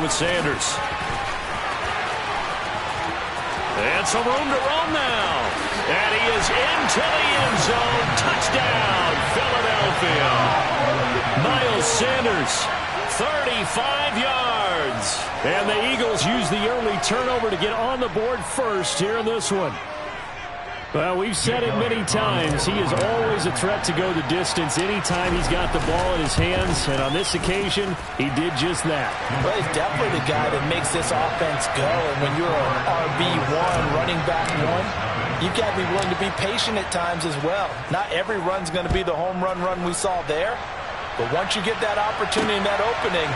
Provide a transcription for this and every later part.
with Sanders. And some room to roam now. And he is into the end zone. Touchdown, Philadelphia. Miles Sanders, 35 yards. And the Eagles use the early turnover to get on the board first here in this one. Well, we've said it many times. He is always a threat to go the distance anytime he's got the ball in his hands. And on this occasion, he did just that. Well, he's definitely the guy that makes this offense go. And when you're an RB1, running back one, you've got to be willing to be patient at times as well. Not every run's going to be the home run we saw there. But once you get that opportunity and that opening,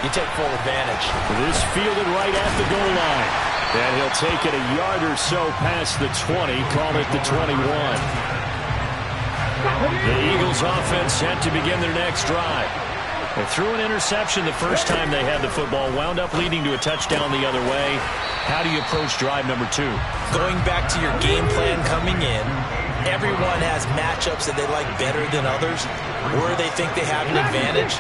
you take full advantage. This fielded right at the goal line. And he'll take it a yard or so past the 20, call it the 21. The Eagles offense set to begin their next drive. They threw an interception the first time they had the football, wound up leading to a touchdown the other way. How do you approach drive number 2? Going back to your game plan coming in, everyone has matchups that they like better than others, where they think they have an advantage.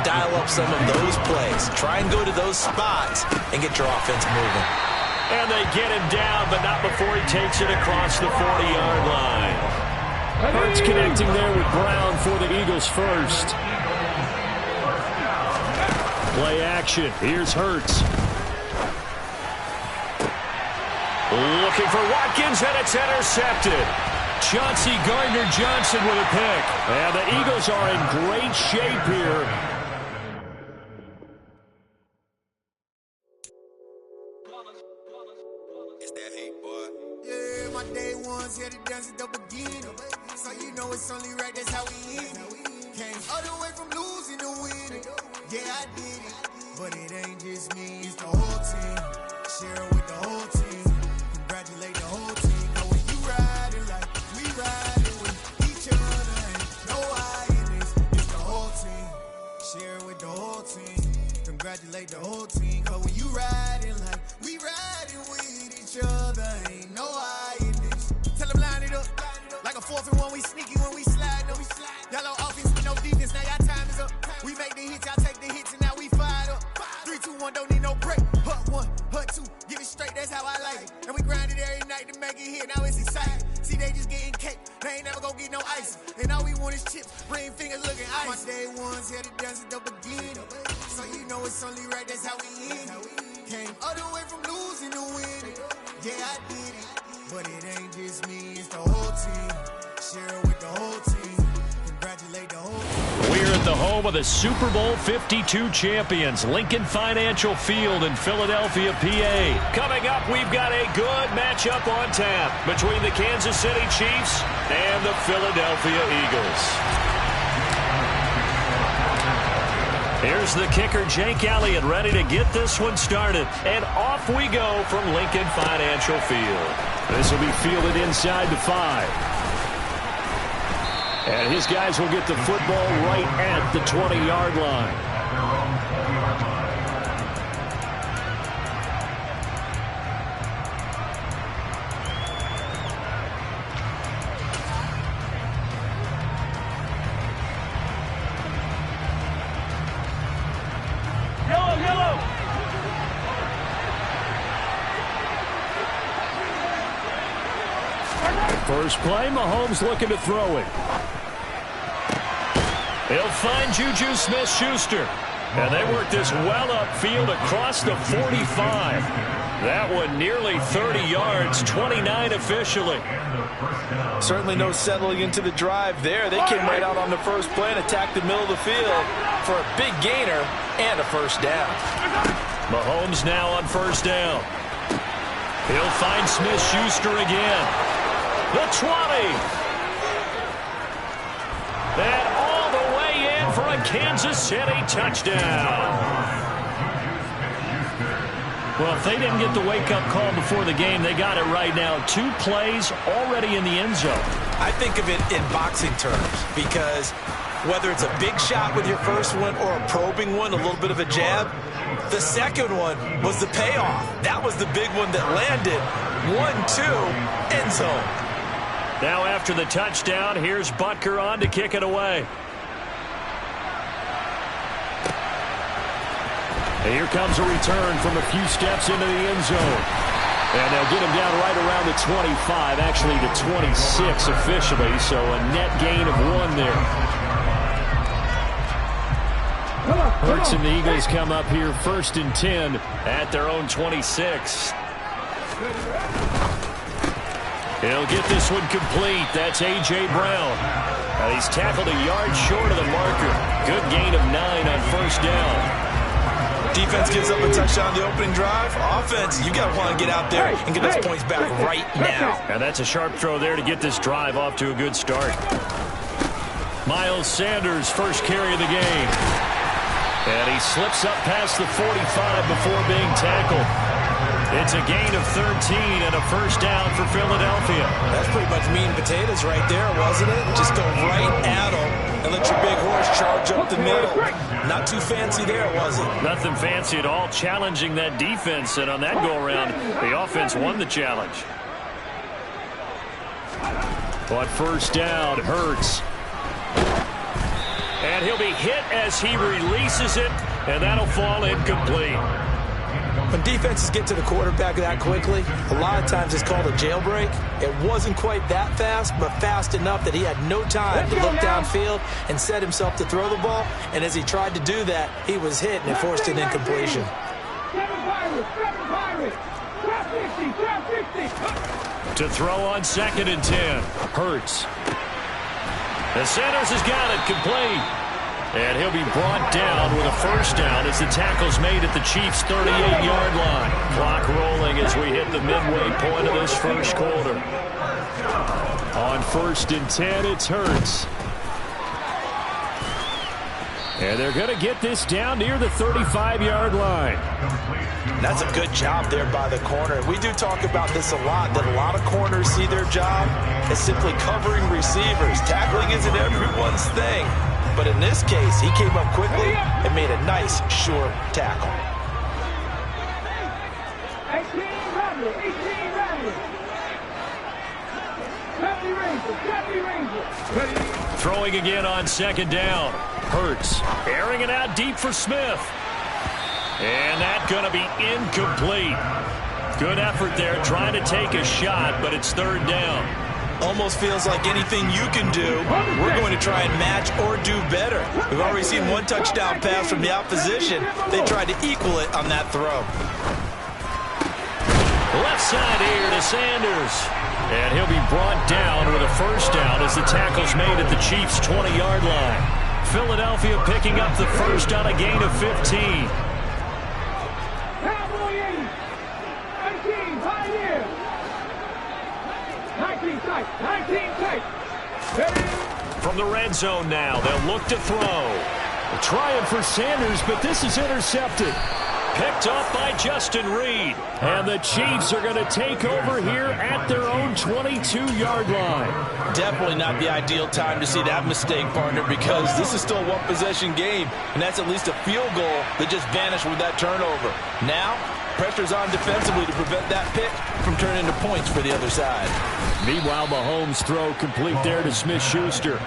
Dial up some of those plays. Try and go to those spots and get your offense moving. And they get him down, but not before he takes it across the 40-yard line. Hurts connecting there with Brown for the Eagles first. Play action. Here's Hurts. Looking for Watkins, and it's intercepted. Chauncey Gardner-Johnson with a pick. And the Eagles are in great shape here. Here to dance at the beginning, so you know it's only right, that's how we end it. Came all the way from losing to winning. Yeah, I did it, but it ain't just me, it's the whole team. Share it with the whole team. Congratulate the whole team. Cause when you riding like we riding with each other, ain't no hiding, it's the whole team. Share it with the whole team. Congratulate the whole team. Cause when you riding like we riding with each other, ain't no hiding. Tell them line it up, like a 4th and 1, we sneaky when we slide them. Yellow offense with no defense, now y'all time is up. We make the hits, y'all take the hits, and now we fired up. 3, 2, 1, don't need no break. Hut 1, hut 2, give it straight, that's how I like it. And we grind it every night to make it hit, now it's exciting. See, they just getting cake, they ain't never gonna get no ice. And all we want is chips, ring fingers looking ice. My day ones here to dance at the beginning, so you know it's only right, that's how we end it. Came all the way from losing to winning. Yeah, I did it. But it ain't just me, it's the whole team. Share it with the whole team. Congratulate the whole team. We're at the home of the Super Bowl 52 champions, Lincoln Financial Field in Philadelphia, PA. Coming up, we've got a good matchup on tap between the Kansas City Chiefs and the Philadelphia Eagles. Here's the kicker, Jake Elliott, ready to get this one started. And off we go from Lincoln Financial Field. This will be fielded inside the 5. And his guys will get the football right at the 20-yard line. First play, Mahomes looking to throw it. He'll find Juju Smith-Schuster. And they work this well upfield across the 45. That one nearly 30 yards, 29 officially. Certainly no settling into the drive there. They came right out on the first play and attacked the middle of the field for a big gainer and a first down. Mahomes now on first down. He'll find Smith-Schuster again. The 20. And all the way in for a Kansas City touchdown. Well, if they didn't get the wake-up call before the game, they got it right now. 2 plays already in the end zone. I think of it in boxing terms because whether it's a big shot with your first one or a probing one, a little bit of a jab, the second one was the payoff. That was the big one that landed. 1-2, end zone. Now after the touchdown, here's Butker on to kick it away. And here comes a return from a few steps into the end zone. And they'll get him down right around the 25, actually the 26 officially, so a net gain of 1 there. Hurts and the Eagles come up here 1st and 10 at their own 26. He'll get this one complete. That's A.J. Brown. Now he's tackled a yard short of the marker. Good gain of 9 on 1st down. Defense gives up a touchdown the opening drive. Offense, you got to want to get out there and get those points back right now. And that's a sharp throw there to get this drive off to a good start. Miles Sanders, first carry of the game. And he slips up past the 45 before being tackled. It's a gain of 13 and a 1st down for Philadelphia. That's pretty much meat and potatoes right there, wasn't it? Just go right at them and let your big horse charge up the middle. Not too fancy there, was it? Nothing fancy at all, challenging that defense. And on that go-around, the offense won the challenge. But 1st down, Hurts. And he'll be hit as he releases it, and that'll fall incomplete. When defenses get to the quarterback that quickly, a lot of times it's called a jailbreak. It wasn't quite that fast, but fast enough that he had no time to look downfield and set himself to throw the ball. And as he tried to do that, he was hit and it forced an incompletion. To throw on 2nd and 10, Hurts. The Sanders has got it complete. And he'll be brought down with a 1st down as the tackle's made at the Chiefs' 38-yard line. Clock rolling as we hit the midway point of this 1st quarter. On 1st and 10, it's Hurts. And they're going to get this down near the 35-yard line. That's a good job there by the corner. We do talk about this a lot, that a lot of corners see their job as simply covering receivers. Tackling isn't everyone's thing. But in this case, he came up quickly and made a nice, sure tackle. Throwing again on 2nd down. Hurts airing it out deep for Smith. And that's going to be incomplete. Good effort there trying to take a shot, but it's 3rd down. Almost feels like anything you can do, we're going to try and match or do better. We've already seen 1 touchdown pass from the opposition. They tried to equal it on that throw. Left side here to Sanders. And he'll be brought down with a 1st down as the tackle's made at the Chiefs' 20-yard line. Philadelphia picking up the 1st on a gain of 15. From the red zone now, they'll look to throw. Trying for Sanders, but this is intercepted. Picked up by Justin Reed. And the Chiefs are going to take over here at their own 22-yard line. Definitely not the ideal time to see that mistake, partner, because this is still a 1-possession game, and that's at least a field goal that just vanished with that turnover. Now, pressure's on defensively to prevent that pick from turning into points for the other side. Meanwhile, Mahomes' throw complete there to Smith-Schuster.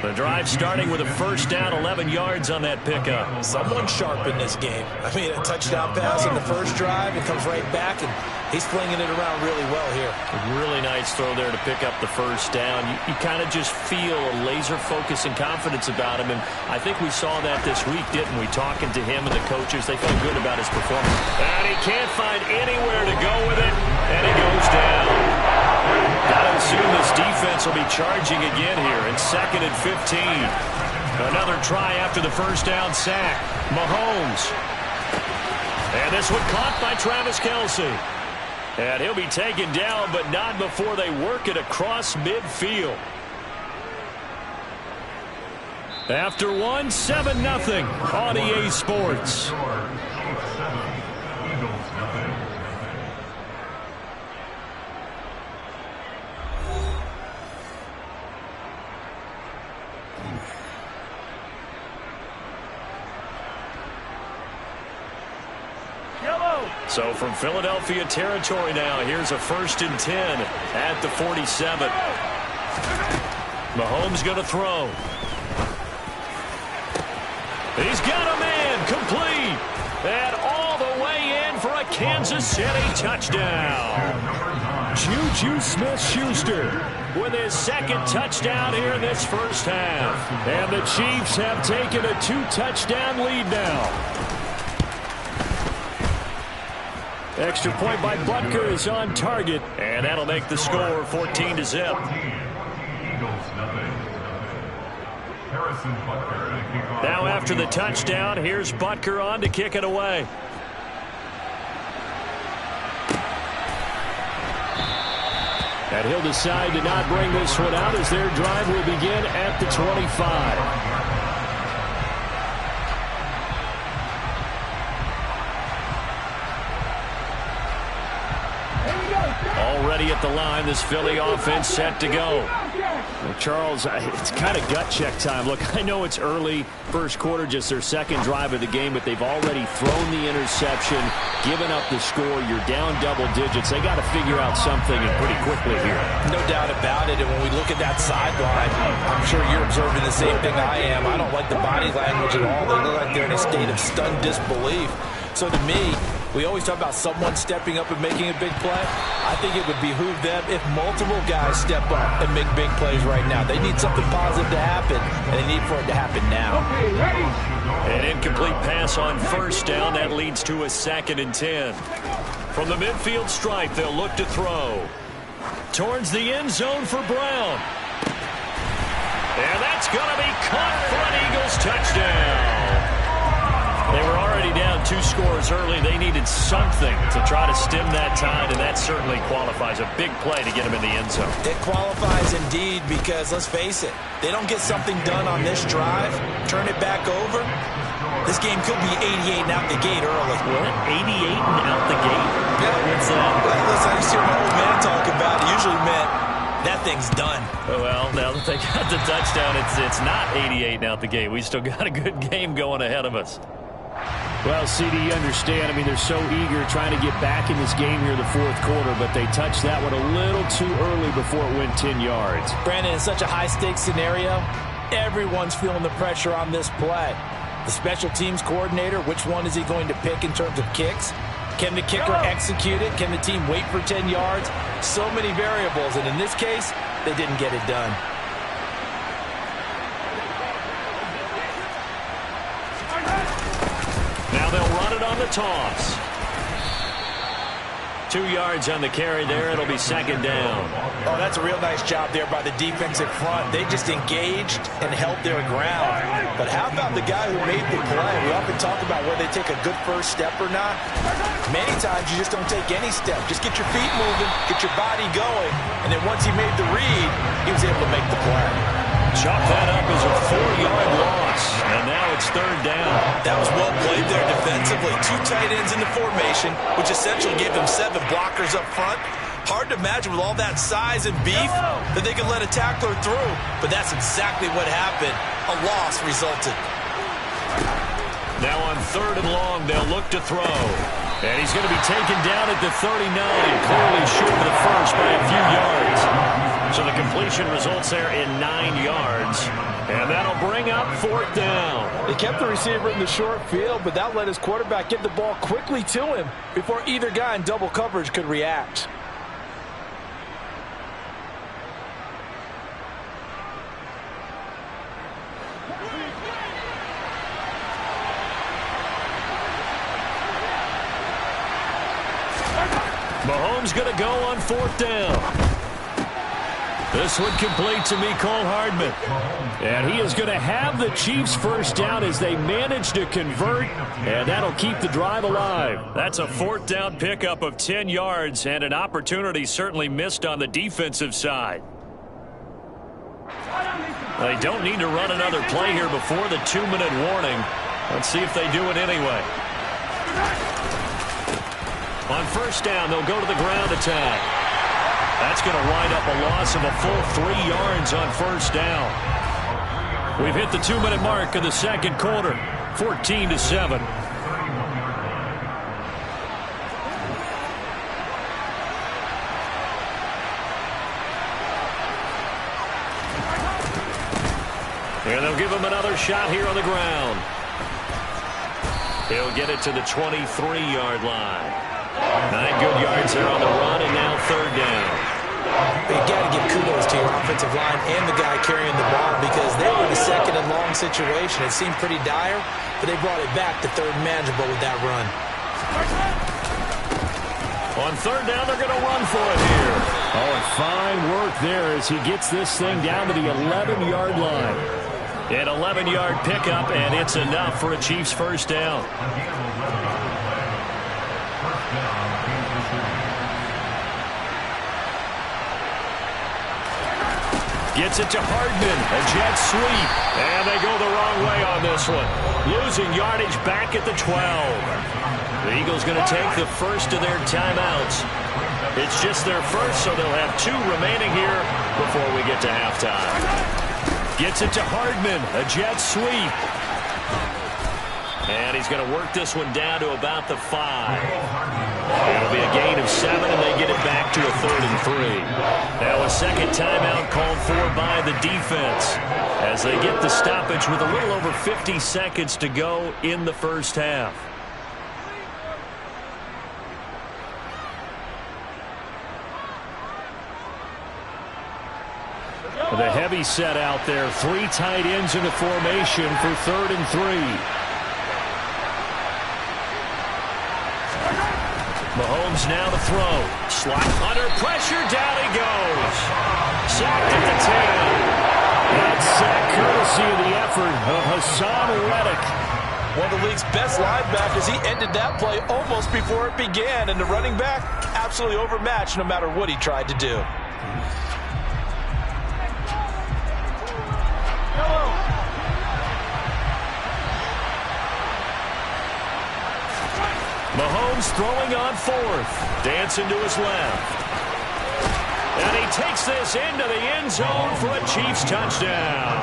The drive starting with a 1st down, 11 yards on that pickup. Someone sharp in this game. I mean, a touchdown pass in the 1st drive, it comes right back, and he's flinging it around really well here. A really nice throw there to pick up the 1st down. You kind of just feel a laser focus and confidence about him, and I think we saw that this week, didn't we? Talking to him and the coaches, they felt good about his performance. And he can't find anywhere to go with it, and he goes down. Gotta assume this defense will be charging again here in 2nd and 15. Another try after the 1st down sack. Mahomes. And this one caught by Travis Kelce. And he'll be taken down, but not before they work it across midfield. After 7-0 on EA Sports. So from Philadelphia territory now, here's a 1st and 10 at the 47. Mahomes going to throw. He's got a man complete. And for a Kansas City touchdown. Juju Smith-Schuster with his second touchdown here in this first half. And the Chiefs have taken a 2-touchdown lead now. Extra point by Butker is on target, and that'll make the score 14-0. Now after the touchdown, here's Butker on to kick it away. And he'll decide to not bring this one out as their drive will begin at the 25. Already at the line, this Philly offense set to go. Well, Charles, it's kind of gut check time. Look, I know it's early, first quarter, just their second drive of the game, but they've already thrown the interception, given up the score. You're down double digits. They got to figure out something, and pretty quickly here. No doubt about it. And when we look at that sideline, I'm sure you're observing the same thing I am. I don't like the body language at all. They look like they're in a state of stunned disbelief. So to me, we always talk about someone stepping up and making a big play. I think it would behoove them if multiple guys step up and make big plays right now. They need something positive to happen, and they need for it to happen now. An incomplete pass on first down. That leads to a 2nd and 10. From the midfield stripe, they'll look to throw. Towards the end zone for Brown. And that's going to be caught for an Eagles touchdown. They were already down 2 scores early. They needed something to try to stem that tide, and that certainly qualifies. A big play to get them in the end zone. It qualifies indeed because, let's face it, they don't get something done on this drive, turn it back over, this game could be 88 and out the gate early. What? 88 and out the gate? Yeah. What's that? Well, listen, I used to hear my old man talk about it. Usually meant that thing's done. Well, now that they got the touchdown, it's not 88 and out the gate. We still got a good game going ahead of us. Well, CD, you understand. I mean, they're so eager trying to get back in this game here in the fourth quarter, but they touched that one a little too early before it went 10 yards. Brandon, in such a high-stakes scenario, everyone's feeling the pressure on this play. The special teams coordinator, which one is he going to pick in terms of kicks? Can the kicker execute it? Can the team wait for 10 yards? So many variables, and in this case, they didn't get it done. Now they'll run it on the toss. 2 yards on the carry there. It'll be 2nd down. Oh, that's a real nice job there by the defensive front. They just engaged and held their ground. But how about the guy who made the play? We often talk about whether they take a good first step or not. Many times you just don't take any step. Just get your feet moving, get your body going, and then once he made the read, he was able to make the play. Chalk that up as a 4-yard loss, and now it's 3rd down. That was well played there defensively. 2 tight ends in the formation, which essentially gave them 7 blockers up front. Hard to imagine with all that size and beef that they could let a tackler through, but that's exactly what happened. A loss resulted. Now on 3rd and long, they'll look to throw. And he's going to be taken down at the 39, clearly short of the first by a few yards. So the completion results there in 9 yards. And that'll bring up 4th down. They kept the receiver in the short field, but that let his quarterback get the ball quickly to him before either guy in double coverage could react. Mahomes going to go on 4th down. This one complete to Mecole Hardman. And he is going to have the Chiefs first down as they manage to convert, and that'll keep the drive alive. That's a 4th down pickup of 10 yards and an opportunity certainly missed on the defensive side. They don't need to run another play here before the 2-minute warning. Let's see if they do it anyway. On first down, they'll go to the ground attack. That's going to wind up a loss of a full 3 yards on first down. We've hit the 2-minute mark of the second quarter, 14-7. And they'll give him another shot here on the ground. He'll get it to the 23-yard line. 9 good yards there on the run, and now third down. You got to give kudos to your offensive line and the guy carrying the ball because they were in a second and long situation. It seemed pretty dire, but they brought it back to third manageable with that run. On third down, they're going to run for it here. Oh, and fine work there as he gets this thing down to the 11-yard line. An 11-yard pickup, and it's enough for a Chiefs first down. Gets it to Hardman. A jet sweep. And they go the wrong way on this one. Losing yardage back at the 12. The Eagles going to take the first of their timeouts. It's just their first, so they'll have 2 remaining here before we get to halftime. Gets it to Hardman. A jet sweep. And he's going to work this one down to about the 5. It'll be a gain of 7, and they get it back to a 3rd and 3. Now a second timeout called for by the defense as they get the stoppage with a little over 50 seconds to go in the first half. The heavy set out there. 3 tight ends in the formation for 3rd and 3. Mahomes now to throw. Slot under pressure. Down he goes. Sacked at the 10. That sack courtesy of the effort of Hassan Reddick. One of the league's best linebackers. He ended that play almost before it began. And the running back absolutely overmatched no matter what he tried to do. Mahomes throwing on 4th. Dancing to his left. And he takes this into the end zone for a Chiefs touchdown.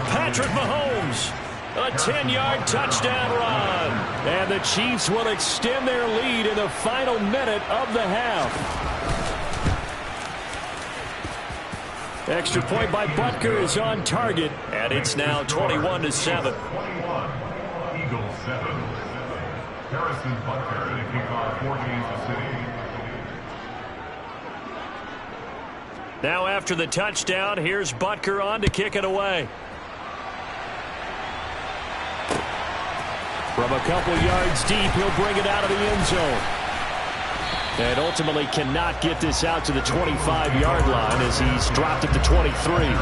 Patrick Mahomes, a 10-yard touchdown run. And the Chiefs will extend their lead in the final minute of the half. Extra point by Butker is on target. And it's now 21-7. Eagles 7. Harrison Butker, the kickoff for Kansas City. Now after the touchdown, here's Butker on to kick it away. From a couple yards deep, he'll bring it out of the end zone. And ultimately cannot get this out to the 25-yard line as he's dropped at the 23.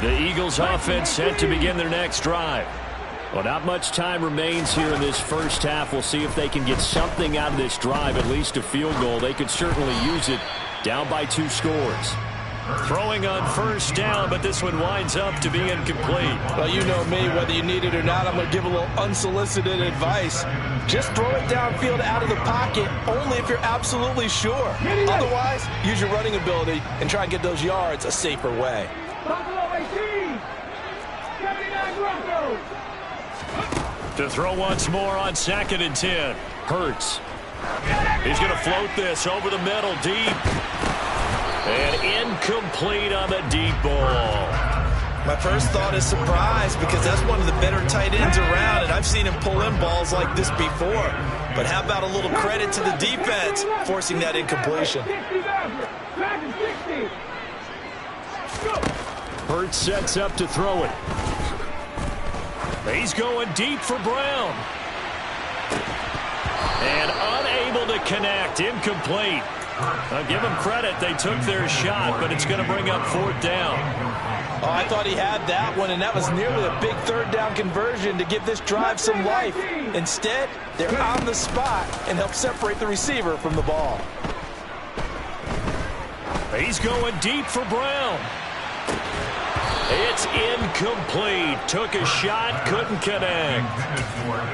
The Eagles offense set to begin their next drive. Well, not much time remains here in this first half. We'll see if they can get something out of this drive, at least a field goal. They could certainly use it down by 2 scores. Throwing on first down, but this one winds up to be incomplete. Well, you know me, whether you need it or not, I'm going to give a little unsolicited advice. Just throw it downfield out of the pocket only if you're absolutely sure. Otherwise, use your running ability and try and get those yards a safer way. To throw once more on 2nd and 10. Hurts. He's going to float this over the middle deep. And incomplete on the deep ball. My first thought is surprise because that's one of the better tight ends around, and I've seen him pull in balls like this before. But how about a little credit to the defense forcing that incompletion? Hurts sets up to throw it. He's going deep for Brown. And unable to connect. Incomplete. I'll give them credit. They took their shot, but it's going to bring up 4th down. Oh, I thought he had that one, and that was nearly a big 3rd down conversion to give this drive some life. Instead, they're on the spot and help separate the receiver from the ball. He's going deep for Brown. It's incomplete. Took a shot, couldn't connect.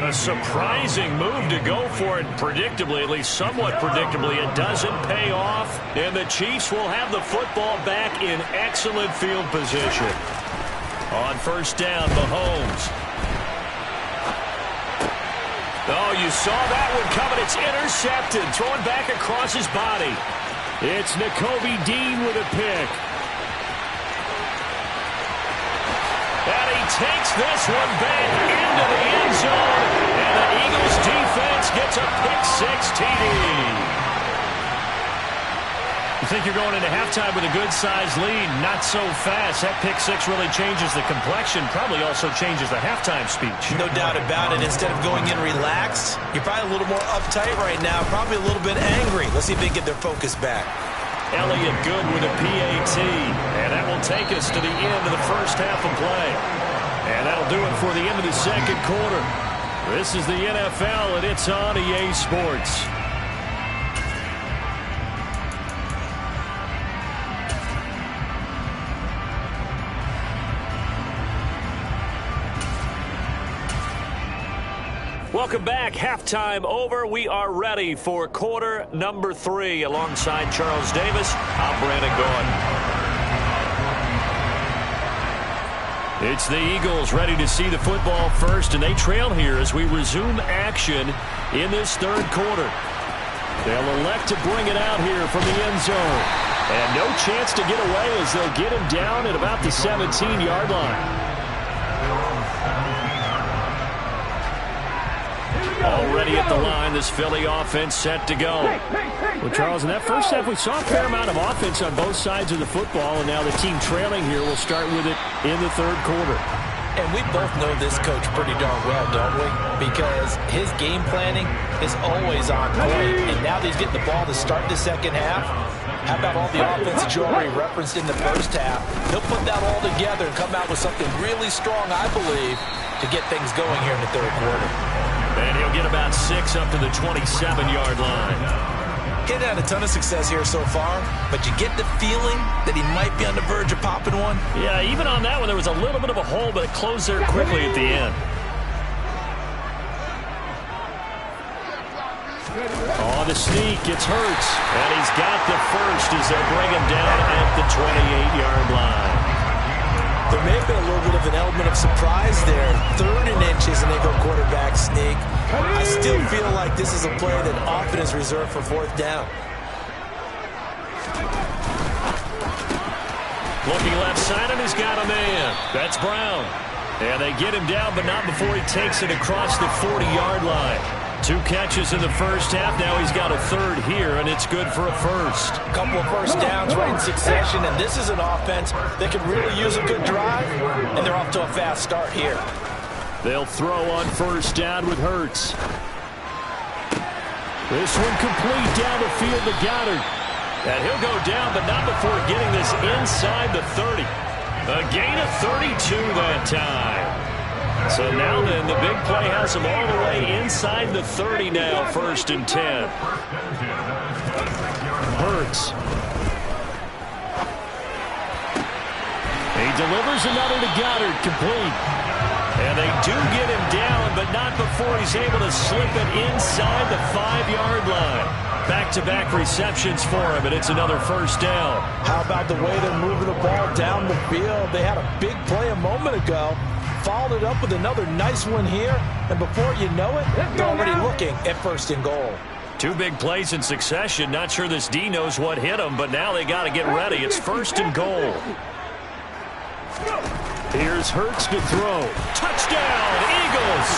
A surprising move to go for it. Predictably, at least somewhat predictably, it doesn't pay off. And the Chiefs will have the football back in excellent field position. On first down, Mahomes. Oh, you saw that one coming. It's intercepted. Throwing back across his body. It's Nakobe Dean with a pick. And takes this one back into the end zone, and the Eagles defense gets a pick-6 TD. You think you're going into halftime with a good-sized lead? Not so fast. That pick-6 really changes the complexion, probably also changes the halftime speech. No doubt about it. Instead of going in relaxed, you're probably a little more uptight right now, probably a little bit angry. Let's see if they get their focus back. Elliott good with a PAT, and that will take us to the end of the first half of play. And that'll do it for the end of the second quarter. This is the NFL, and it's on EA Sports. Welcome back. Halftime over. We are ready for quarter number 3. Alongside Charles Davis, I'm Brandon Gaudin. It's the Eagles ready to see the football first, and they trail here as we resume action in this third quarter. They'll elect to bring it out here from the end zone. And no chance to get away as they'll get him down at about the 17-yard line. Already at the line, this Philly offense set to go. Well, Charles, in that first half, we saw a fair amount of offense on both sides of the football, and now the team trailing here will start with it in the third quarter. And we both know this coach pretty darn well, don't we? Because his game planning is always on point, and now that he's getting the ball to start the second half, how about all the offense that you already referenced in the first half? He'll put that all together and come out with something really strong, I believe, to get things going here in the third quarter. And he'll get about 6 up to the 27-yard line. He's had a ton of success here so far, but you get the feeling that he might be on the verge of popping one. Yeah, even on that one, there was a little bit of a hole, but it closed there quickly at the end. Oh, the sneak, it's Hurts. And he's got the first as they'll bring him down at the 28-yard line. There may have been a little bit of an element of surprise there. 3rd and inches, and they go quarterback sneak. I still feel like this is a play that often is reserved for 4th down. Looking left side, and he's got a man. That's Brown. And they get him down, but not before he takes it across the 40-yard line. 2 catches in the first half. Now he's got a 3rd here, and it's good for a first. A couple of first downs right in succession, and this is an offense that can really use a good drive, and they're off to a fast start here. They'll throw on first down with Hurts. This one complete down the field to Goddard. And he'll go down, but not before getting this inside the 30. A gain of 32 that time. So now then, the big play has him all the way inside the 30 now, 1st and 10. Hurts. He delivers another to Goddard, complete. And they do get him down, but not before he's able to slip it inside the 5-yard line. Back-to-back receptions for him, and it's another first down. How about the way they're moving the ball down the field? They had a big play a moment ago. Followed it up with another nice one here, and before you know it, they're already looking at 1st and goal. 2 big plays in succession. Not sure this D knows what hit him, but now they got to get ready. It's 1st and goal. Here's Hurts to throw. Touchdown, Eagles!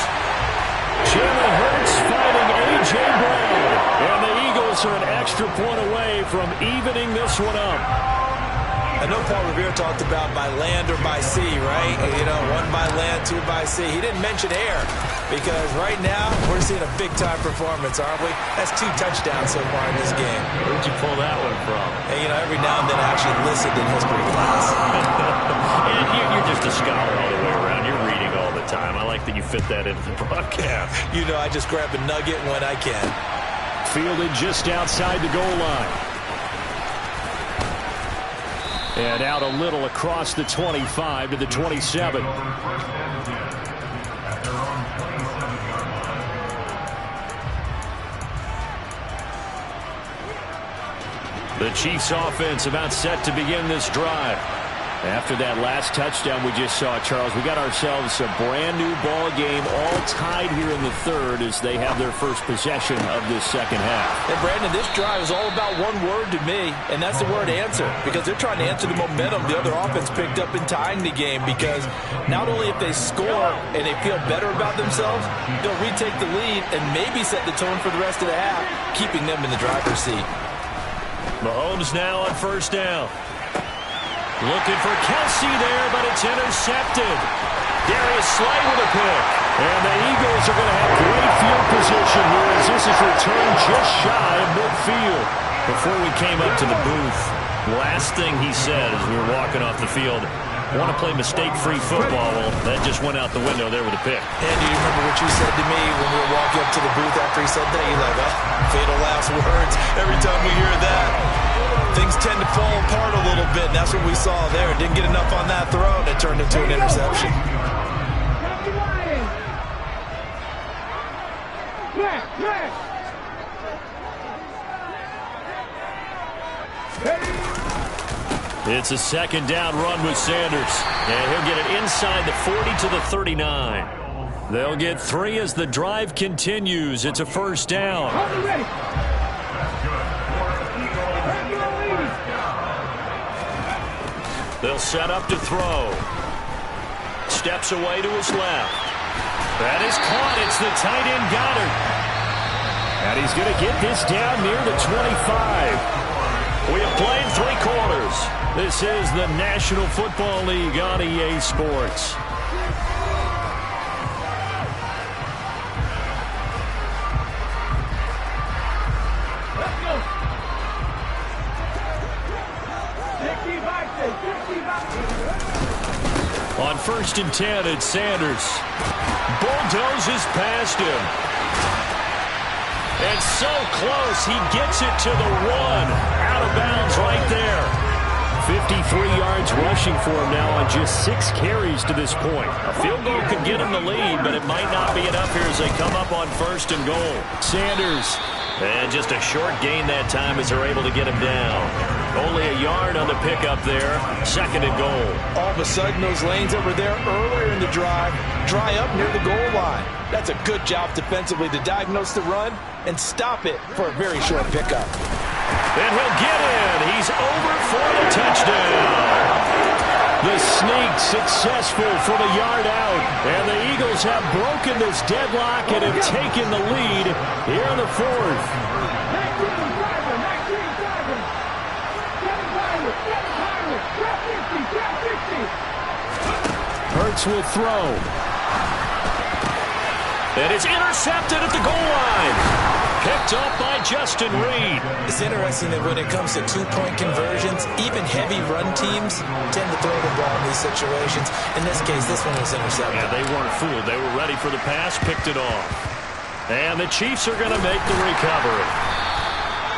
Jalen Hurts fighting A.J. Brown. And the Eagles are an extra point away from evening this one up. I know Paul Revere talked about by land or by sea, right? You know, 1 by land, 2 by sea. He didn't mention air because right now we're seeing a big-time performance, aren't we? That's 2 touchdowns so far in this game. Where'd you pull that one from? And, you know, every now and then I actually listened in history class. And you're just a scholar all the way around. You're reading all the time. I like that you fit that into the broadcast. You know, I just grab a nugget when I can. Fielded just outside the goal line. And out a little across the 25 to the 27. The Chiefs offense about set to begin this drive. After that last touchdown we just saw, Charles, we got ourselves a brand new ball game, all tied here in the third as they have their first possession of this second half. And Brandon, this drive is all about one word to me, and that's the word answer, because they're trying to answer the momentum the other offense picked up in tying the game, because not only if they score and they feel better about themselves, they'll retake the lead and maybe set the tone for the rest of the half, keeping them in the driver's seat. Mahomes now on first down. Looking for Kelsey there, but it's intercepted. Darius Slay with a pick. And the Eagles are going to have great field position here as this is returned just shy of midfield. Before we came up to the booth, last thing he said as we were walking off the field, want to play mistake-free football. Well, that just went out the window there with a pick. And do you remember what you said to me when we were walking up to the booth after he said that? You're like, oh, fatal last words. Every time we hear that, things tend to fall apart a little bit, and that's what we saw there. Didn't get enough on that throw, and it turned into an interception. It's a second down run with Sanders. And he'll get it inside the 40 to the 39. They'll get 3 as the drive continues. It's a first down. They'll set up to throw. Steps away to his left. That is caught. It's the tight end Goddard. And he's going to get this down near the 25. We have played 3 quarters. This is the National Football League on EA Sports. On first and 10, it's Sanders. Bulldozes past him. And so close, he gets it to the 1. Out of bounds right there. 53 yards rushing for him now on just 6 carries to this point. A field goal could get him the lead, but it might not be enough here as they come up on first and goal. Sanders. And just a short gain that time as they're able to get him down. Only a yard on the pickup there. Second and goal. All of a sudden, those lanes that were there earlier in the drive dry up near the goal line. That's a good job defensively to diagnose the run and stop it for a very short pickup. And he'll get in. He's over for the touchdown. The sneak successful for the yard out. And the Eagles have broken this deadlock and have taken the lead here in the 4th. Hurts will throw. And it's intercepted at the goal line. Picked up by Justin Reed. It's interesting that when it comes to two-point conversions, even heavy run teams tend to throw the ball in these situations. In this case, this one was intercepted. Yeah, they weren't fooled. They were ready for the pass, picked it off. And the Chiefs are going to make the recovery.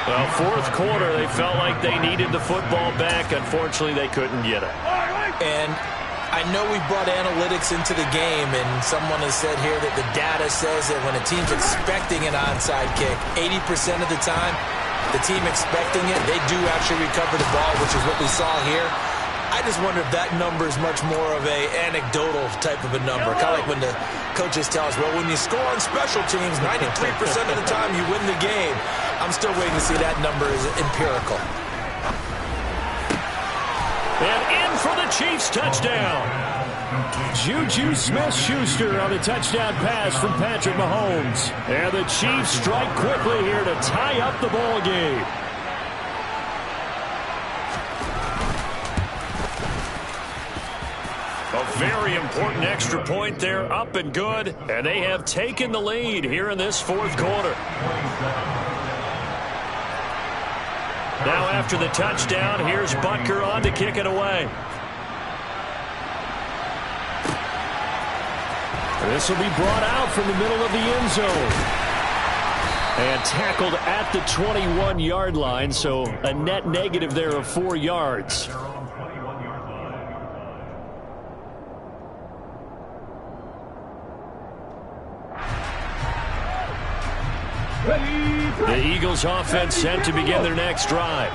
Well, 4th quarter, they felt like they needed the football back. Unfortunately, they couldn't get it. And I know we brought analytics into the game, and someone has said here that the data says that when a team's expecting an onside kick, 80% of the time, the team expecting it, they do actually recover the ball, which is what we saw here. I just wonder if that number is much more of a anecdotal type of a number. Kind of like when the coaches tell us, well, when you score on special teams, 93% of the time you win the game. I'm still waiting to see that number is empirical. And in for the Chiefs touchdown. Juju Smith-Schuster on the touchdown pass from Patrick Mahomes. And the Chiefs strike quickly here to tie up the ball game. A very important extra point there, up and good. And they have taken the lead here in this 4th quarter. Now after the touchdown, here's Butker on to kick it away. This will be brought out from the middle of the end zone. And tackled at the 21-yard line, so a net negative there of 4 yards. The Eagles offense set to begin their next drive.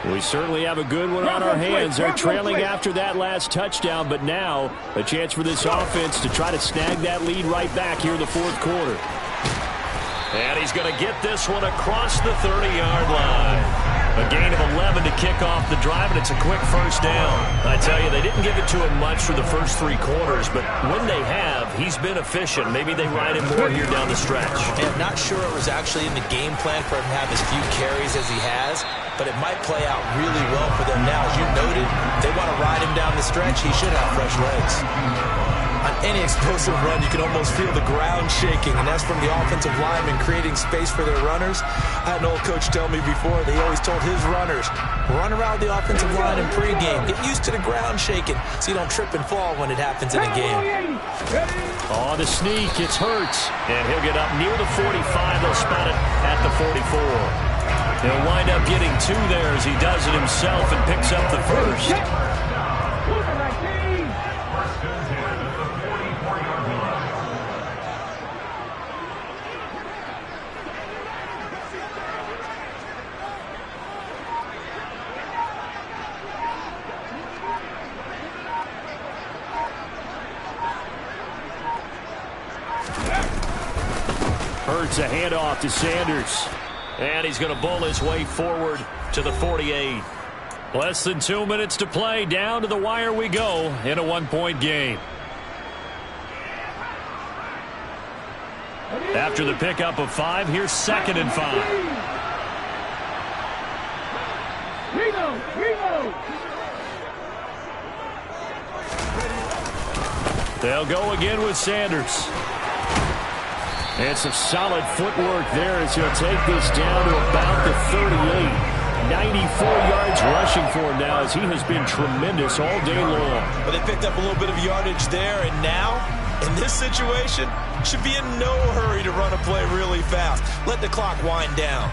We certainly have a good one on our hands. They're trailing after that last touchdown, but now a chance for this offense to try to snag that lead right back here in the fourth quarter. And he's going to get this one across the 30-yard line. A gain of 11 to kick off the drive, and it's a quick first down. I tell you, they didn't give it to him much for the first 3 quarters, but when they have, he's been efficient. Maybe they ride him more here down the stretch. And not sure it was actually in the game plan for him to have as few carries as he has, but it might play out really well for them now. As you noted, they want to ride him down the stretch. He should have fresh legs. On any explosive run, you can almost feel the ground shaking, and that's from the offensive linemen creating space for their runners. I had an old coach tell me before, they always told his runners, run around the offensive line in pregame. Get used to the ground shaking so you don't trip and fall when it happens in a game. On the sneak, it's Hurts, and he'll get up near the 45. They'll spot it at the 44. He'll wind up getting 2 there as he does it himself and picks up the first. Hurts a handoff to Sanders. And he's going to bull his way forward to the 48. Less than 2 minutes to play. Down to the wire we go in a 1-point game. After the pickup of 5, here's 2nd and 5. They'll go again with Sanders. And some solid footwork there as he'll take this down to about the 38. 94 yards rushing for him now as he has been tremendous all day long. But they picked up a little bit of yardage there, and now, in this situation, should be in no hurry to run a play really fast. Let the clock wind down.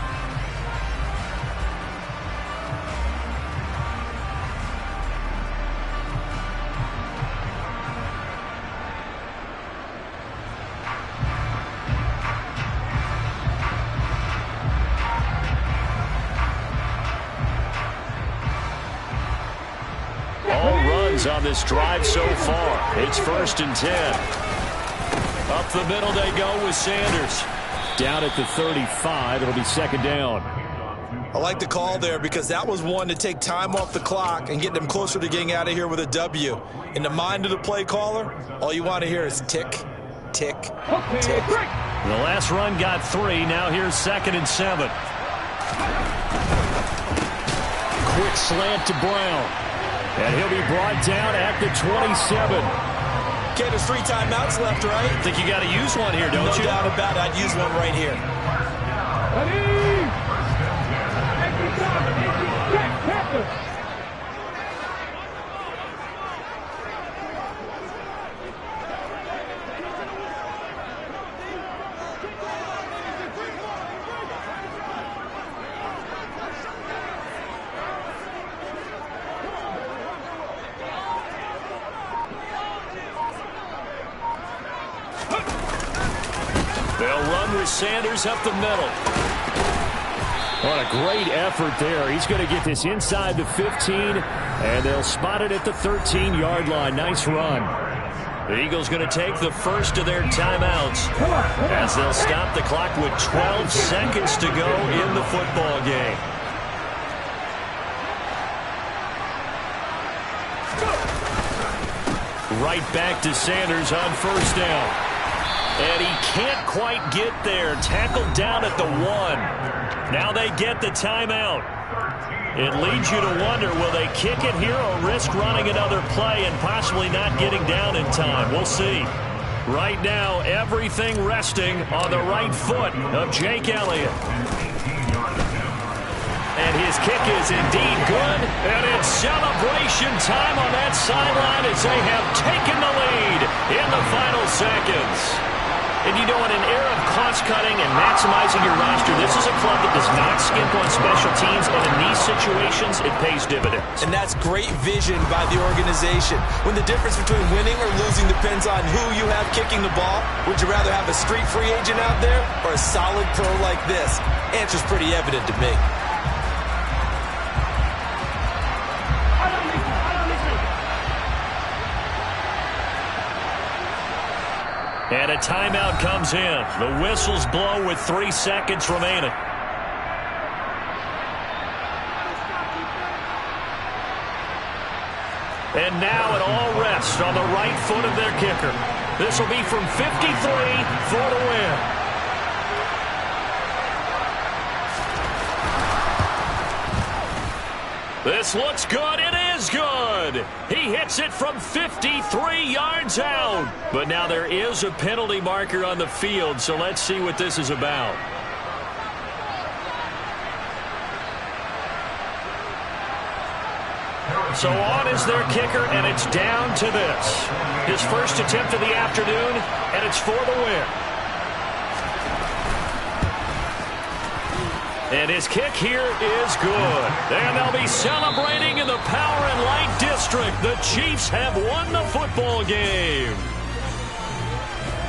On this drive so far. It's 1st and 10. Up the middle they go with Sanders. Down at the 35. It'll be 2nd down. I like the call there because that was one to take time off the clock and get them closer to getting out of here with a W. In the mind of the play caller, all you want to hear is tick, tick, tick. The last run got 3. Now here's 2nd and 7. Quick slant to Brown. And he'll be brought down at the 27. Okay, there's 3 timeouts left, right? I think you got to use one here, don't you? No doubt about it. I'd use one right here. They'll run with Sanders up the middle. What a great effort there. He's going to get this inside the 15, and they'll spot it at the 13-yard line. Nice run. The Eagles going to take the first of their timeouts as they'll stop the clock with 12 seconds to go in the football game. Right back to Sanders on 1st down. And he can't quite get there. Tackled down at the 1. Now they get the timeout. It leads you to wonder, will they kick it here or risk running another play and possibly not getting down in time? We'll see. Right now, everything resting on the right foot of Jake Elliott. And his kick is indeed good. And it's celebration time on that sideline as they have taken the lead in the final seconds. And you know, in an era of cost-cutting and maximizing your roster, this is a club that does not skimp on special teams, and in these situations, it pays dividends. And that's great vision by the organization. When the difference between winning or losing depends on who you have kicking the ball, would you rather have a street free agent out there or a solid pro like this? Answer's pretty evident to me. And a timeout comes in. The whistles blow with 3 seconds remaining. And now it all rests on the right foot of their kicker. This will be from 53 for the win. This looks good. It is good. He hits it from 53 yards out. But now there is a penalty marker on the field, so let's see what this is about. So on is their kicker, and it's down to this. His first attempt of the afternoon, and it's for the win. And his kick here is good. And they'll be celebrating in the Power and Light District. The Chiefs have won the football game.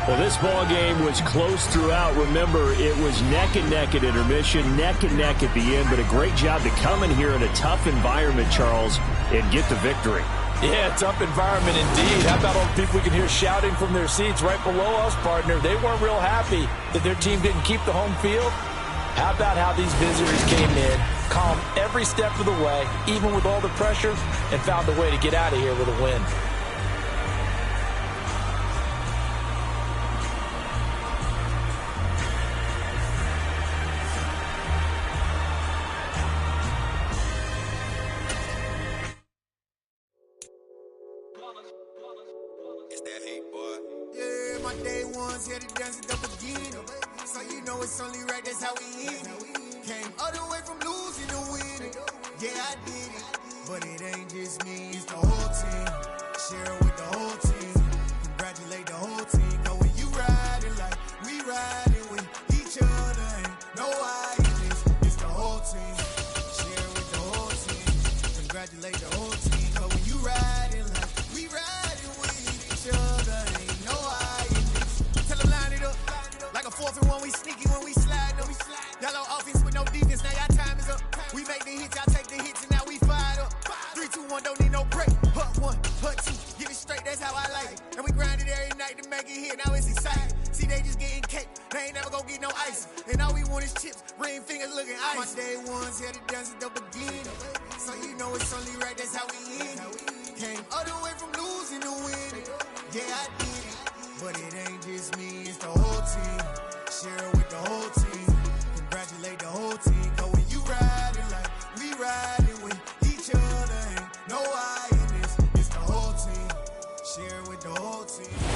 Well, this ball game was close throughout. Remember, it was neck and neck at intermission, neck and neck at the end, but a great job to come in here in a tough environment, Charles, and get the victory. Yeah, tough environment indeed. How about all the people we can hear shouting from their seats right below us, partner? They weren't real happy that their team didn't keep the home field. How about how these visitors came in, calm every step of the way, even with all the pressure, and found a way to get out of here with a win.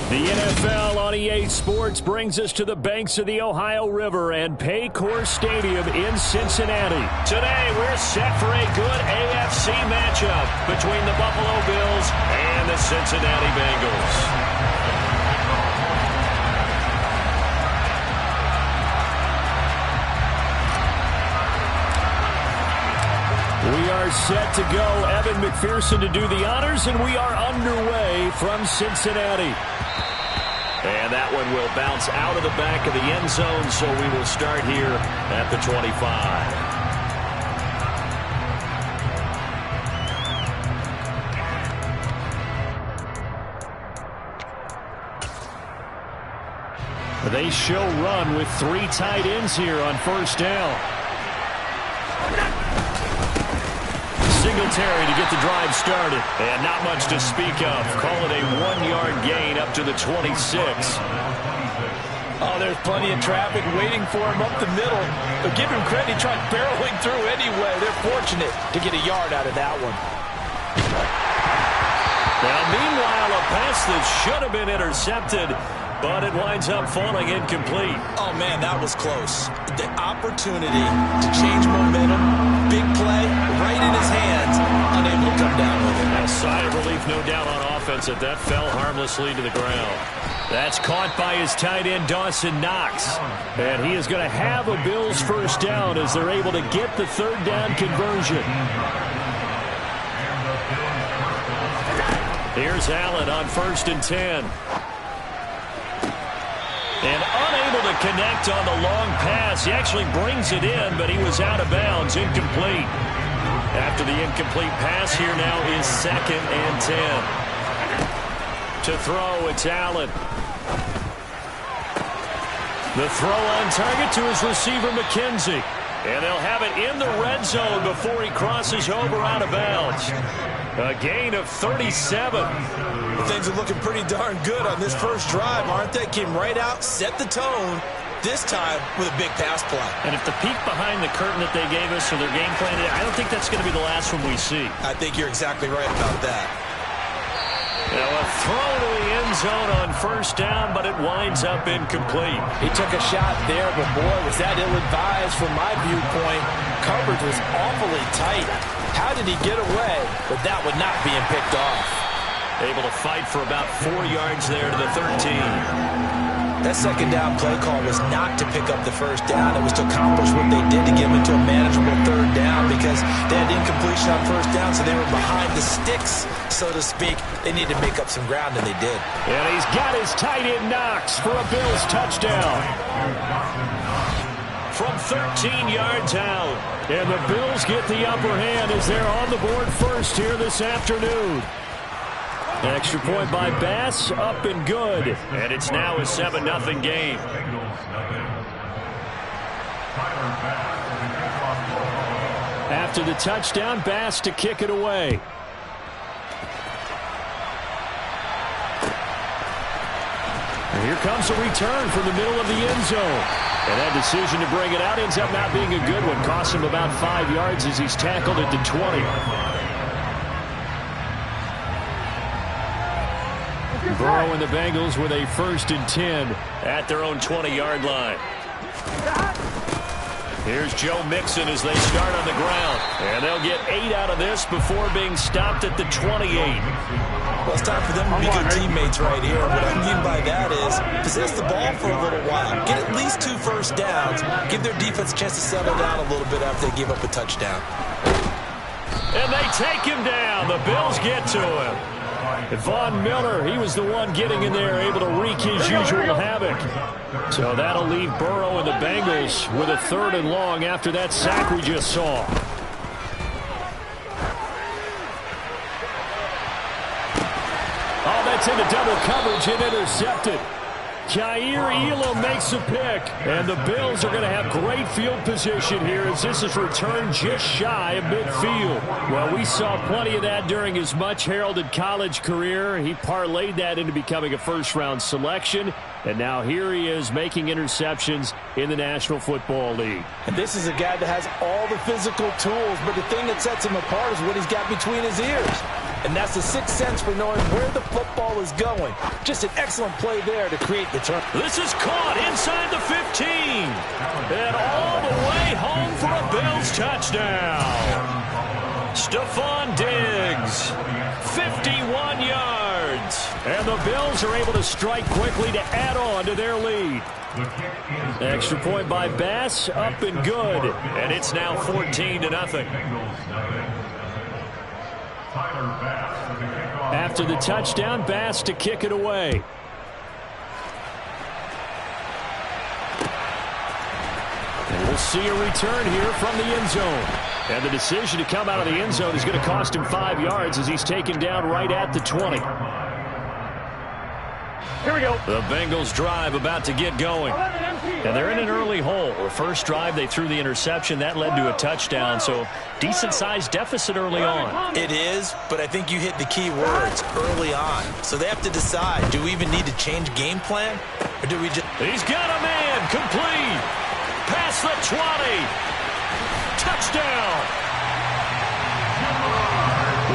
The NFL on EA Sports brings us to the banks of the Ohio River and Paycor Stadium in Cincinnati. Today, we're set for a good AFC matchup between the Buffalo Bills and the Cincinnati Bengals. We are set to go. Evan McPherson to do the honors, and we are underway from Cincinnati. And that one will bounce out of the back of the end zone, so we will start here at the 25. They show run with 3 tight ends here on first down. Singletary to get the drive started. And not much to speak of. Call it a 1-yard gain up to the 26. Oh, there's plenty of traffic waiting for him up the middle. But give him credit, he tried barreling through anyway. They're fortunate to get a yard out of that one. Now, meanwhile, a pass that should have been intercepted, but it winds up falling incomplete. Oh, man, that was close. The opportunity to change momentum, big play, right in his hands, unable to come down with it. A sigh of relief, no doubt, on offense that fell harmlessly to the ground. That's caught by his tight end, Dawson Knox. And he is going to have a Bills first down as they're able to get the third down conversion. Here's Allen on 1st and 10. And unable to connect on the long pass. He actually brings it in, but he was out of bounds, incomplete. After the incomplete pass, here now is 2nd and 10. To throw, it's Allen. The throw on target to his receiver, McKenzie. And they'll have it in the red zone before he crosses over out of bounds. A gain of 37. Well, things are looking pretty darn good on this first drive, aren't they? Came right out, set the tone, this time with a big pass play. And if the peek behind the curtain that they gave us or their game plan, I don't think that's going to be the last one we see. I think you're exactly right about that. Now a throw to the end zone on first down, but it winds up incomplete. He took a shot there, but boy, was that ill-advised from my viewpoint. Coverage was awfully tight. How did he get away with that one not being picked off? Able to fight for about 4 yards there to the 13. That second down play call was not to pick up the first down. It was to accomplish what they did to get them into a manageable third down because they had incompletion on first down, so they were behind the sticks, so to speak. They needed to make up some ground, and they did. And he's got his tight end Knox for a Bills touchdown. From 13 yards out. And the Bills get the upper hand as they're on the board first here this afternoon. Extra point by Bass, up and good. And it's now a 7-0 game. After the touchdown, Bass to kick it away. And here comes a return from the middle of the end zone. And that decision to bring it out ends up not being a good one. Costs him about 5 yards as he's tackled at the 20. Burrow and the Bengals with a 1st and 10 at their own 20-yard line. Here's Joe Mixon as they start on the ground. And they'll get 8 out of this before being stopped at the 28. Well, it's time for them to be good teammates right here. What I mean by that is possess the ball for a little while. Get at least 2 first downs. Give their defense a chance to settle down a little bit after they give up a touchdown. And they take him down. The Bills get to him. Von Miller, he was the one getting in there, able to wreak his usual havoc. So that'll leave Burrow and the Bengals with a 3rd and long after that sack we just saw. Oh, that's into double coverage and intercepted. Jair Elam makes a pick, and the Bills are going to have great field position here as this is returned just shy of midfield. Well, we saw plenty of that during his much-heralded college career. He parlayed that into becoming a first-round selection, and now here he is making interceptions in the National Football League. And this is a guy that has all the physical tools, but the thing that sets him apart is what he's got between his ears. And that's the sixth sense for knowing where the football is going. Just an excellent play there to create the turn. This is caught inside the 15. And all the way home for a Bills touchdown. Stephon Diggs, 51 yards. And the Bills are able to strike quickly to add on to their lead. Extra point by Bass, up and good. And it's now 14-0. After the touchdown, Bass to kick it away. And we'll see a return here from the end zone. And the decision to come out of the end zone is going to cost him 5 yards as he's taken down right at the 20. Here we go. The Bengals drive about to get going. And they're in an early hole. The first drive, they threw the interception. That led to a touchdown. So decent-sized deficit early on. It is, but I think you hit the key words, early on. So they have to decide, do we even need to change game plan? Or do we just... He's got a man. Complete. Past the 20. Touchdown.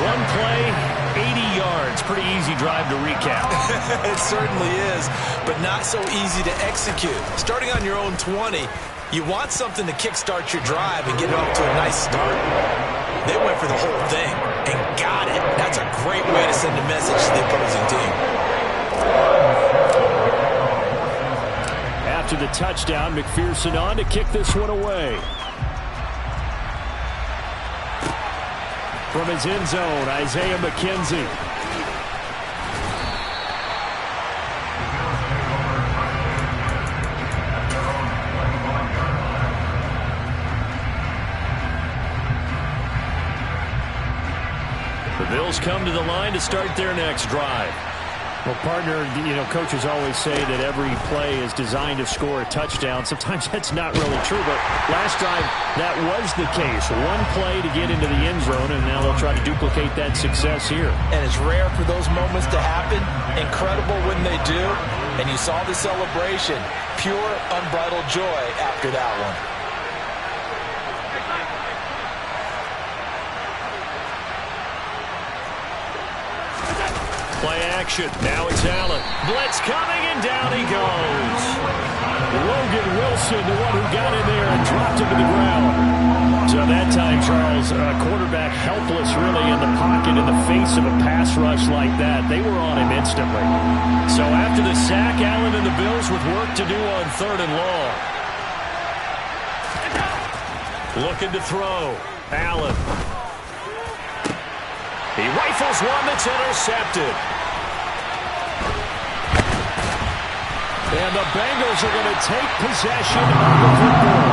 One play, 80 yards. Pretty easy drive to recap. It certainly is, but not so easy to execute. Starting on your own 20, you want something to kickstart your drive and get it off to a nice start. They went for the whole thing and got it. That's a great way to send a message to the opposing team. After the touchdown, McPherson on to kick this one away. From his end zone, Isaiah McKenzie. The Bills come to the line to start their next drive. Well, partner, coaches always say that every play is designed to score a touchdown. Sometimes that's not really true, but last drive, that was the case. One play to get into the end zone, and now they'll try to duplicate that success here. And it's rare for those moments to happen. Incredible when they do. And you saw the celebration. Pure, unbridled joy after that one. Play action. Now it's Allen. Blitz coming, and down he goes. Logan Wilson, the one who got in there and dropped him to the ground. So that time, Charles, quarterback helpless really in the pocket in the face of a pass rush like that. They were on him instantly. So after the sack, Allen and the Bills with work to do on 3rd and long. Looking to throw. Allen. He rifles one that's intercepted. And the Bengals are going to take possession of the football.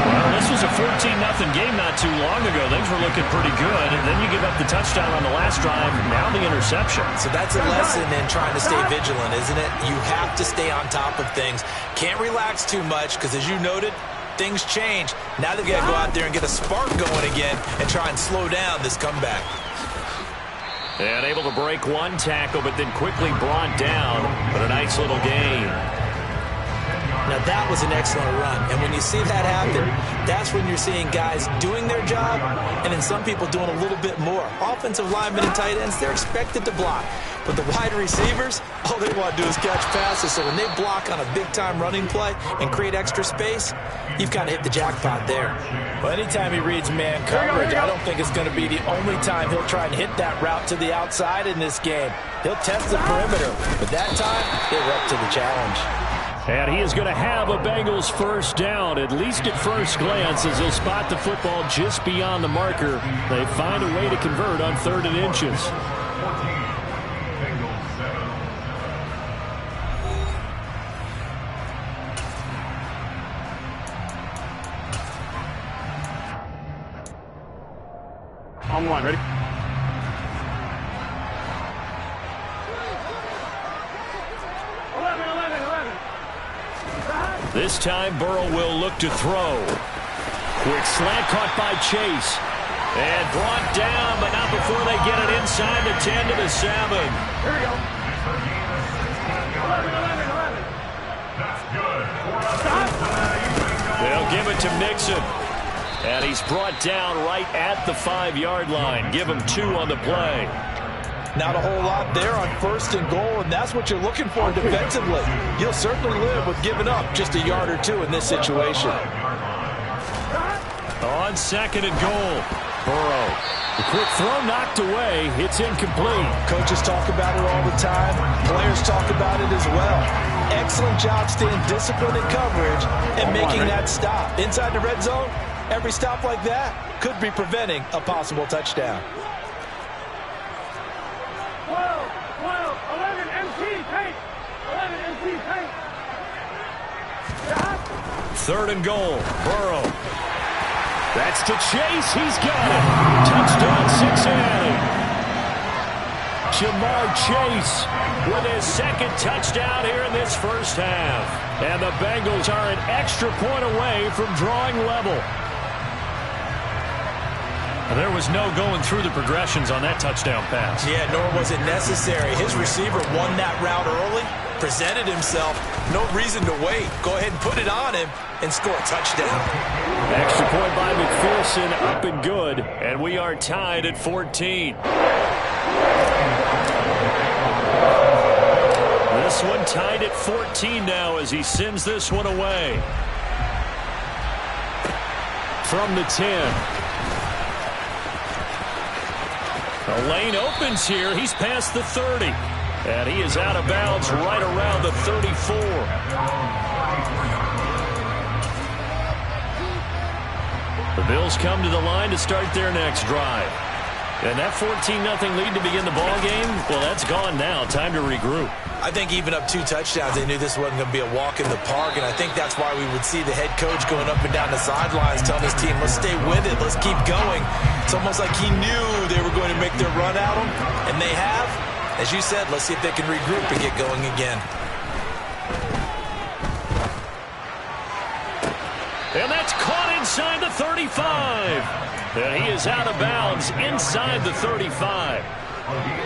Well, this was a 14-0 game not too long ago. Things were looking pretty good. And then you give up the touchdown on the last drive. Now the interception. So that's a lesson in trying to stay vigilant, isn't it? You have to stay on top of things. Can't relax too much because, as you noted, things change. Now they've got to go out there and get a spark going again and try and slow down this comeback. And able to break one tackle, but then quickly brought down. But a nice little gain. Now that was an excellent run. And when you see that happen, that's when you're seeing guys doing their job and then some people doing a little bit more. Offensive linemen and tight ends, they're expected to block. But the wide receivers, all they want to do is catch passes. So when they block on a big-time running play and create extra space, you've kind of hit the jackpot there. Well, anytime he reads man coverage, I don't think it's going to be the only time he'll try and hit that route to the outside in this game. He'll test the perimeter, but that time, they were up to the challenge. And he is going to have a Bengals first down, at least at first glance, as he'll spot the football just beyond the marker. They find a way to convert on 3rd and inches. 14, Bengals 7. On one, ready? This time, Burrow will look to throw. Quick slant caught by Chase. And brought down, but not before they get it inside the 10 to the 7. Here we go. 11. That's good. They'll give it to Mixon. And he's brought down right at the 5-yard line. Give him 2 on the play. Not a whole lot there on 1st and goal, and that's what you're looking for defensively. You'll certainly live with giving up just a yard or 2 in this situation. On 2nd and goal, Burrow. The quick throw knocked away. It's incomplete. Coaches talk about it all the time. Players talk about it as well. Excellent job staying disciplined in coverage and making that stop. Inside the red zone, every stop like that could be preventing a possible touchdown. 11 MT paint. 11 MT paint. 3rd and goal, Burrow. That's to Chase. He's got it. Touchdown, Cincinnati. Jamar Chase with his 2nd touchdown here in this first half. And the Bengals are an extra point away from drawing level. There was no going through the progressions on that touchdown pass. Yeah, nor was it necessary. His receiver won that route early, presented himself. No reason to wait. Go ahead and put it on him and score a touchdown. Extra point by McPherson, up and good. And we are tied at 14. This one tied at 14 now as he sends this one away. From the 10. The lane opens here. He's past the 30. And he is out of bounds right around the 34. The Bills come to the line to start their next drive. And that 14-0 lead to begin the ball game, well, that's gone now. Time to regroup. I think even up 2 touchdowns, they knew this wasn't going to be a walk in the park, and I think that's why we would see the head coach going up and down the sidelines telling his team, let's stay with it, let's keep going. It's almost like he knew they were going to make their run at him, and they have. As you said, let's see if they can regroup and get going again. And that's caught inside the 35. And he is out of bounds inside the 35.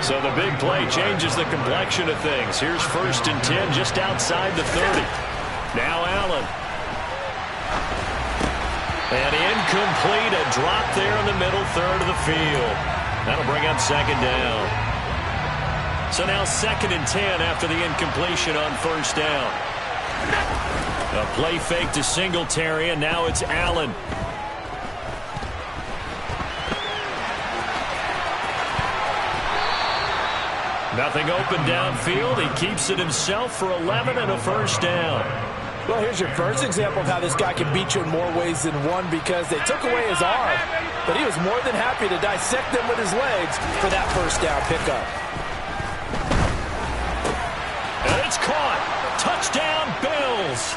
So the big play changes the complexion of things. Here's 1st and 10 just outside the 30. Now Allen. And incomplete, a drop there in the middle third of the field. That'll bring up 2nd down. So now 2nd and 10 after the incompletion on 1st down. A play fake to Singletary, and now it's Allen. Nothing open downfield. He keeps it himself for 11 and a 1st down. Well, here's your first example of how this guy can beat you in more ways than one, because they took away his arm, but he was more than happy to dissect them with his legs for that 1st down pickup. And it's caught. Touchdown, Bills.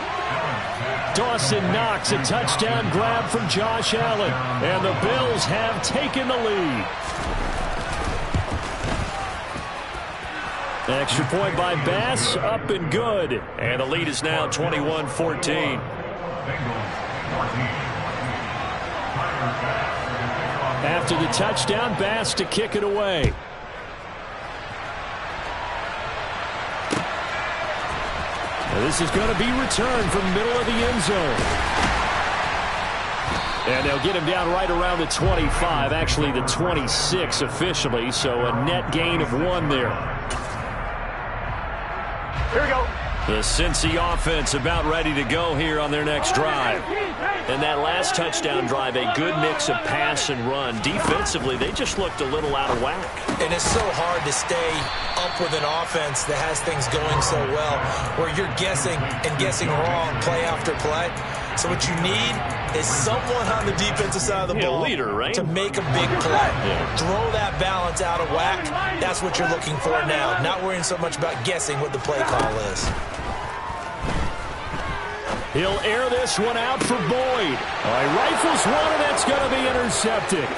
Dawson Knox, a touchdown grab from Josh Allen, and the Bills have taken the lead. Extra point by Bass, up and good. And the lead is now 21-14. After the touchdown, Bass to kick it away. Now this is going to be returned from the middle of the end zone. And they'll get him down right around the 25, actually the 26 officially, so a net gain of 1 there. Here we go. The Cincy offense about ready to go here on their next drive. And that last touchdown drive, a good mix of pass and run. Defensively, they just looked a little out of whack. And it's so hard to stay up with an offense that has things going so well, where you're guessing and guessing wrong play after play. So what you need is someone on the defensive side of the ball leader, right? to make a big play. Throw that balance out of whack. That's what you're looking for now. Not worrying so much about guessing what the play call is. He'll air this one out for Boyd. All right, rifles one, and that's going to be intercepted.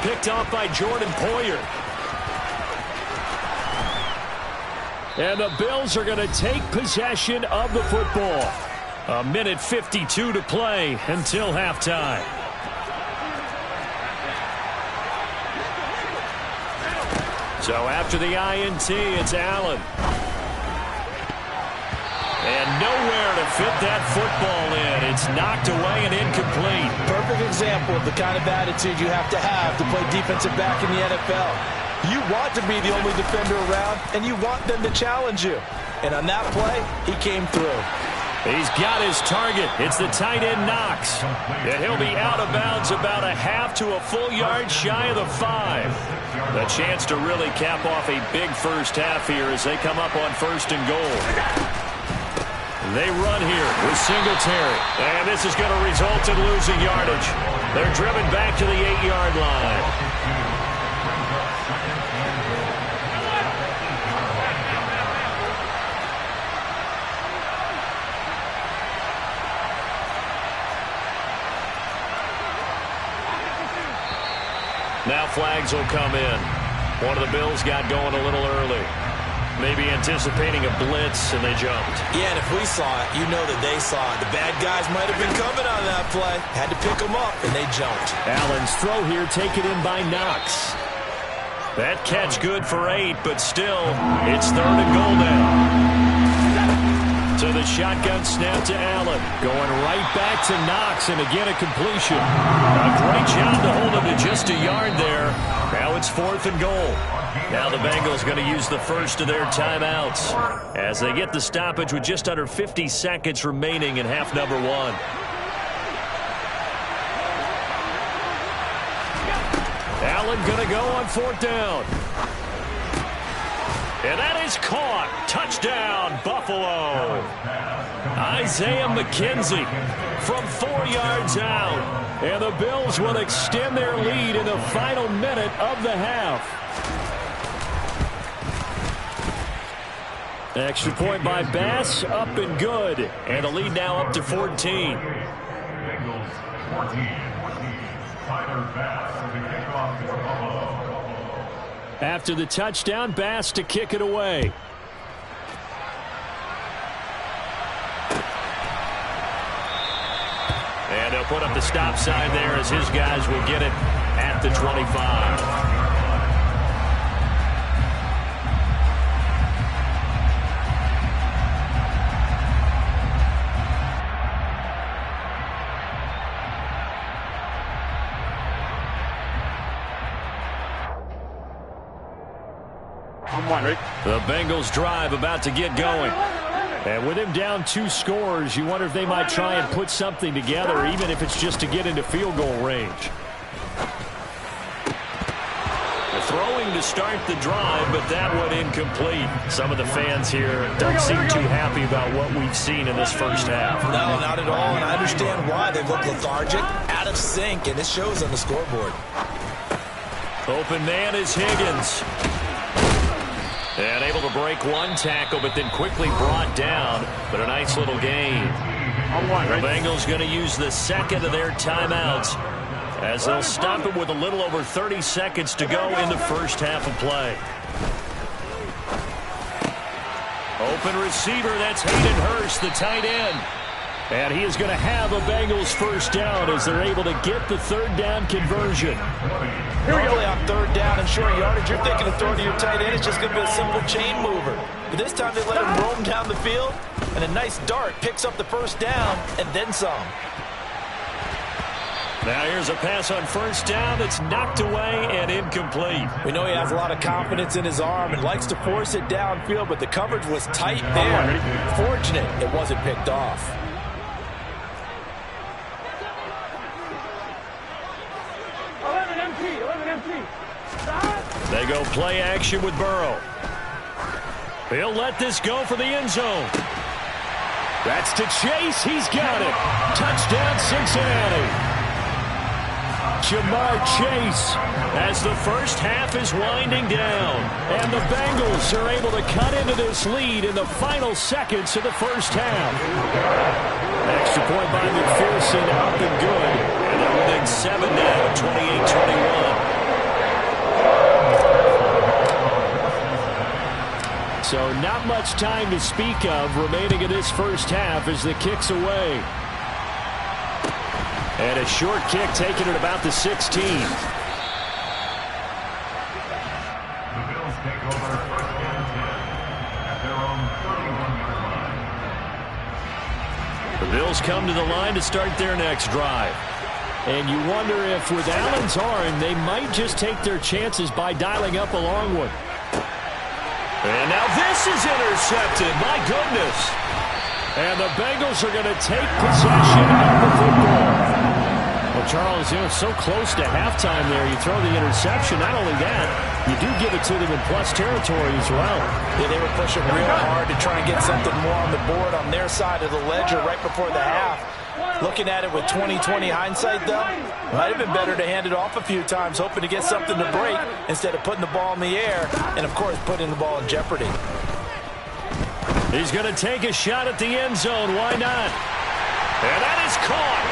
Picked off by Jordan Poyer. And the Bills are going to take possession of the football. 1:52 to play until halftime. So after the INT, it's Allen. And nowhere to fit that football in. It's knocked away and incomplete. Perfect example of the kind of attitude you have to play defensive back in the NFL. You want to be the only defender around, and you want them to challenge you. And on that play, he came through. He's got his target. It's the tight end Knox. And he'll be out of bounds about a half to a full yard shy of the 5. A chance to really cap off a big first half here as they come up on 1st and goal. They run here with Singletary. And this is going to result in losing yardage. They're driven back to the 8-yard line. Now flags will come in. One of the Bills got going a little early. Maybe anticipating a blitz, and they jumped. Yeah, and if we saw it, you know that they saw it. The bad guys might have been coming on that play. Had to pick them up, and they jumped. Allen's throw here taken in by Knox. That catch good for 8, but still, it's 3rd and goal now. So the shotgun snap to Allen. Going right back to Knox, and again a completion. A great job to hold him to just a yard there. Now it's 4th and goal. Now the Bengals going to use the first of their timeouts as they get the stoppage with just under 50 seconds remaining in half number 1. Allen going to go on 4th down. And that is caught. Touchdown, Buffalo. Isaiah McKenzie from 4 yards out. And the Bills will extend their lead in the final minute of the half. Extra point by Bass, up and good. And the lead now up to 14. Bengals 14. Tyler Bass with the kickoff to Buffalo. After the touchdown, Bass to kick it away. And they'll put up the stop sign there as his guys will get it at the 25. The Bengals drive about to get going. And with him down 2 scores, you wonder if they might try and put something together, even if it's just to get into field goal range. The throwing to start the drive, but that one incomplete. Some of the fans here don't seem too happy about what we've seen in this first half. No, not at all, and I understand why. They look lethargic, out of sync, and it shows on the scoreboard. Open man is Higgins. And able to break one tackle, but then quickly brought down. But a nice little gain. The Bengals going to use the second of their timeouts as they'll stop it with a little over 30 seconds to go in the first half of play. Open receiver, that's Hayden Hurst, the tight end. And he is going to have a Bengals first down as they're able to get the third down conversion. Normally on third down and short yardage, you're thinking of throwing to your tight end. It's just going to be a simple chain mover. But this time they let him roam down the field, and a nice dart picks up the first down and then some. Now here's a pass on first down that's knocked away and incomplete. We know he has a lot of confidence in his arm and likes to force it downfield, but the coverage was tight there. Fortunate it wasn't picked off. They go play action with Burrow. He'll let this go for the end zone. That's to Chase. He's got it. Touchdown, Cincinnati. Jamar Chase as the first half is winding down. And the Bengals are able to cut into this lead in the final seconds of the first half. Extra point by McPherson, up and good. And they're within 7 now, 28-21. So not much time to speak of remaining in this first half as the kick's away. And a short kick taken at about the 16. The Bills take over first and 10 at their own 31-yard line. The Bills come to the line to start their next drive. And you wonder if with Allen's arm, they might just take their chances by dialing up a long one. And now this is intercepted. My goodness. And the Bengals are going to take possession of the football. Well, Charles, you know, so close to halftime there. You throw the interception. Not only that, you do give it to them in plus territory as well. Yeah, they were pushing real hard to try and get something more on the board on their side of the ledger right before the half. Looking at it with 20/20 hindsight, though, might have been better to hand it off a few times, hoping to get something to break instead of putting the ball in the air and, of course, putting the ball in jeopardy. He's going to take a shot at the end zone. Why not? And that is caught.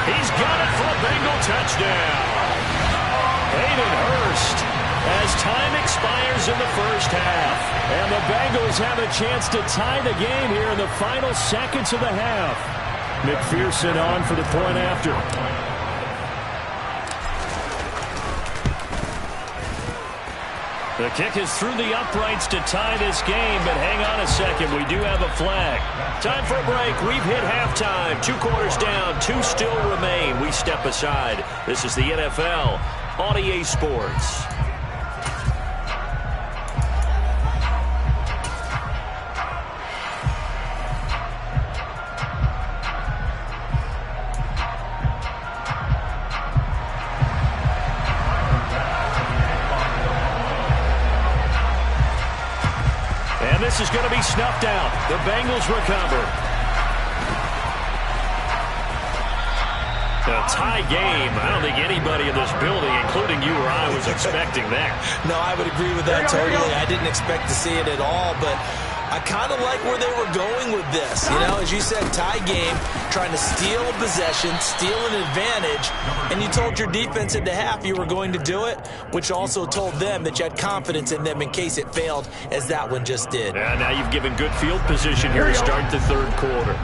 He's got it for a Bengal touchdown. Hayden Hurst as time expires in the first half. And the Bengals have a chance to tie the game here in the final seconds of the half. McPherson on for the point after. The kick is through the uprights to tie this game, but hang on a second. We do have a flag. Time for a break. We've hit halftime. 2 quarters down. 2 still remain. We step aside. This is the NFL on EA Sports. This is going to be snuffed out. The Bengals recover. A tie game. I don't think anybody in this building, including you or I, was expecting that. No, I would agree with that totally. I didn't expect to see it at all, but I kind of like where they were going with this. You know, as you said, tie game, trying to steal a possession, steal an advantage, and you told your defense at the half you were going to do it, which also told them that you had confidence in them in case it failed, as that one just did. And now you've given good field position here to start the third quarter.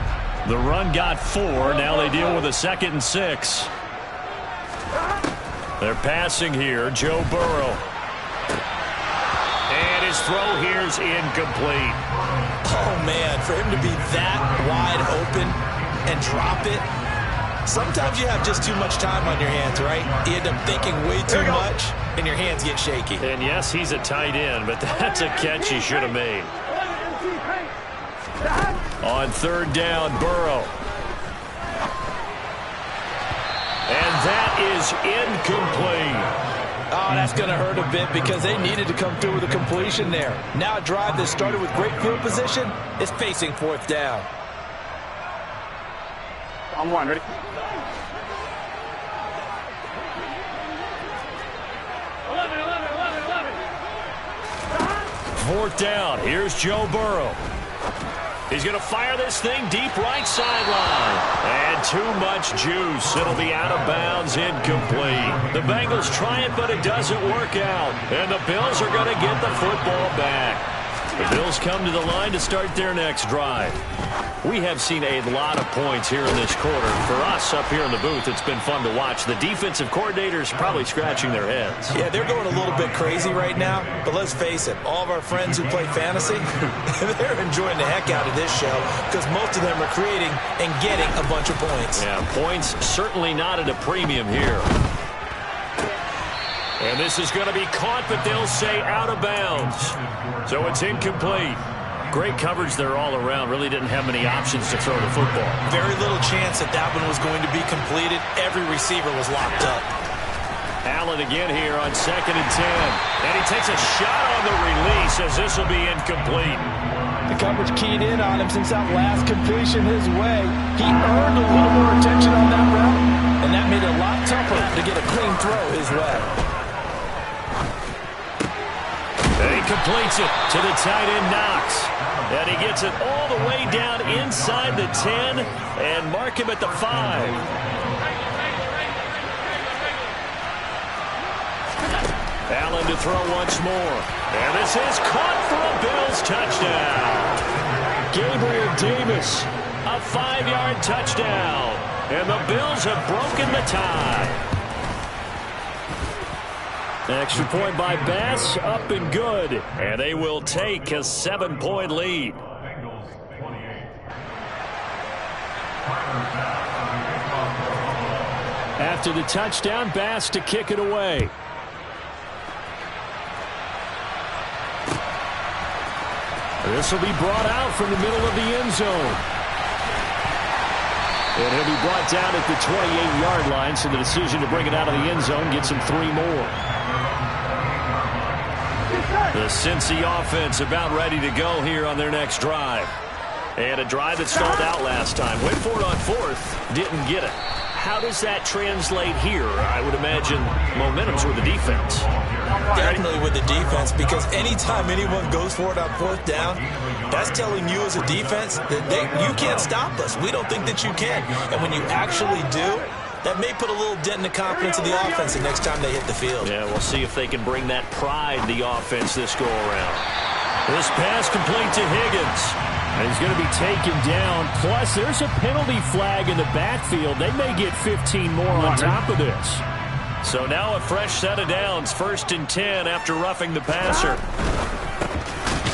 The run got 4. Now they deal with a 2nd and 6. They're passing here. Joe Burrow. And his throw here's incomplete. Oh, man, for him to be that wide open and drop it. Sometimes you have just too much time on your hands, right? You end up thinking way too much, and your hands get shaky. And, yes, he's a tight end, but that's a catch he should have made. On 3rd down, Burrow. And that is incomplete. Oh, that's going to hurt a bit because they needed to come through with a completion there. Now a drive that started with great field position is facing 4th down. On 1, ready? 4th down. Here's Joe Burrow. He's going to fire this thing deep right sideline. And too much juice. It'll be out of bounds, incomplete. The Bengals try it, but it doesn't work out. And the Bills are going to get the football back. The Bills come to the line to start their next drive. We have seen a lot of points here in this quarter. For us up here in the booth, it's been fun to watch. The defensive coordinators probably scratching their heads. Yeah, they're going a little bit crazy right now. But let's face it, all of our friends who play fantasy, they're enjoying the heck out of this show because most of them are creating and getting a bunch of points. Yeah, points certainly not at a premium here. And this is going to be caught, but they'll say out of bounds. So it's incomplete. Great coverage there all around. Really didn't have many options to throw the football. Very little chance that that one was going to be completed. Every receiver was locked up. Allen again here on 2nd and 10. And he takes a shot on the release as this will be incomplete. The coverage keyed in on him since that last completion his way. He earned a little more attention on that route, and that made it a lot tougher to get a clean throw his way. And he completes it to the tight end, Knox. And he gets it all the way down inside the 10 and mark him at the 5. Allen to throw once more. And this is caught for a Bills touchdown. Gabriel Davis, a 5-yard touchdown. And the Bills have broken the tie. Extra point by Bass, up and good. And they will take a 7-point lead. After the touchdown, Bass to kick it away. This will be brought out from the middle of the end zone. And he'll be brought down at the 28-yard line, so the decision to bring it out of the end zone gets him 3 more. The Cincy offense about ready to go here on their next drive. And a drive that stalled out last time. Went for it on 4th, didn't get it. How does that translate here? I would imagine momentum's with the defense. Definitely with the defense, because anytime anyone goes for it on 4th down, that's telling you as a defense that you can't stop us. We don't think that you can. And when you actually do, that may put a little dent in the confidence of the offense the next time they hit the field. Yeah, we'll see if they can bring that pride in the offense this go-around. This pass complete to Higgins. And he's going to be taken down. Plus, there's a penalty flag in the backfield. They may get 15 more on top of this. So now a fresh set of downs. 1st and 10 after roughing the passer.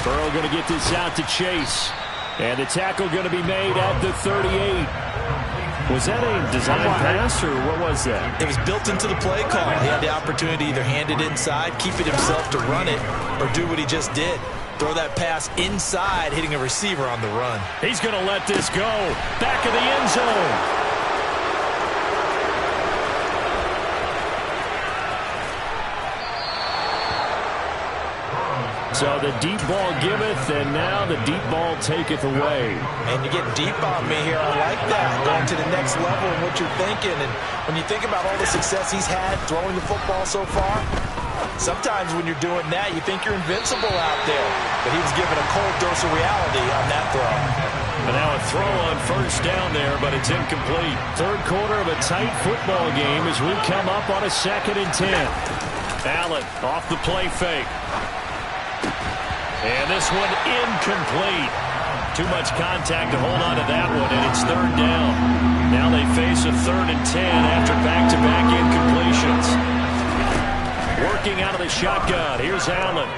Burrow going to get this out to Chase. And the tackle going to be made at the 38. Was that a design pass, or what was that? It was built into the play call. He had the opportunity to either hand it inside, keep it himself to run it, or do what he just did. Throw that pass inside, hitting a receiver on the run. He's going to let this go. Back of the end zone. So the deep ball giveth, and now the deep ball taketh away. And you get deep on me here. I like that. Going to the next level and what you're thinking. And when you think about all the success he's had throwing the football so far, Sometimes when you're doing that, you think you're invincible out there. But he was given a cold dose of reality on that throw. And now a throw on first down there, but it's incomplete. Third quarter of a tight football game as we come up on a 2nd and 10. Allen off the play fake. And this one incomplete. Too much contact to hold on to that one, and it's 3rd down. Now they face a 3rd and 10 after back-to-back incompletions. Working out of the shotgun. Here's Allen.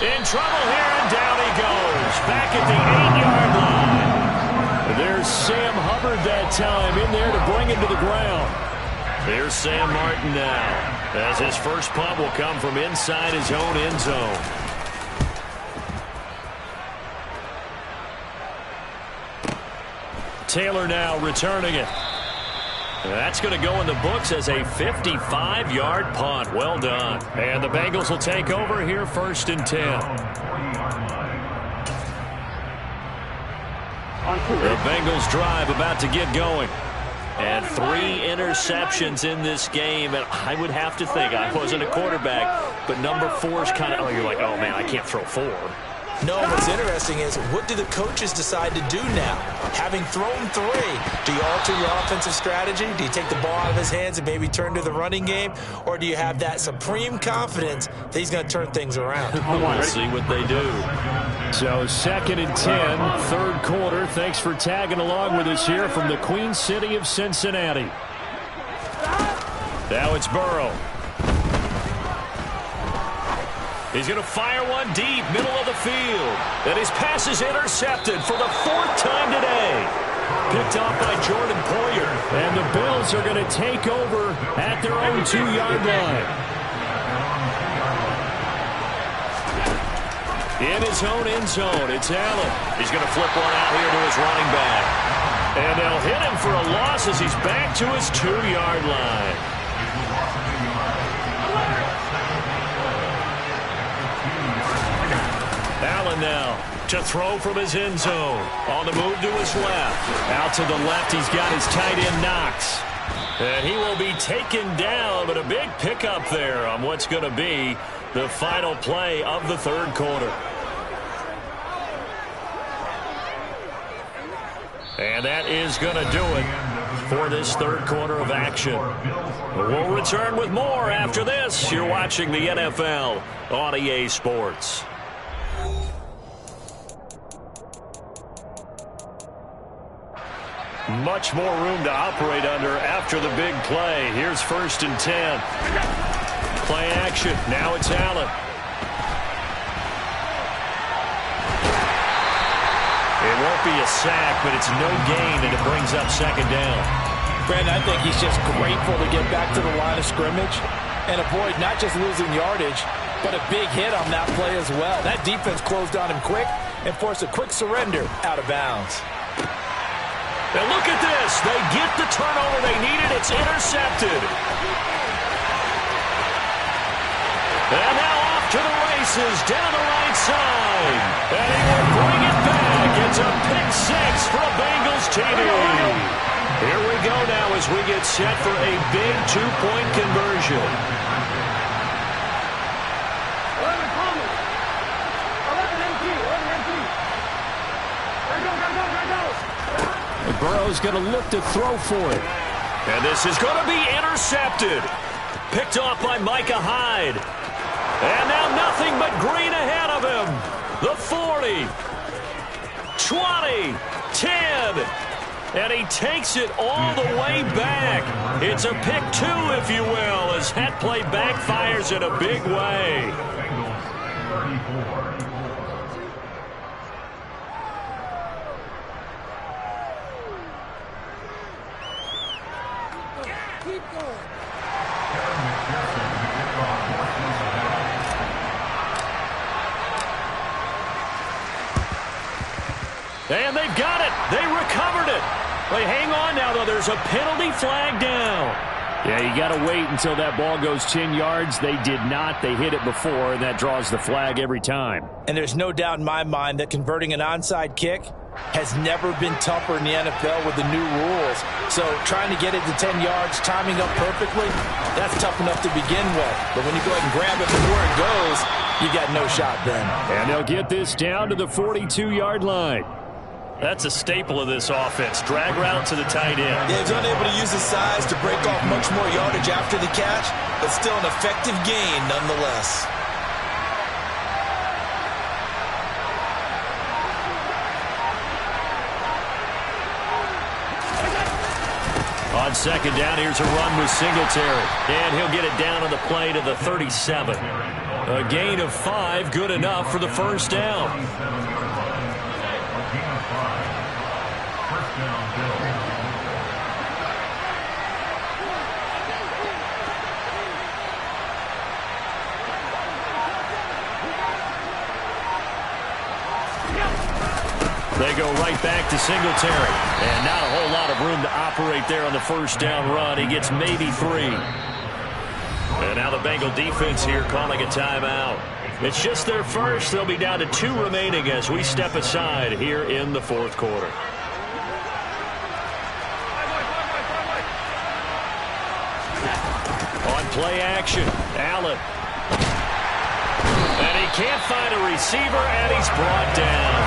In trouble here, and down he goes. Back at the 8-yard line. There's Sam Hubbard that time in there to bring him to the ground. Here's Sam Martin now, as his first punt will come from inside his own end zone. Taylor now returning it. That's going to go in the books as a 55-yard punt. Well done. And the Bengals will take over here 1st and 10. The Bengals drive about to get going. And 3 interceptions in this game. And I would have to think, I wasn't a quarterback, but number 4 is kind of, you're like, oh, man, I can't throw 4. No, what's interesting is, what do the coaches decide to do now? Having thrown 3, do you alter your offensive strategy? Do you take the ball out of his hands and maybe turn to the running game? Or do you have that supreme confidence that he's going to turn things around? We'll see what they do. So 2nd and 10, 3rd quarter. Thanks for tagging along with us here from the Queen City of Cincinnati. Now it's Burrow. He's going to fire one deep, middle of the field. And his pass is intercepted for the 4th time today. Picked off by Jordan Poyer. And the Bills are going to take over at their own 2-yard line. In his own end zone, it's Allen. He's going to flip one out here to his running back. And they'll hit him for a loss as he's back to his 2-yard line. Allen now to throw from his end zone. On the move to his left. Out to the left, he's got his tight end Knox. And he will be taken down, but a big pickup there on what's going to be the final play of the 3rd quarter. And that is going to do it for this 3rd quarter of action. We'll return with more after this. You're watching the NFL on EA Sports. Much more room to operate under after the big play. Here's 1st and 10. Play action. Now it's Allen. It won't be a sack, but it's no gain, and it brings up 2nd down. Brandon, I think he's just grateful to get back to the line of scrimmage and avoid not just losing yardage, but a big hit on that play as well. That defense closed on him quick and forced a quick surrender out of bounds. And look at this. They get the turnover they needed. It's intercepted. And now off to the races down the right side. And he will bring it back. It's a pick 6 for a Bengals TD. Here we go now as we get set for a big 2-point conversion. 11 Thomas. 11 MT. 11 MT. Go. Burrow's going to look to throw for it. And this is going to be intercepted. Picked off by Micah Hyde. And now nothing but green ahead of him. The 40. 20. 10. And he takes it all the way back. It's a pick 2, if you will, as that play backfires in a big way. And they've got it. They recovered it. They hang on now, though. There's a penalty flag down. Yeah, you got to wait until that ball goes 10 yards. They did not. They hit it before, and that draws the flag every time. And there's no doubt in my mind that converting an onside kick has never been tougher in the NFL with the new rules. So trying to get it to 10 yards, timing up perfectly, that's tough enough to begin with. But when you go ahead and grab it before it goes, you got no shot then. And they'll get this down to the 42-yard line. That's a staple of this offense. Drag route to the tight end. Yeah, he's unable to use his size to break off much more yardage after the catch, but still an effective gain nonetheless. On second down, here's a run with Singletary. And he'll get it down on the play to the 37. A gain of 5, good enough for the first down. First down, Bills. They go right back to Singletary. And not a whole lot of room to operate there on the first down run. He gets maybe 3. And now the Bengal defense here calling a timeout. It's just their first. They'll be down to 2 remaining as we step aside here in the fourth quarter. On play action, Allen. And he can't find a receiver, and he's brought down.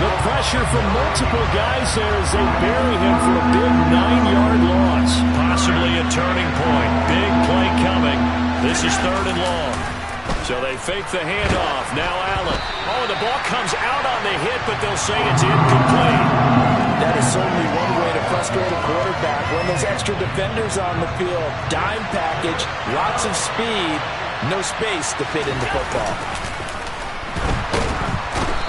The pressure from multiple guys there as they bury him for a big 9-yard loss. Possibly a turning point. Big play coming. This is 3rd and long. So they fake the handoff. Now Allen. Oh, the ball comes out on the hit, but they'll say it's incomplete. That is certainly one way to frustrate a quarterback. When there's extra defenders on the field, dime package, lots of speed, no space to fit into football.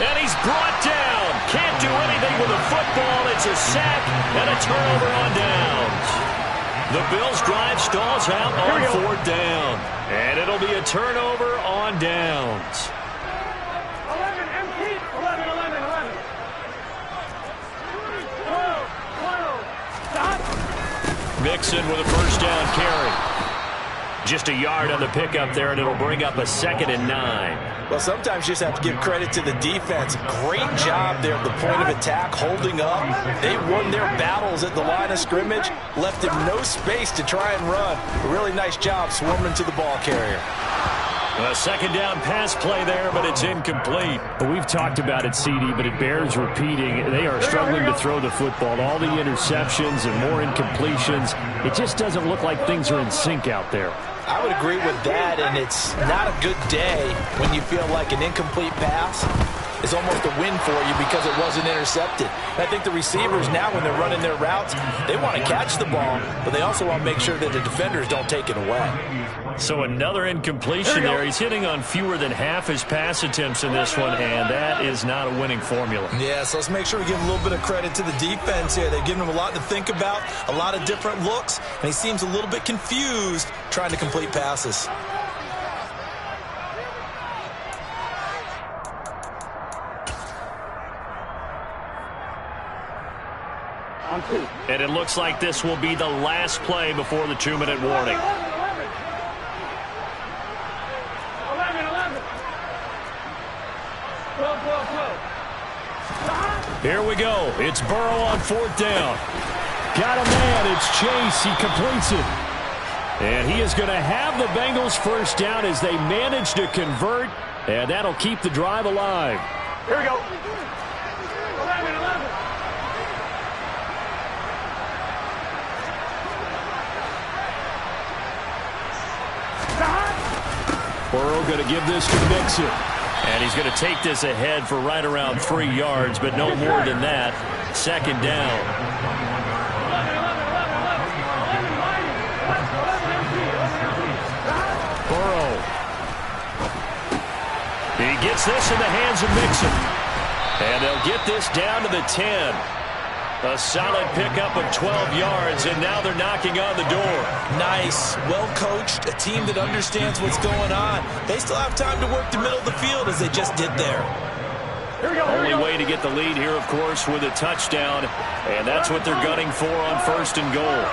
And he's brought down. Can't do anything with a football. It's a sack and a turnover on downs. The Bills' drive stalls out on 4th down. And it'll be a turnover on downs. 11 empty. 11, 11, 11. 12, 12. Stop. Mixon with a first down carry. Just a yard on the pickup there, and it'll bring up a 2nd and 9. Well, sometimes you just have to give credit to the defense. Great job there at the point of attack, holding up. They won their battles at the line of scrimmage, left him no space to try and run. A really nice job swarming to the ball carrier. A 2nd down pass play there, but it's incomplete. We've talked about it, CD, but it bears repeating. They are struggling to throw the football. All the interceptions and more incompletions. It just doesn't look like things are in sync out there. I would agree with that, and it's not a good day when you feel like an incomplete pass is almost a win for you because it wasn't intercepted. And I think the receivers now, when they're running their routes, they want to catch the ball, but they also want to make sure that the defenders don't take it away. So another incompletion there. He's hitting on fewer than half his pass attempts in this one, and that is not a winning formula. Yeah, so let's make sure we give a little bit of credit to the defense here. They've given him a lot to think about, a lot of different looks, and he seems a little bit confused trying to complete passes. And it looks like this will be the last play before the 2-minute warning. 11, 11. 12, 12, 12. Here we go. It's Burrow on 4th down. Got a man. It's Chase. He completes it. And he is going to have the Bengals first down as they manage to convert. And that'll keep the drive alive. Here we go. 11, 11. Burrow going to give this to Mixon. And he's going to take this ahead for right around 3 yards, but no more than that. 2nd down. 11, 11, 11. Burrow. He gets this in the hands of Mixon. And they'll get this down to the 10. A solid pickup of 12 yards, and now they're knocking on the door. Nice, well-coached, a team that understands what's going on. They still have time to work the middle of the field as they just did there. Only way to get the lead here, of course, with a touchdown, and that's what they're gunning for on 1st and goal.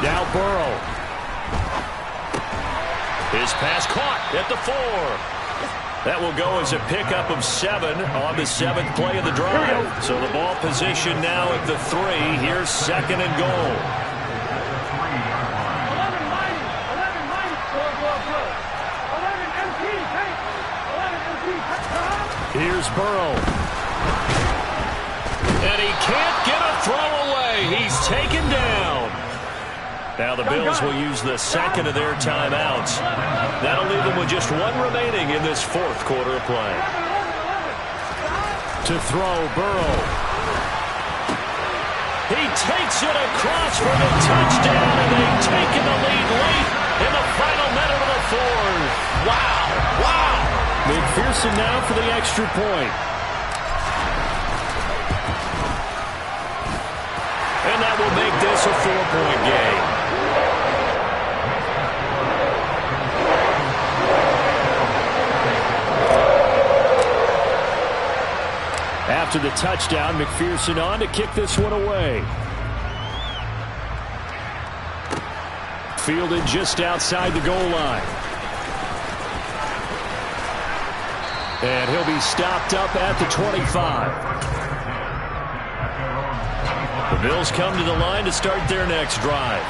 Now Burrow. His pass caught at the 4. That will go as a pickup of 7 on the 7th play of the drive. So the ball position now at the 3. Here's 2nd and goal. 11 minus. 11 minus. Go. 11 MT. Hey. 11 MT. Here's Burrow. And he can't get a throw away. He's taken down. Now the Bills will use the 2nd of their timeouts. That'll leave them with just 1 remaining in this 4th quarter of play. To throw, Burrow. He takes it across for the touchdown, and they've taken the lead late in the final minute of the 4th. Wow. McPherson now for the extra point. And that will make this a 4-point game. After the touchdown, McPherson on to kick this one away. Fielded just outside the goal line. And he'll be stopped up at the 25. The Bills come to the line to start their next drive.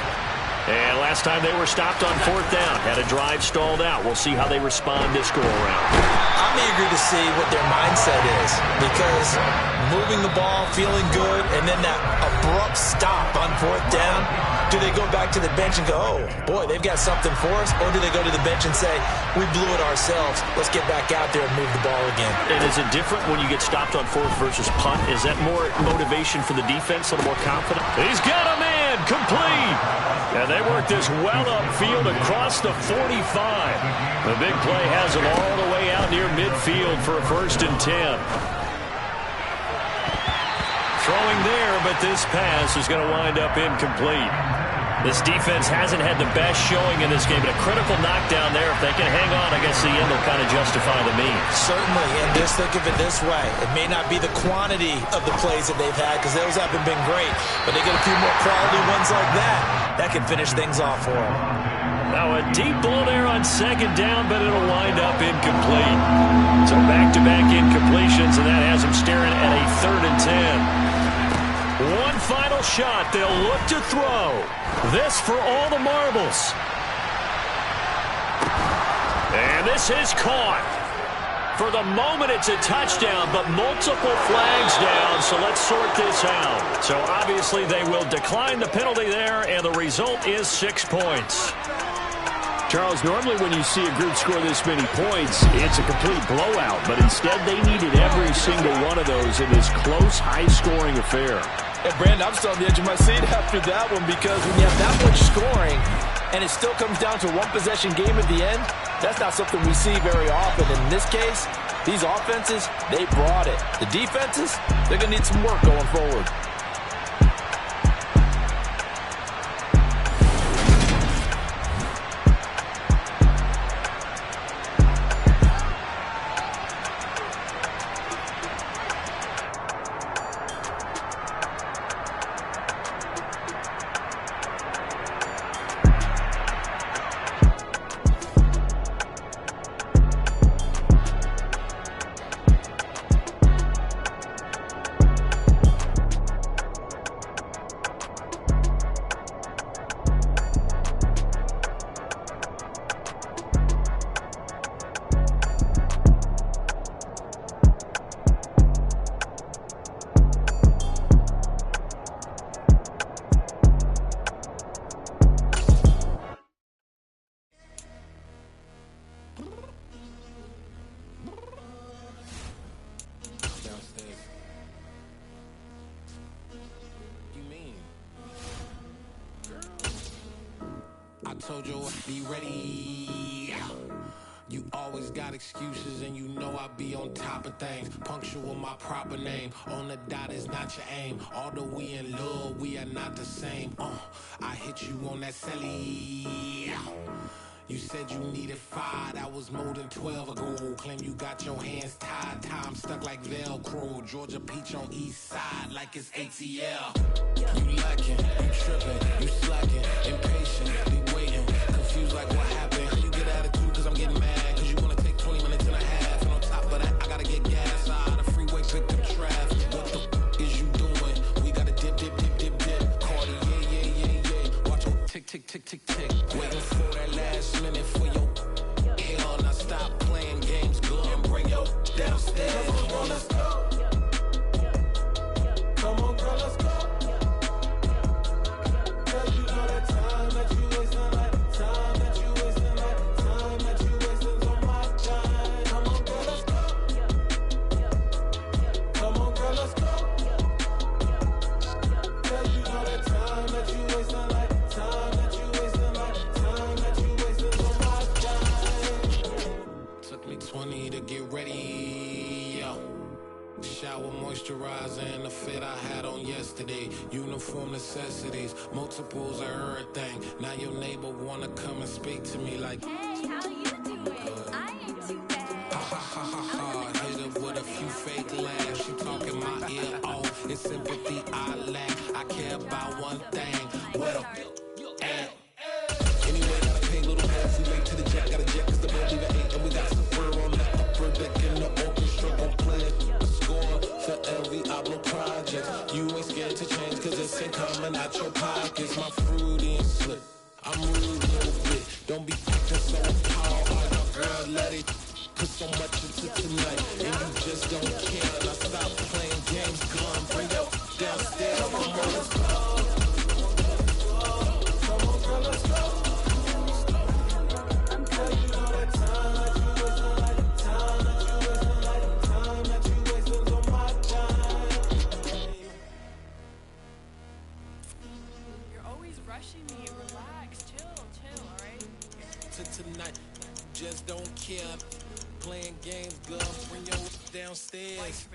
And last time they were stopped on 4th down, had a drive stalled out. We'll see how they respond this go-around. I'm eager to see what their mindset is, because moving the ball, feeling good, and then that abrupt stop on 4th down, do they go back to the bench and go, oh, boy, they've got something for us, or do they go to the bench and say, we blew it ourselves, let's get back out there and move the ball again? And is it different when you get stopped on 4th versus punt? Is that more motivation for the defense, a little more confident? He's got a man, complete! And they work this well upfield across the 45. The big play has it all the way out near midfield for a 1st and 10. Throwing there, but this pass is going to wind up incomplete. This defense hasn't had the best showing in this game, but a critical knockdown there. If they can hang on, I guess the end will kind of justify the means. Certainly, and just think of it this way. It may not be the quantity of the plays that they've had, because those haven't been great, but they get a few more quality ones like that. That can finish things off for them. Now a deep ball there on 2nd down, but it'll wind up incomplete. So back-to-back incompletions, and that has them staring at a 3rd and 10. One final shot. They'll look to throw. This for all the marbles. And this is caught. For the moment, it's a touchdown, but multiple flags down, so let's sort this out. So obviously they will decline the penalty there, and the result is 6 points. Charles, normally when you see a group score this many points, it's a complete blowout, but instead they needed every single one of those in this close, high-scoring affair. And Brandon, I'm still on the edge of my seat after that one, because when you have that much scoring and it still comes down to a one-possession game at the end, that's not something we see very often. In this case, these offenses, they brought it. The defenses, they're going to need some work going forward. Told you I'd be ready. You always got excuses, and you know I be on top of things. Punctual my proper name. On the dot is not your aim. Although we in love, we are not the same. I hit you on that celly. You said you needed 5, that was more than 12 ago. Claim you got your hands tied, time stuck like Velcro. Georgia peach on east side like it's ATL. You lacking, you tripping, you slacking, impatient, be waiting, confused like what happened. You get attitude cause I'm getting mad, cause you wanna take 20 minutes and a half. Uniform necessities, multiples of everything. Now your neighbor wanna come and speak to me like, hey, how you doing? I ain't too bad. Ha ha ha ha ha. Hit her with a few fake laughs. She talking my ear off. It's sympathy I lack. I care about one thing. Well, anyway, gotta pay little half. We late to the jack. Got a jet cause the boat leave at 8. And we got some fur on the upper deck. And the orchestra gon' play a score for every album project. You ain't scared to change cause it's ain't coming out your pockets. My fruity and slip. I'm rude a little bit. Don't be acting so power. Girl, let it put so much into tonight. And you just don't care. And I stop playing games. Come bring it downstairs. Come on, let's go. Come on, girl, let's go. Tonight, just don't care. Playing games, girl. Bring your downstairs.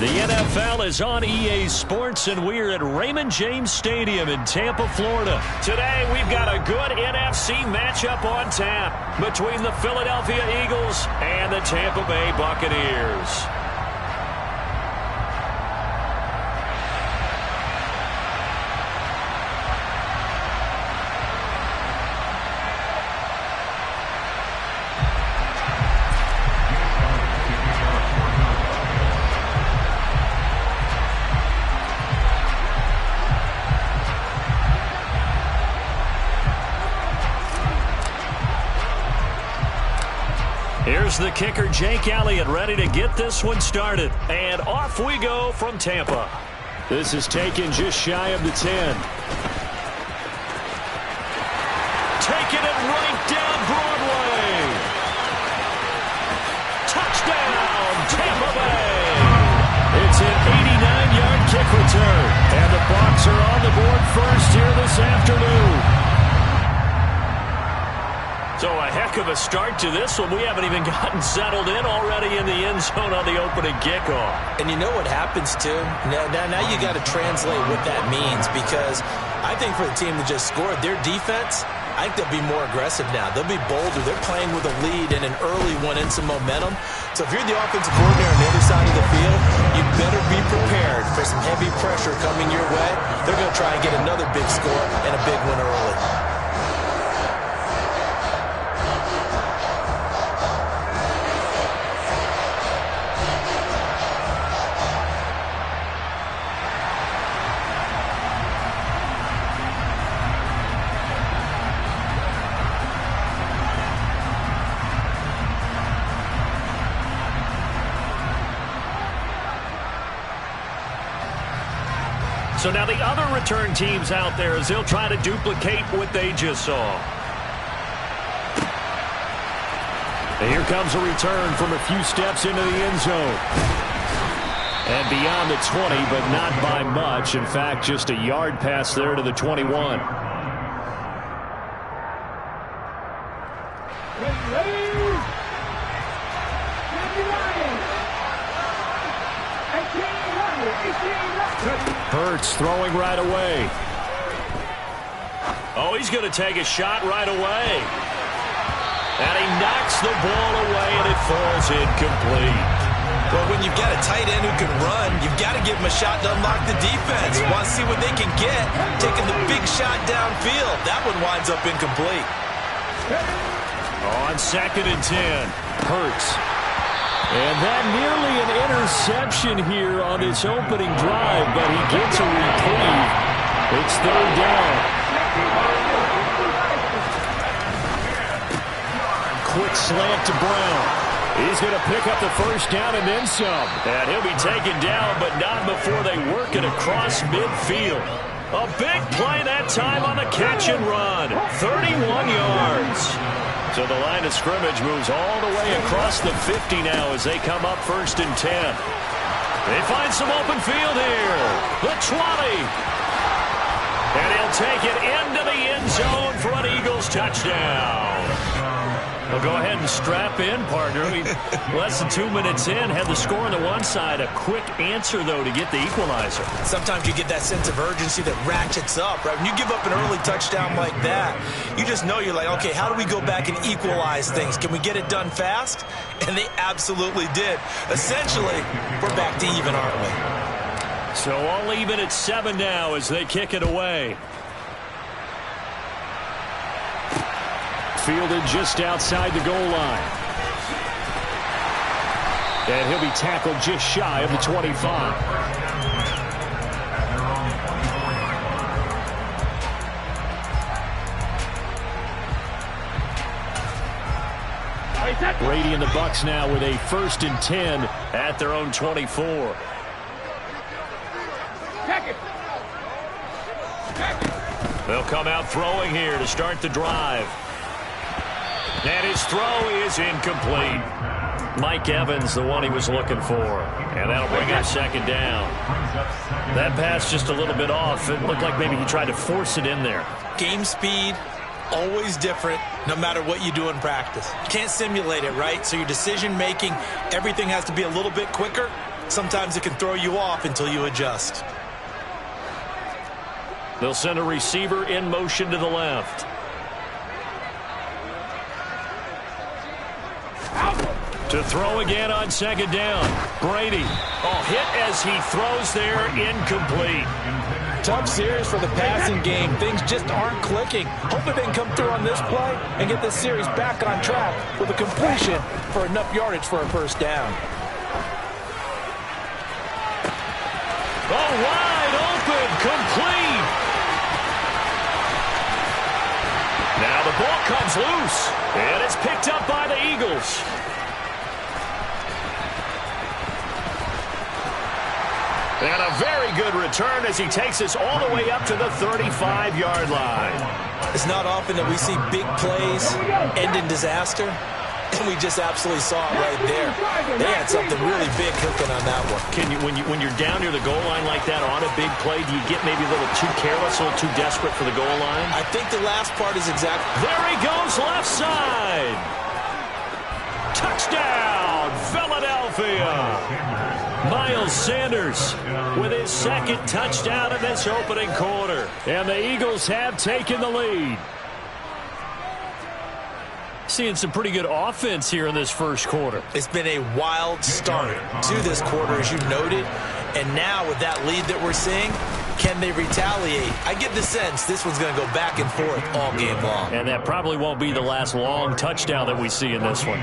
The NFL is on EA Sports, and we're at Raymond James Stadium in Tampa, Florida. Today, we've got a good NFC matchup on tap between the Philadelphia Eagles and the Tampa Bay Buccaneers. Here's the kicker, Jake Elliott, ready to get this one started. And off we go from Tampa. This is taken just shy of the 10. Taking it right down Broadway. Touchdown, Tampa Bay. It's an 89-yard kick return. And the Bucs are on the board first here this afternoon. So a heck of a start to this one. We haven't even gotten settled in already in the end zone on the opening kickoff. And you know what happens, too? Now you got to translate what that means, because I think for the team that just scored, their defense, I think they'll be more aggressive now. They'll be bolder. They're playing with a lead and an early one and some momentum. So if you're the offensive coordinator on the other side of the field, you better be prepared for some heavy pressure coming your way. They're going to try and get another big score and a big one early. So now the other return teams out there as they'll try to duplicate what they just saw. And here comes a return from a few steps into the end zone. And beyond the 20, but not by much. In fact, just a yard pass there to the 21. Hurts throwing right away. Oh, he's going to take a shot right away. And he knocks the ball away, and it falls incomplete. Well, when you've got a tight end who can run, you've got to give him a shot to unlock the defense. Want to see what they can get, taking the big shot downfield. That one winds up incomplete. On 2nd and 10. Hurts. And that nearly an interception here on this opening drive, but he gets a reprieve. It's third down. Quick slant to Brown. He's going to pick up the first down and then some. And he'll be taken down, but not before they work it across midfield. A big play that time on the catch and run. 31 yards. So the line of scrimmage moves all the way across the 50 now as they come up 1st and 10. They find some open field here. The 20. And he'll take it into the end zone for an Eagles touchdown. Well, go ahead and strap in, partner. Less than 2 minutes in, had the score on the one side. A quick answer, though, to get the equalizer. Sometimes you get that sense of urgency that ratchets up, right? When you give up an early touchdown like that, you just know you're like, okay, how do we go back and equalize things? Can we get it done fast? And they absolutely did. Essentially, we're back to even, aren't we? So all even at 7 now as they kick it away. Fielded just outside the goal line. And he'll be tackled just shy of the 25. Brady and the Bucs now with a 1st and 10 at their own 24. They'll come out throwing here to start the drive. And his throw is incomplete. Mike Evans, the one he was looking for. And that'll bring up 2nd down. That pass just a little bit off. It looked like maybe he tried to force it in there. Game speed, always different, no matter what you do in practice. You can't simulate it, right? So your decision-making, everything has to be a little bit quicker. Sometimes it can throw you off until you adjust. They'll send a receiver in motion to the left. To throw again on 2nd down. Brady. Hit as he throws there, incomplete. Tough series for the passing game. Things just aren't clicking. Hoping they can come through on this play and get this series back on track with a completion for enough yardage for a 1st down. Wide open, complete. Now the ball comes loose, and it's picked up by the Eagles. And a very good return as he takes us all the way up to the 35-yard line. It's not often that we see big plays end in disaster, and we just absolutely saw it right there. They had something really big cooking on that one. Can you, when you're down near the goal line like that on a big play, do you get maybe a little too careless, a little too desperate for the goal line? I think the last part is exactly. There he goes, left side. Touchdown, Philadelphia. Miles Sanders with his 2nd touchdown in this opening quarter. And the Eagles have taken the lead. Seeing some pretty good offense here in this 1st quarter. It's been a wild start to this quarter, as you noted. And now with that lead that we're seeing, can they retaliate? I get the sense this one's going to go back and forth all game long. And that probably won't be the last long touchdown that we see in this one.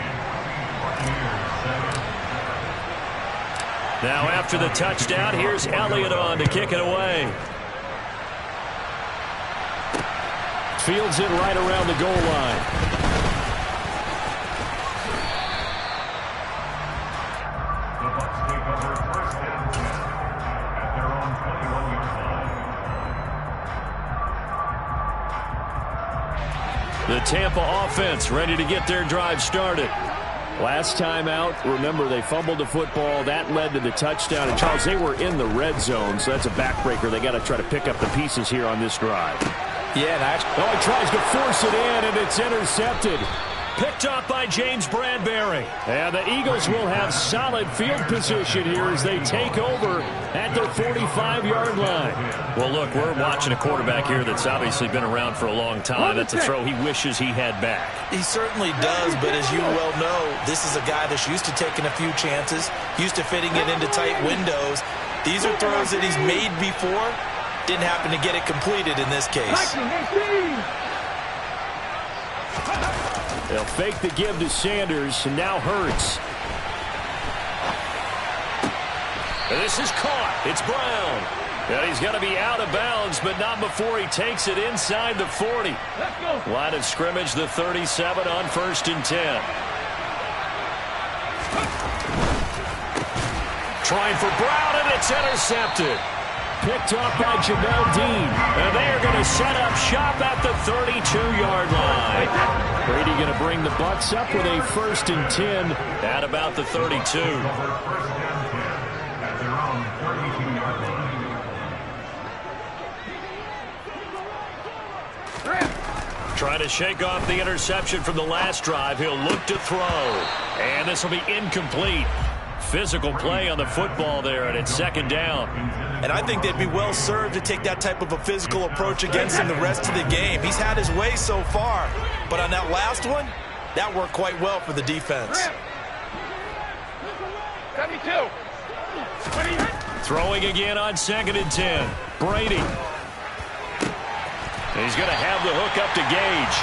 Now after the touchdown, here's Elliott on to kick it away. Fields it right around the goal line. The Bucs take over 1st and 10 at their own 21-yard line. The Tampa offense ready to get their drive started. Last time out, remember, they fumbled the football. That led to the touchdown. And, Charles, they were in the red zone, so that's a backbreaker. They got to try to pick up the pieces here on this drive. Yeah, and he tries to force it in, and it's intercepted. Picked up by James Bradbury. And the Eagles will have solid field position here as they take over at their 45-yard line. Well, look, we're watching a quarterback here that's obviously been around for a long time. That's a throw he wishes he had back. He certainly does, but as you well know, this is a guy that's used to taking a few chances, used to fitting it into tight windows. These are throws that he's made before. Didn't happen to get it completed in this case. They'll fake the give to Sanders, and now Hurts. And this is caught. It's Brown. And he's going to be out of bounds, but not before he takes it inside the 40. Line of scrimmage, the 37 on 1st and 10. Trying for Brown, and it's intercepted. Picked off by Jamel Dean. And they are going to set up shop at the 32-yard line. Brady going to bring the Bucs up with a 1st and 10 at about the 32. Trying to shake off the interception from the last drive. He'll look to throw. And this will be incomplete. Physical play on the football there, and it's 2nd down. And I think they'd be well served to take that type of a physical approach against him the rest of the game. He's had his way so far, but on that last one, that worked quite well for the defense. 72. Throwing again on 2nd and 10. Brady. He's going to have the hook up to Gage.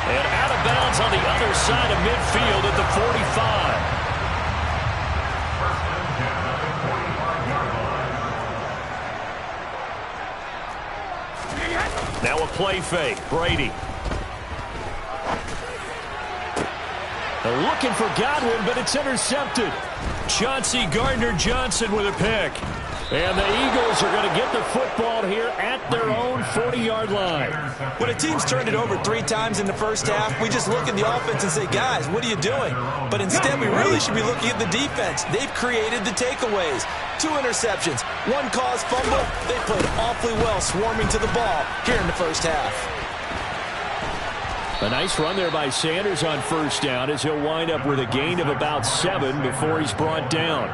And out of bounds on the other side of midfield at the 45. Now a play fake. Brady. They're looking for Godwin, but it's intercepted. Chauncey Gardner-Johnson with a pick. And the Eagles are going to get the football here at their own 40-yard line. When a team's turned it over 3 times in the first half, we just look at the offense and say, guys, what are you doing? But instead, we really should be looking at the defense. They've created the takeaways. 2 interceptions, 1 caused fumble. They played awfully well swarming to the ball here in the first half. A nice run there by Sanders on 1st down as he'll wind up with a gain of about 7 before he's brought down.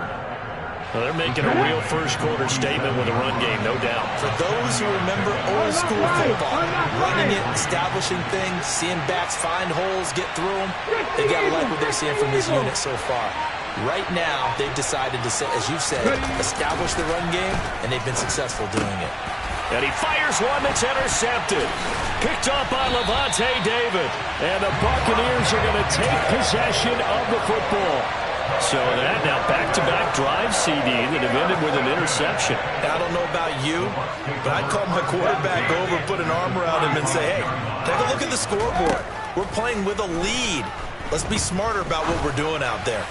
Well, they're making a real first-quarter statement with a run game, no doubt. For those who remember old-school football, running it, establishing things, seeing backs find holes, get through them, they got to like what they're seeing from this unit so far. Right now, they've decided to, as you've said, establish the run game, and they've been successful doing it. And he fires one that's intercepted. Picked up by Levante David. And the Buccaneers are going to take possession of the football. So that now back-to-back drive CD that have ended with an interception. I don't know about you, but I'd call my quarterback over, put an arm around him, and say, hey, take a look at the scoreboard. We're playing with a lead. Let's be smarter about what we're doing out there.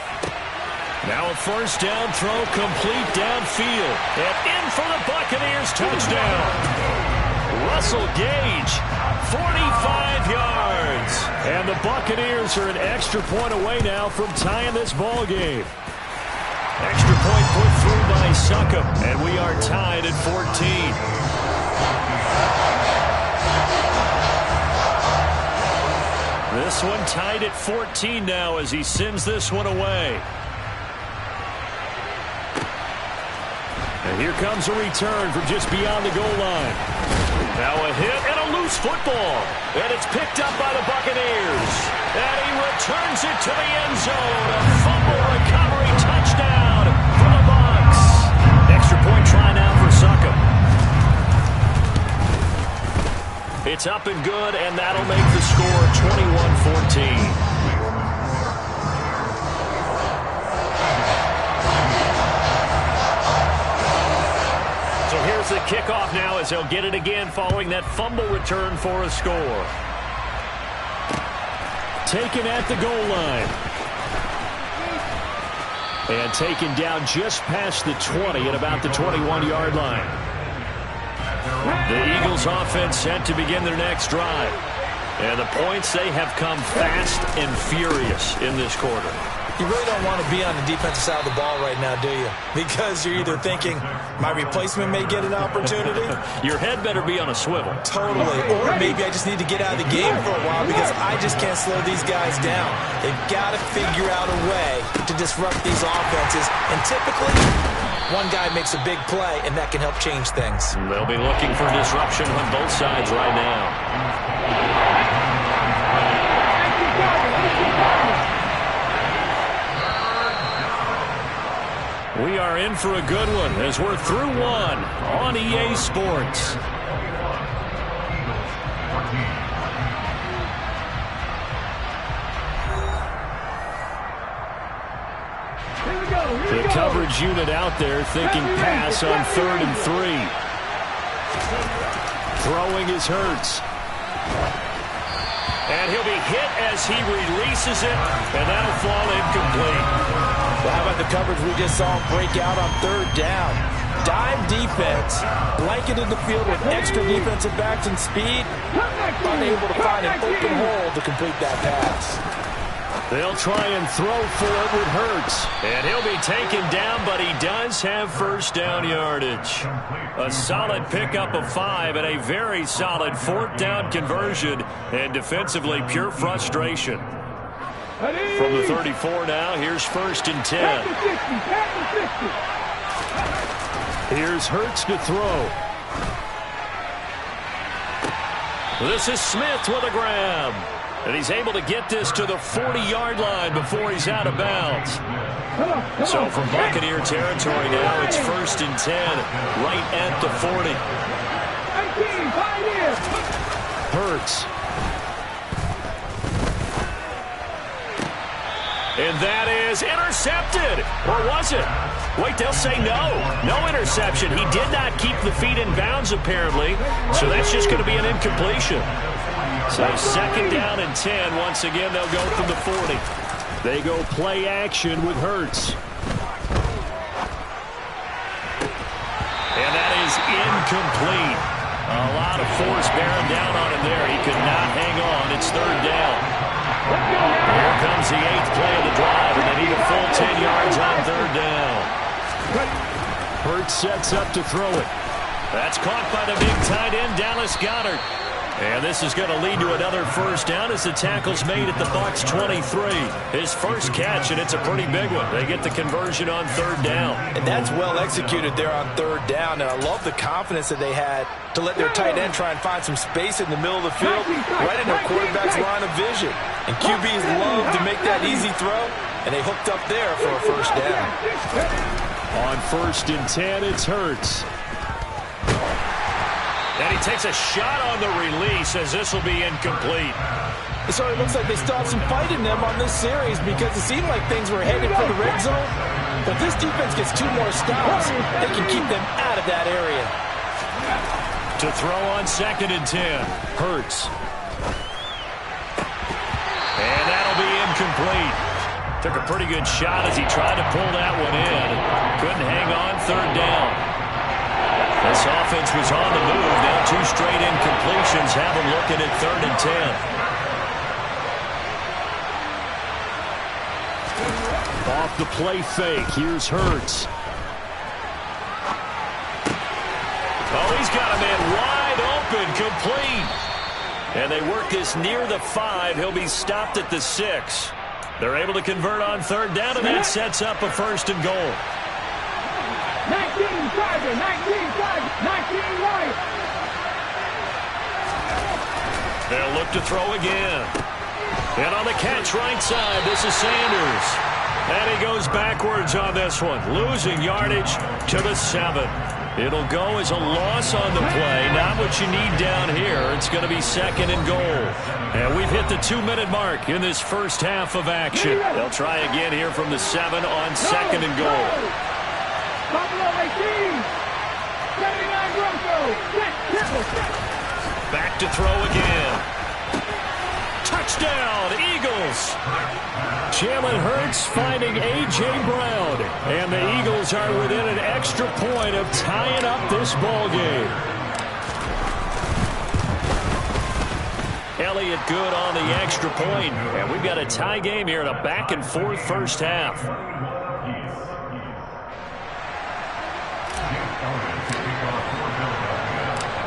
Now a 1st down throw complete downfield. And in for the Buccaneers touchdown. Russell Gage, 45 yards. And the Buccaneers are an extra point away now from tying this ball game. Extra point put through by Succop. And we are tied at 14. This one tied at 14 now as he sends this one away. And here comes a return from just beyond the goal line. Now a hit and a loose football. And it's picked up by the Buccaneers. And he returns it to the end zone. A fumble recovery touchdown for the Bucs. Extra point try now for Succop. It's up and good, and that'll make the score 21-14. Here's the kickoff now as they'll get it again following that fumble return for a score. Taken at the goal line. And taken down just past the 20 at about the 21-yard line. The Eagles offense set to begin their next drive. And the points, they have come fast and furious in this quarter. You really don't want to be on the defensive side of the ball right now, do you? Because you're either thinking, my replacement may get an opportunity. Your head better be on a swivel. Totally. Or maybe I just need to get out of the game for a while because I just can't slow these guys down. They've got to figure out a way to disrupt these offenses. And typically, one guy makes a big play, and that can help change things. They'll be looking for disruption on both sides right now. We are in for a good one as we're through one on EA Sports. The coverage unit out there thinking pass on 3rd and 3. Throwing is Hurts. And he'll be hit as he releases it, and that'll fall incomplete. Well, how about the coverage we just saw him break out on 3rd down? Dime defense, blanketed the field with extra defensive backs and speed, unable to find an open hole to complete that pass. They'll try and throw for it with Hurts. And he'll be taken down, but he does have first down yardage. A solid pickup of 5 and a very solid 4th down conversion. And defensively, pure frustration. From the 34 now, here's 1st and 10. Here's Hurts to throw. This is Smith with a grab. And he's able to get this to the 40-yard line before he's out of bounds. So from Buccaneer territory now, it's 1st and 10, right at the 40. Hurts. And that is intercepted. Or was it? Wait, they'll say no. No interception. He did not keep the feet in bounds, apparently. So that's just going to be an incompletion. So 2nd down and 10. Once again, they'll go from the 40. They go play action with Hurts. And that is incomplete. A lot of force bearing down on him there. He could not hang on. It's 3rd down. Here comes the 8th play of the drive, and they need a full 10 yards on 3rd down. Hurts sets up to throw it. That's caught by the big tight end, Dallas Goedert. And this is going to lead to another first down as the tackle's made at the Bucs 23. His first catch, and it's a pretty big one. They get the conversion on 3rd down. And that's well executed there on 3rd down. And I love the confidence that they had to let their tight end try and find some space in the middle of the field, right in their quarterback's line of vision. And QBs love to make that easy throw, and they hooked up there for a first down. On 1st and 10, it's Hurts. And he takes a shot on the release as this will be incomplete. So it looks like they still have some fight in them on this series because it seemed like things were headed for the red zone. But this defense gets 2 more stops, they can keep them out of that area. To throw on 2nd and 10, Hurts. And that'll be incomplete. Took a pretty good shot as he tried to pull that one in. Couldn't hang on 3rd down. This offense was on the move. Now 2 straight incompletions have them looking at 3rd and 10. Off the play fake. Here's Hurts. Oh, he's got a man wide open, complete. And they work this near the 5. He'll be stopped at the 6. They're able to convert on 3rd down, and that sets up a 1st and goal. 19 Tiger, 19 right. They'll look to throw again. And on the catch right side, this is Sanders. And he goes backwards on this one, losing yardage to the 7. It'll go as a loss on the play. Not what you need down here. It's going to be 2nd and goal. And we've hit the 2-minute mark in this first half of action. They'll try again here from the 7 on 2nd and goal. Buffalo 18. 79 Broncos. Back to throw again. Touchdown, Eagles. Jalen Hurts finding A.J. Brown. And the Eagles are within an extra point of tying up this ball game. Elliott good on the extra point. And we've got a tie game here in a back-and-forth first half.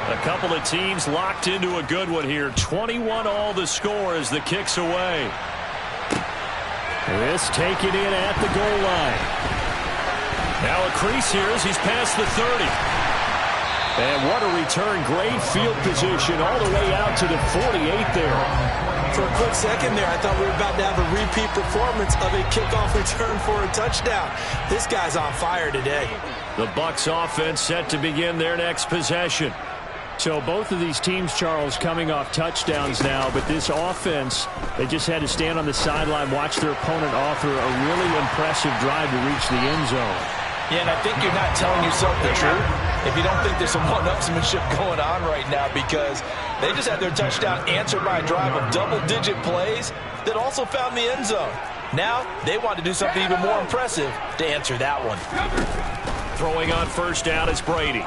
A couple of teams locked into a good one here. 21 all the score as the kick's away. This taken in at the goal line. Now a crease here as he's past the 30. And what a return. Great field position all the way out to the 48 there. For a quick second there, I thought we were about to have a repeat performance of a kickoff return for a touchdown. This guy's on fire today. The Bucs offense set to begin their next possession. So both of these teams, Charles, coming off touchdowns now, but this offense, they just had to stand on the sideline, watch their opponent author a really impressive drive to reach the end zone. Yeah, and I think you're not telling yourself the truth if you don't think there's some one-upsmanship going on right now, because they just had their touchdown answered by a drive of double-digit plays that also found the end zone. Now they want to do something even more impressive to answer that one. Throwing on first down is Brady.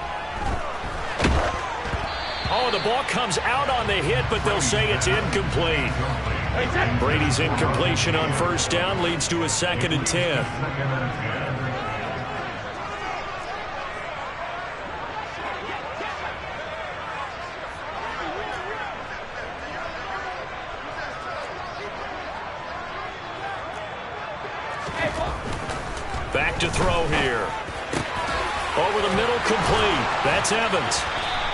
Oh, the ball comes out on the hit, but they'll say it's incomplete. Brady's incompletion on first down leads to a 2nd and 10. Back to throw here. Over the middle, complete. That's Evans.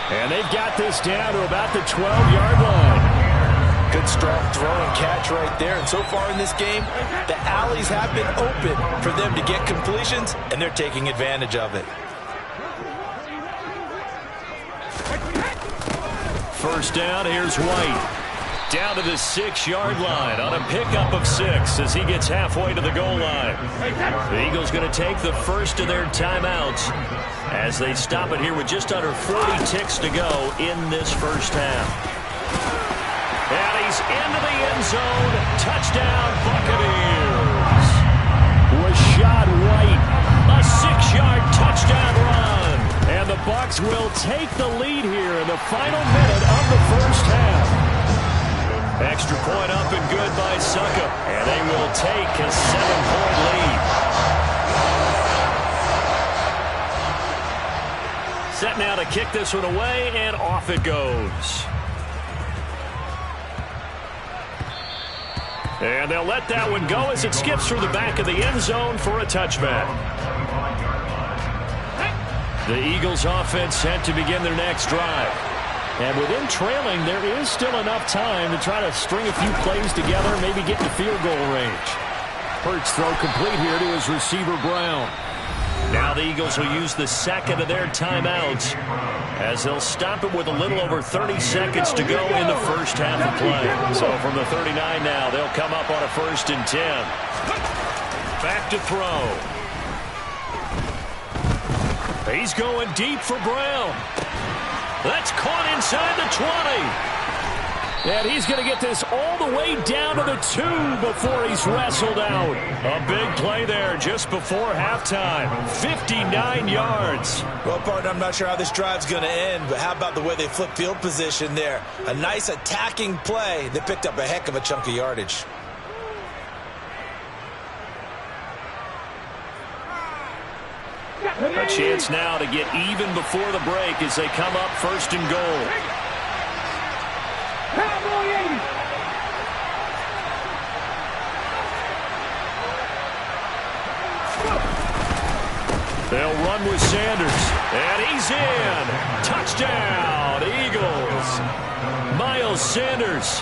And they've got this down to about the 12-yard line. Good strong throw and catch right there. And so far in this game, the alleys have been open for them to get completions, and they're taking advantage of it. First down, here's White. Down to the 6-yard line on a pickup of 6 as he gets halfway to the goal line. The Eagles going to take the first of their timeouts as they stop it here with just under 40 ticks to go in this first half. And he's into the end zone. Touchdown, Buccaneers. Rashad White, a 6-yard touchdown run. And the Bucs will take the lead here in the final minute of the first half. Extra point up and good by Succa. And they will take a 7-point lead. Set now to kick this one away, and off it goes. And they'll let that one go as it skips through the back of the end zone for a touchback. The Eagles offense set to begin their next drive. And within trailing, there is still enough time to try to string a few plays together, maybe get to field goal range. Hurts throw complete here to his receiver, Brown. Now the Eagles will use the second of their timeouts as they'll stop it with a little over 30 seconds to go in the first half of play. So from the 39 now, they'll come up on a 1st and 10. Back to throw. He's going deep for Brown. That's caught inside the 20. And he's going to get this all the way down to the 2 before he's wrestled out. A big play there just before halftime. 59 yards. Well, partner, I'm not sure how this drive's going to end, but how about the way they flip field position there? A nice attacking play that picked up a heck of a chunk of yardage. A chance now to get even before the break as they come up 1st and goal. They'll run with Sanders, and he's in. Touchdown, Eagles. Miles Sanders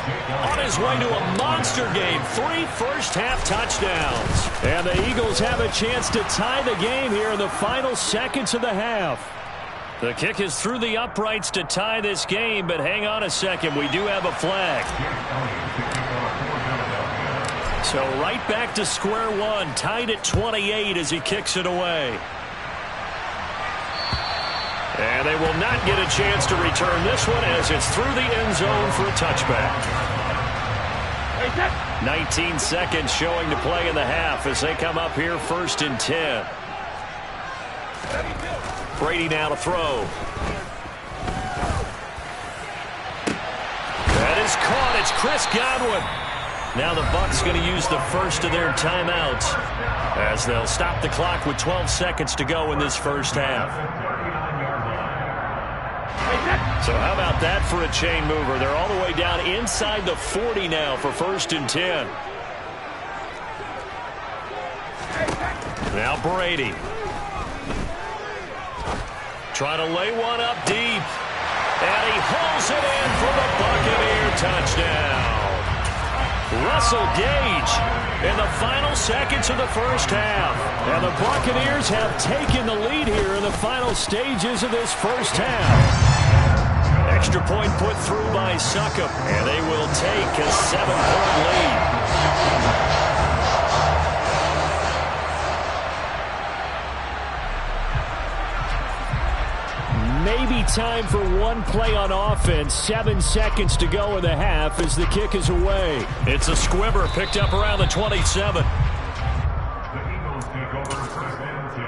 on his way to a monster game. 3 first-half touchdowns. And the Eagles have a chance to tie the game here in the final seconds of the half. The kick is through the uprights to tie this game, but hang on a second. We do have a flag. So right back to square one, tied at 28 as he kicks it away. And they will not get a chance to return this one as it's through the end zone for a touchback. 19 seconds showing to play in the half as they come up here 1st and 10. Brady now to throw. That is caught. It's Chris Godwin. Now the Bucs going to use the first of their timeouts as they'll stop the clock with 12 seconds to go in this first half. So how about that for a chain mover? They're all the way down inside the 40 now for 1st and 10. Now Brady. Trying to lay one up deep. And he hauls it in for the Buccaneer touchdown. Russell Gage in the final seconds of the first half. And the Buccaneers have taken the lead here in the final stages of this first half. extra point put through by Succop, and they will take a 7-point lead. Maybe time for one play on offense. 7 seconds to go in the half as the kick is away. It's a squibber picked up around the 27. The Eagles take over first and 10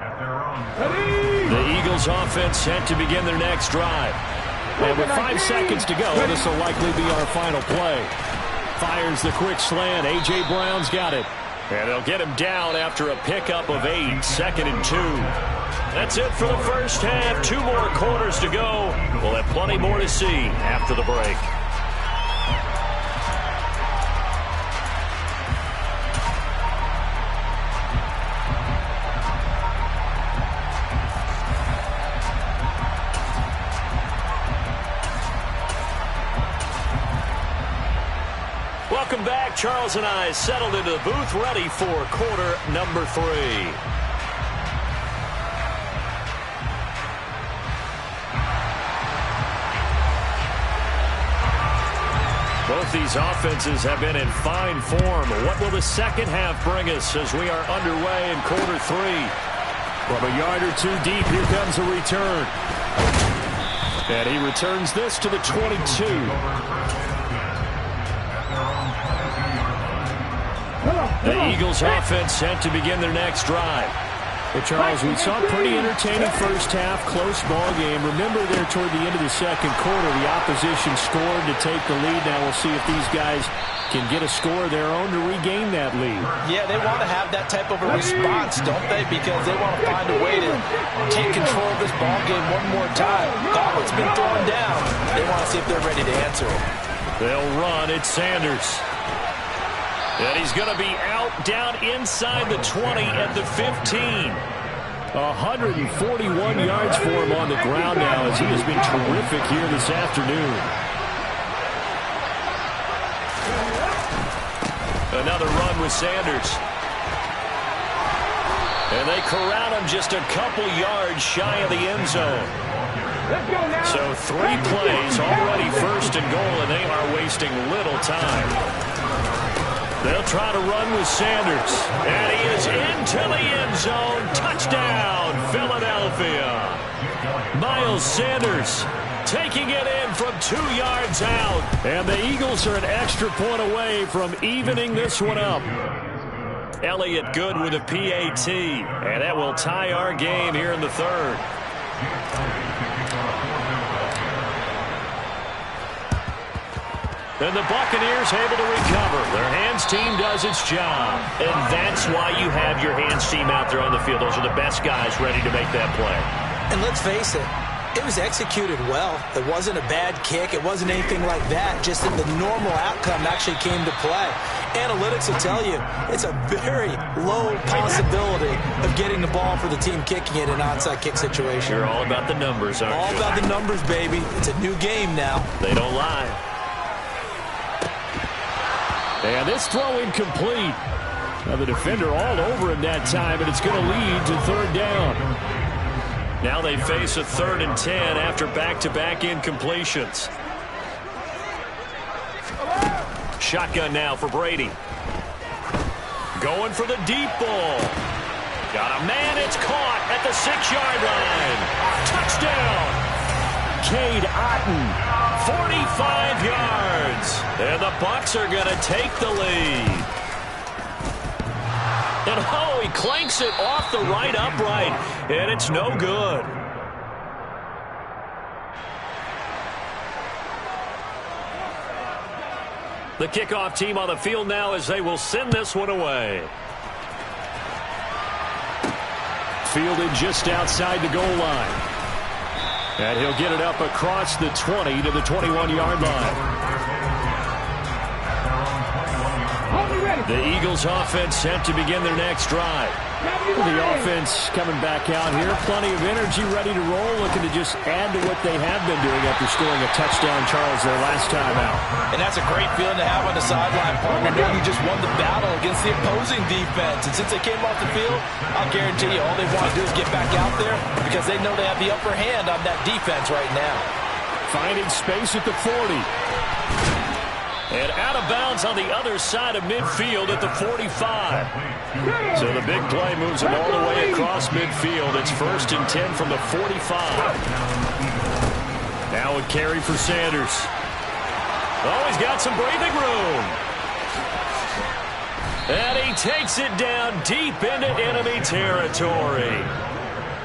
at their own. The Eagles offense set to begin their next drive. And with 5 seconds to go, this will likely be our final play. Fires the quick slant. A.J. Brown's got it. And they'll get him down after a pickup of 8, 2nd and 2. That's it for the first half. 2 more quarters to go. We'll have plenty more to see after the break. Welcome back. Charles and I settled into the booth, ready for quarter number 3. Both these offenses have been in fine form. What will the second half bring us as we are underway in quarter 3? From a yard or 2 deep, here comes a return. And he returns this to the 22. The Eagles offense set to begin their next drive. Hey, Charles, we saw a pretty entertaining first half, close ball game. Remember there toward the end of the second quarter, the opposition scored to take the lead. Now we'll see if these guys can get a score of their own to regain that lead. Yeah, they want to have that type of a response, don't they? Because they want to find a way to take control of this ball game one more time. Gauntlet's been thrown down. They want to see if they're ready to answer it. They'll run. It's Sanders. And he's going to be out down inside the 20 at the 15. 141 yards for him on the ground now as he has been terrific here this afternoon. Another run with Sanders. And they corral him just a couple yards shy of the end zone. So 3 plays, already first and goal, and they are wasting little time. They'll try to run with Sanders. And he is into the end zone. Touchdown, Philadelphia. Miles Sanders taking it in from 2 yards out. And the Eagles are an extra point away from evening this one up. Elliott good with a PAT. And that will tie our game here in the third. And the Buccaneers able to recover. Their hands team does its job. And that's why you have your hands team out there on the field. Those are the best guys ready to make that play. And let's face it, it was executed well. It wasn't a bad kick. It wasn't anything like that. Just that the normal outcome actually came to play. Analytics will tell you it's a very low possibility of getting the ball for the team kicking it in an onside kick situation. You're all about the numbers, aren't you? All about the numbers, baby. It's a new game now. They don't lie. And this throw incomplete. Now the defender all over him that time, and it's going to lead to third down. Now they face a 3rd and 10 after back-to-back incompletions. Shotgun now for Brady. Going for the deep ball. Got a man, it's caught at the 6-yard line. Touchdown. Cade Otton. 45 yards. And the Bucs are going to take the lead. And oh, he clanks it off the right upright. And it's no good. The kickoff team on the field now as they will send this one away. Fielded just outside the goal line. And he'll get it up across the 20 to the 21-yard line. The Eagles offense set to begin their next drive. The offense coming back out here. Plenty of energy, ready to roll, looking to just add to what they have been doing after scoring a touchdown, Charles, their last time out. And that's a great feeling to have on the sideline, partner. Knowing you just won the battle against the opposing defense. And since they came off the field, I'll guarantee you all they want to do is get back out there because they know they have the upper hand on that defense right now. Finding space at the 40. And out of bounds on the other side of midfield at the 45. So the big play moves him all the way across midfield. It's 1st and 10 from the 45. Now a carry for Sanders. Oh, he's got some breathing room. And he takes it down deep into enemy territory.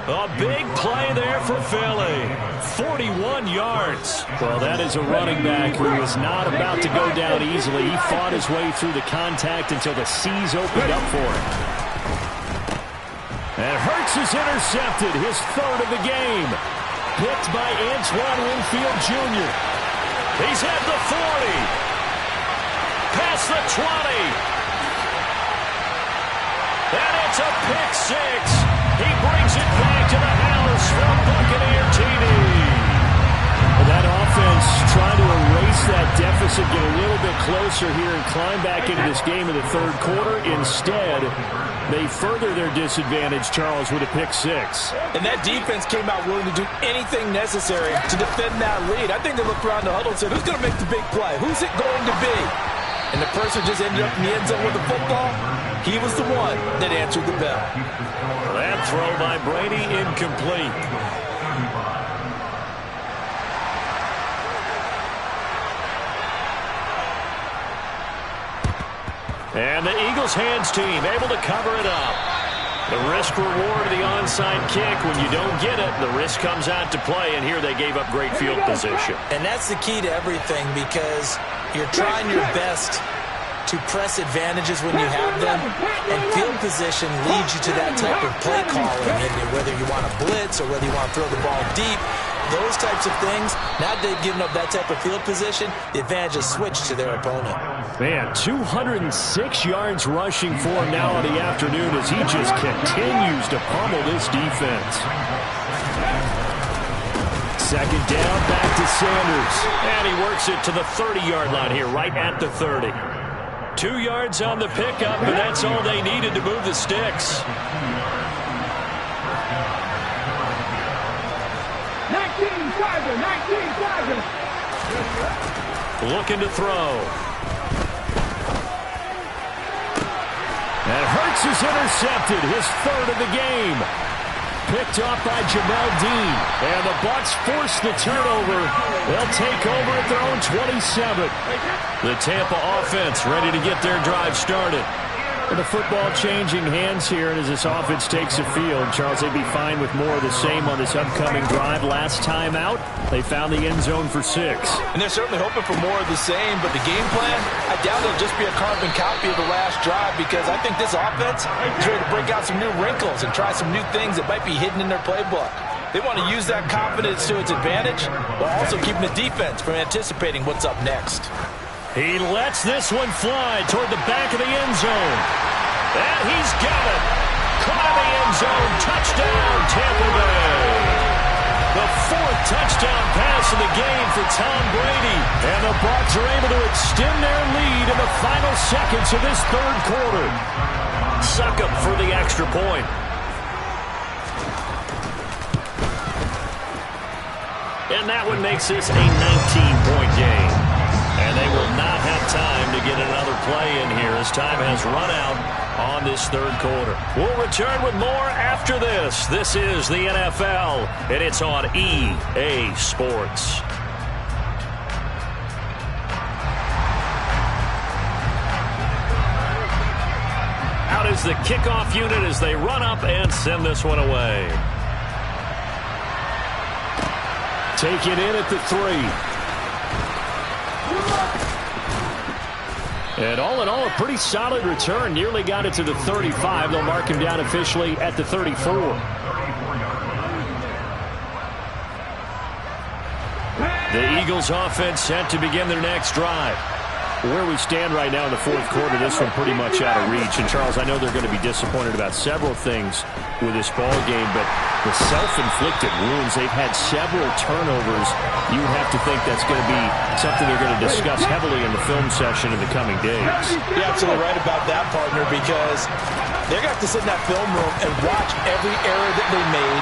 A big play there for Philly. 41 yards. Well, that is a running back who was not about to go down easily. He fought his way through the contact until the C's opened up for him. And Hurts is intercepted, his 3rd of the game. Picked by Antoine Winfield Jr. He's at the 40. Past the 20. And it's a pick 6. He brings it back to the house from Buccaneer TV. That offense trying to erase that deficit, get a little bit closer here and climb back into this game in the 3rd quarter. Instead, they further their disadvantage, Charles, with a pick 6. And that defense came out willing to do anything necessary to defend that lead. I think they looked around the huddle and said, who's going to make the big play? Who's it going to be? And the person just ended up in the end zone with the football. He was the one that answered the bell. That throw by Brady incomplete. And the Eagles hands team able to cover it up. The risk reward of the onside kick. When you don't get it, the risk comes out to play, and here they gave up great field position. And that's the key to everything, because you're trying your best to press advantages when you have them, and field position leads you to that type of play calling. And whether you want to blitz or whether you want to throw the ball deep, those types of things, now they've given up that type of field position, the advantage is switched to their opponent. Man, 206 yards rushing for him now in the afternoon as he just continues to pummel this defense. 2nd down, back to Sanders. And he works it to the 30-yard line here, right at the 30. 2 yards on the pickup, and that's all they needed to move the sticks. 19 Tiger. Looking to throw. And Hurts is intercepted, his 3rd of the game. Picked off by Jamel Dean. And the Bucs force the turnover. They'll take over at their own 27. The Tampa offense ready to get their drive started. And the football changing hands here, and as this offense takes the field, Charles, they'd be fine with more of the same on this upcoming drive. Last time out, they found the end zone for 6. And they're certainly hoping for more of the same, but the game plan, I doubt it'll just be a carbon copy of the last drive, because I think this offense is ready to break out some new wrinkles and try some new things that might be hidden in their playbook. They want to use that confidence to its advantage, while also keeping the defense from anticipating what's up next. He lets this one fly toward the back of the end zone. And he's got it. Caught in the end zone. Touchdown, Tampa Bay. The 4th touchdown pass of the game for Tom Brady. And the Bucs are able to extend their lead in the final seconds of this 3rd quarter. Suck up for the extra point. And that one makes this a 19-point game. And they will not have time to get another play in here as time has run out on this 3rd quarter. We'll return with more after this. This is the NFL, and it's on EA Sports. Out is the kickoff unit as they run up and send this one away. Take it in at the 3. And all in all, a pretty solid return. Nearly got it to the 35. They'll mark him down officially at the 34. The Eagles offense set to begin their next drive. Where we stand right now in the 4th quarter, this one pretty much out of reach. And, Charles, I know they're going to be disappointed about several things with this ball game, but the self-inflicted wounds, they've had several turnovers. You have to think that's going to be something they're going to discuss heavily in the film session in the coming days. You're absolutely right about that, partner, because they're going to have to sit in that film room and watch every error that they made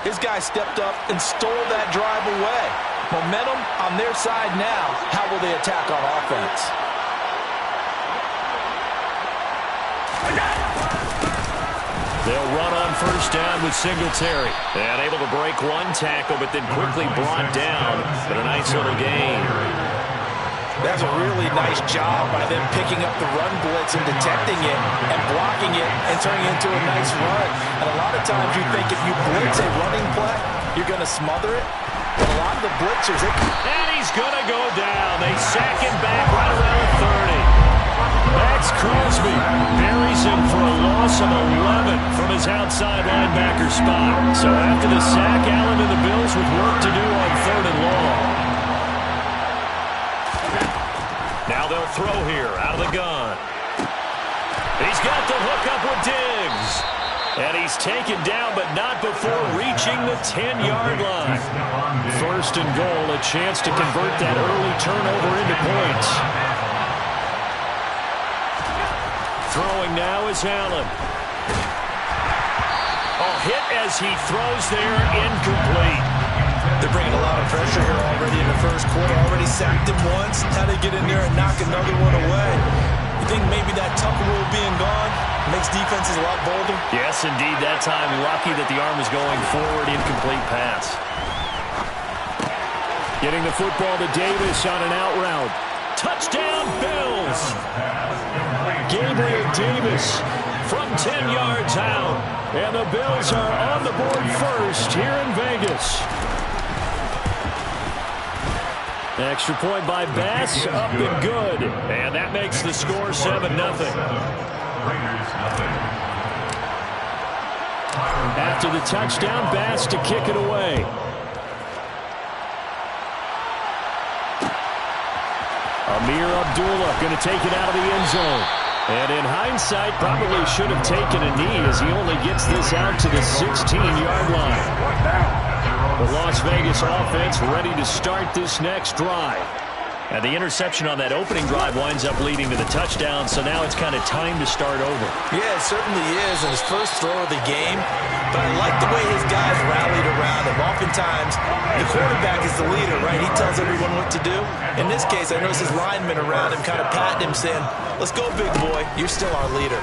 His guy stepped up and stole that drive away. Momentum on their side now. How will they attack on offense? They'll run on first down with Singletary. And able to break one tackle, but then quickly brought down. But a nice little gain. That's a really nice job by them picking up the run blitz and detecting it and blocking it and turning it into a nice run. And a lot of times you think if you blitz a running play, you're going to smother it. But a lot of the blitzers... And he's going to go down. They sack him back right around 30. Max Crosby buries him for a loss of 11 from his outside linebacker spot. So after the sack, Allen and the Bills with work to do on 3rd and long. Now they'll throw here out of the gun. He's got the hook up with Diggs. And he's taken down, but not before reaching the 10-yard line. 1st and goal, a chance to convert that early turnover into points. Throwing now is Allen. Hit as he throws there, incomplete. They're bringing a lot of pressure here already in the first quarter. Already sacked him once. Now they get in there and knock another one away. You think maybe that Tucker rule being gone makes defenses a lot bolder? Yes, indeed. That time, lucky that the arm was going forward. Incomplete pass. Getting the football to Davis on an out route. Touchdown, Bills! Gabriel Davis from 10 yards out. And the Bills are on the board first here in Vegas. Extra point by Bass, up and good. And that makes the score 7-0. After the touchdown, Bass to kick it away. Amir Abdullah going to take it out of the end zone. And in hindsight, probably should have taken a knee as he only gets this out to the 16-yard line. The Las Vegas offense ready to start this next drive. And the interception on that opening drive winds up leading to the touchdown, so now it's kind of time to start over. Yeah, it certainly is, and his first throw of the game. But I like the way his guys rallied around him. Oftentimes, the quarterback is the leader, right? He tells everyone what to do. In this case, I noticed his linemen around him kind of patting him, saying, "Let's go, big boy. You're still our leader."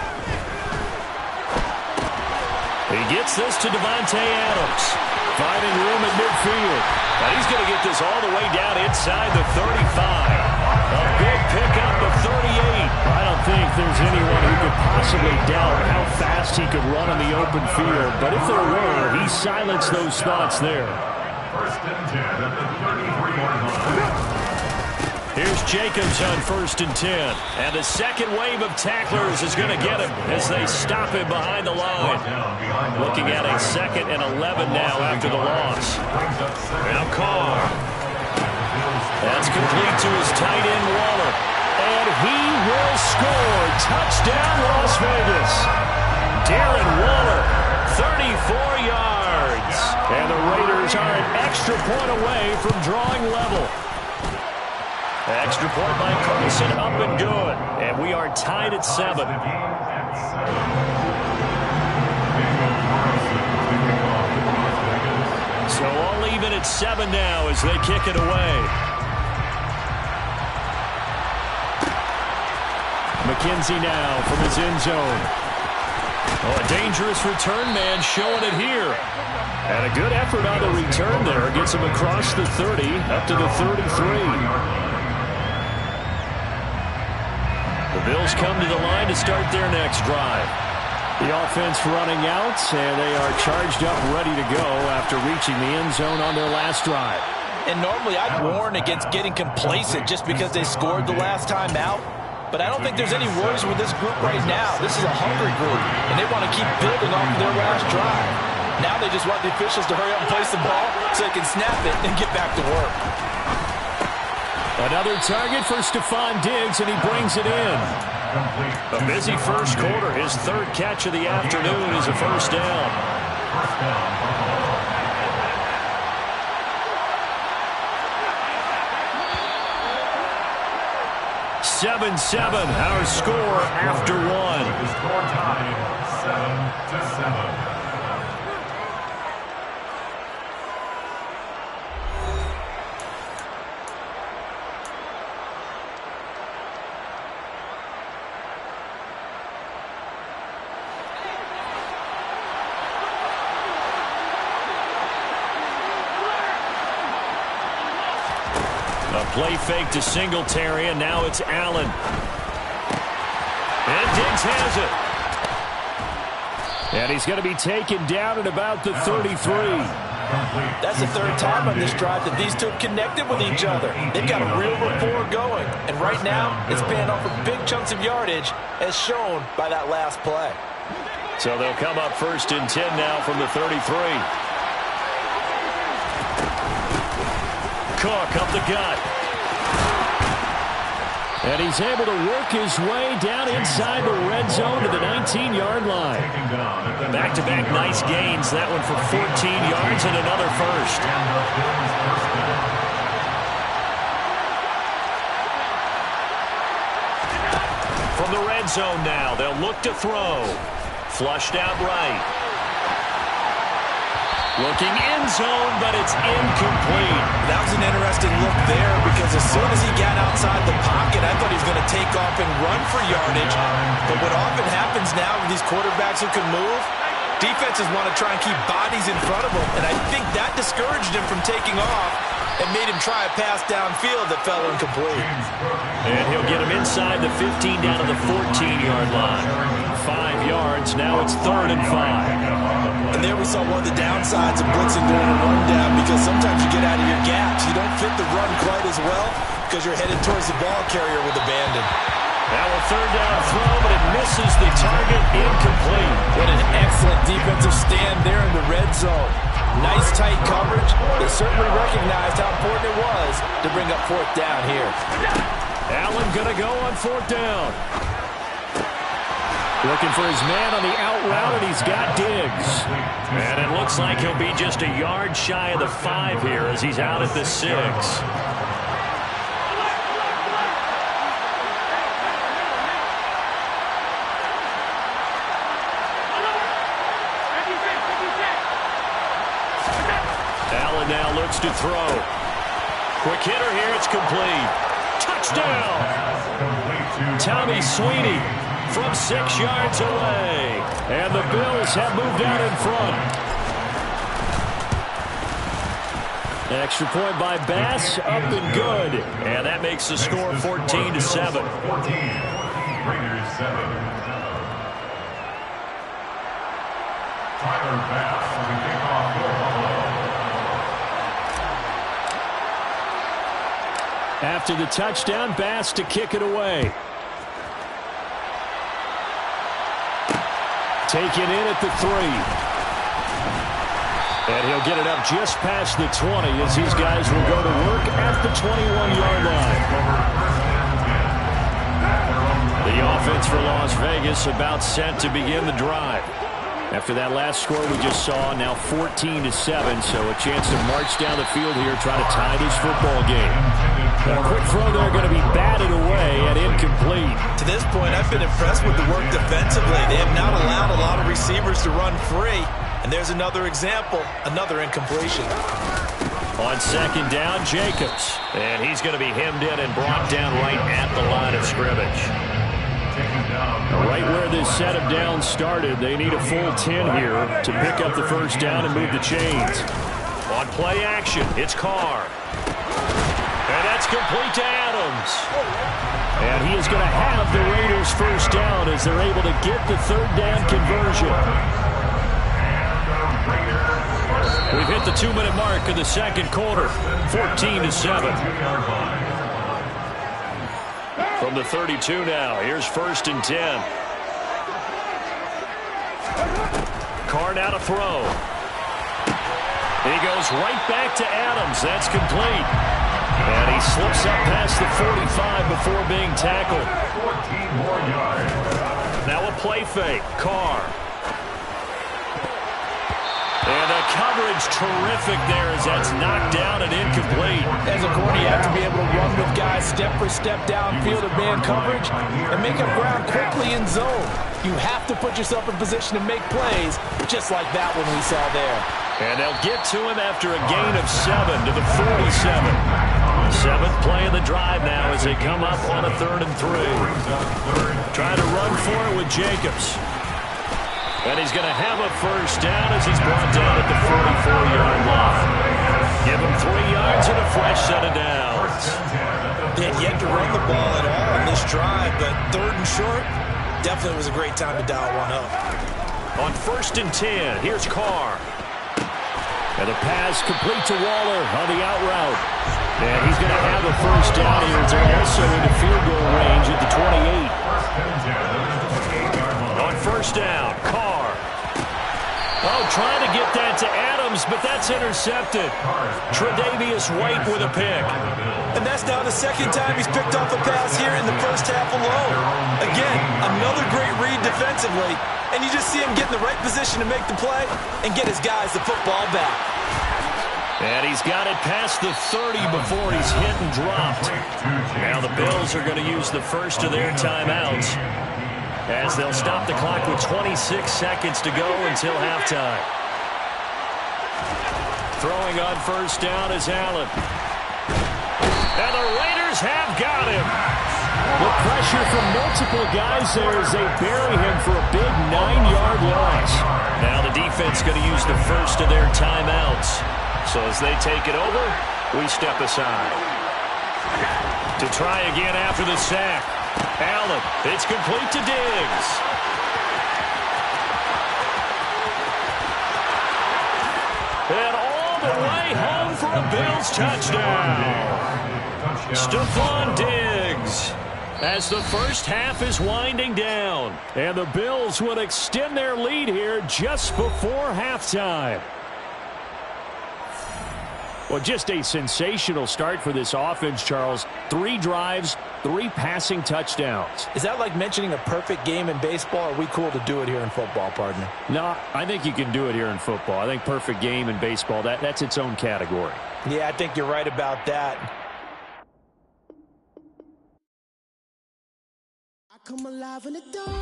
He gets this to Devontae Adams. Finding room at midfield. And he's going to get this all the way down inside the 35. A big pickup of 38. I don't think there's anyone who could possibly doubt how fast he could run on the open field. But if there were, he silenced those thoughts there. 1st and 10 at the 33-yard line. Here's Jacobs on 1st and 10. And the second wave of tacklers is going to get him as they stop him behind the line. Looking at a 2nd and 11 now after the loss. Now Carr. That's complete to his tight end Waller. And he will score. Touchdown Las Vegas. Darren Waller, 34 yards. And the Raiders are an extra point away from drawing level. Extra point by Carlson, up and good. And we are tied at 7. So all even at 7 now as they kick it away. McKenzie now from his end zone. Oh, a dangerous return man showing it here. And a good effort on the return there. Gets him across the 30, up to the 33. The Bills come to the line to start their next drive. The offense running out, and they are charged up, ready to go after reaching the end zone on their last drive. And normally I'd warn against getting complacent just because they scored the last time out. But I don't think there's any worries with this group right now. This is a hungry group, and they want to keep building off of their last drive. Now they just want the officials to hurry up and place the ball so they can snap it and get back to work. Another target for Stephon Diggs, and he brings it in. A busy first quarter. His 3rd catch of the afternoon is a first down. 7-7, our score after 1. Score time, 7-7. Play fake to Singletary, and now it's Allen. And Diggs has it. And he's going to be taken down at about the 33. That's the third time on this drive that these two connected with each other. They've got a real rapport going. And right now, it's paying off for big chunks of yardage, as shown by that last play. So they'll come up 1st and 10 now from the 33. Cook up the gut. And he's able to work his way down inside the red zone to the 19-yard line. Back-to-back nice gains. That one for 14 yards and another first. From the red zone now, they'll look to throw. Flushed out right. Looking end zone, but it's incomplete. That was an interesting look there because as soon as he got outside the pocket, I thought he was going to take off and run for yardage. But what often happens now with these quarterbacks who can move, defenses want to try and keep bodies in front of them. And I think that discouraged him from taking off and made him try a pass downfield that fell incomplete. And he'll get him inside the 15 down to the 14-yard line. 5 yards. Now it's 3rd and 5. And there we saw one of the downsides of blitzing during a run down, because sometimes you get out of your gaps. You don't fit the run quite as well because you're headed towards the ball carrier with abandon. Now a 3rd down throw, but it misses the target. Incomplete. What an excellent defensive stand there in the red zone. Nice tight coverage. They certainly recognized how important it was to bring up 4th down here. Allen going to go on 4th down. Looking for his man on the out route, and he's got Diggs. And it looks like he'll be just a yard shy of the 5 here as he's out at the 6. Allen now looks to throw. Quick hitter here, it's complete. Touchdown! Tommy Sweeney from 6 yards away. And the Bills have moved out in front. An extra point by Bass, up and good. And that makes the score 14-7. Raiders 7. Tyler Bass on the kickoff for Buffalo. After the touchdown, Bass to kick it away. Taken in at the 3. And he'll get it up just past the 20 as these guys will go to work at the 21-yard line. The offense for Las Vegas about set to begin the drive. After that last score we just saw, now 14-7, so a chance to march down the field here, try to tie this football game. A quick throw there going to be batted away and incomplete. To this point, I've been impressed with the work defensively. They have not allowed a lot of receivers to run free. And there's another example, another incompletion. On 2nd down, Jacobs. And he's going to be hemmed in and brought down right at the line of scrimmage. Right where this set of downs started, they need a full 10 here to pick up the 1st down and move the chains. On play action, it's Carr. And that's complete to Adams. And he is going to have the Raiders 1st down as they're able to get the 3rd down conversion. We've hit the 2-minute mark in the 2nd quarter, 14-7. From the 32 now, here's 1st and 10. Carr now to throw. He goes right back to Adams. That's complete. And he slips up past the 45 before being tackled. 14 more yards. Now a play fake. Carr. And the coverage terrific there as that's knocked down and incomplete. As a corner, you have to be able to run with guys step for step downfield of man coverage and make up ground quickly in zone. You have to put yourself in position to make plays, just like that one we saw there. And they'll get to him after a gain of 7 to the 47. 7th play of the drive now as they come up on a 3rd and 3. Trying to run for it with Jacobs. And he's going to have a 1st down as he's brought down at the 44-yard line. Give him 3 yards and a fresh set of downs. 3rd and short, definitely was a great time to dial one up. On 1st and 10, here's Carr. And the pass complete to Waller on the out route. And he's going to have a 1st down here. It's also into field goal range at the 28. On 1st down, Carr. Oh, trying to get that to Adams, but that's intercepted. Tre'Davious White with a pick. And that's now the 2nd time he's picked off a pass here in the 1st half alone. Again, another great read defensively, and you just see him get in the right position to make the play and get his guys the football back. And he's got it past the 30 before he's hit and dropped. Now the Bills are going to use the first of their timeouts, as they'll stop the clock with 26 seconds to go until halftime. Throwing on 1st down is Allen. And the Raiders have got him. The pressure from multiple guys there as they bury him for a big 9-yard loss. Now the defense going to use the first of their timeouts. So as they take it over, we step aside. To try again after the sack. Allen, it's complete to Diggs. And all the way home for a Bills touchdown. Stephon Diggs. As the first half is winding down. And the Bills will extend their lead here just before halftime. Well, just a sensational start for this offense, Charles. 3 drives, 3 passing touchdowns. Is that like mentioning a perfect game in baseball, or are we cool to do it here in football, partner? No, I think you can do it here in football. I think perfect game in baseball, that's its own category. Yeah, I think you're right about that. I come alive in the dark.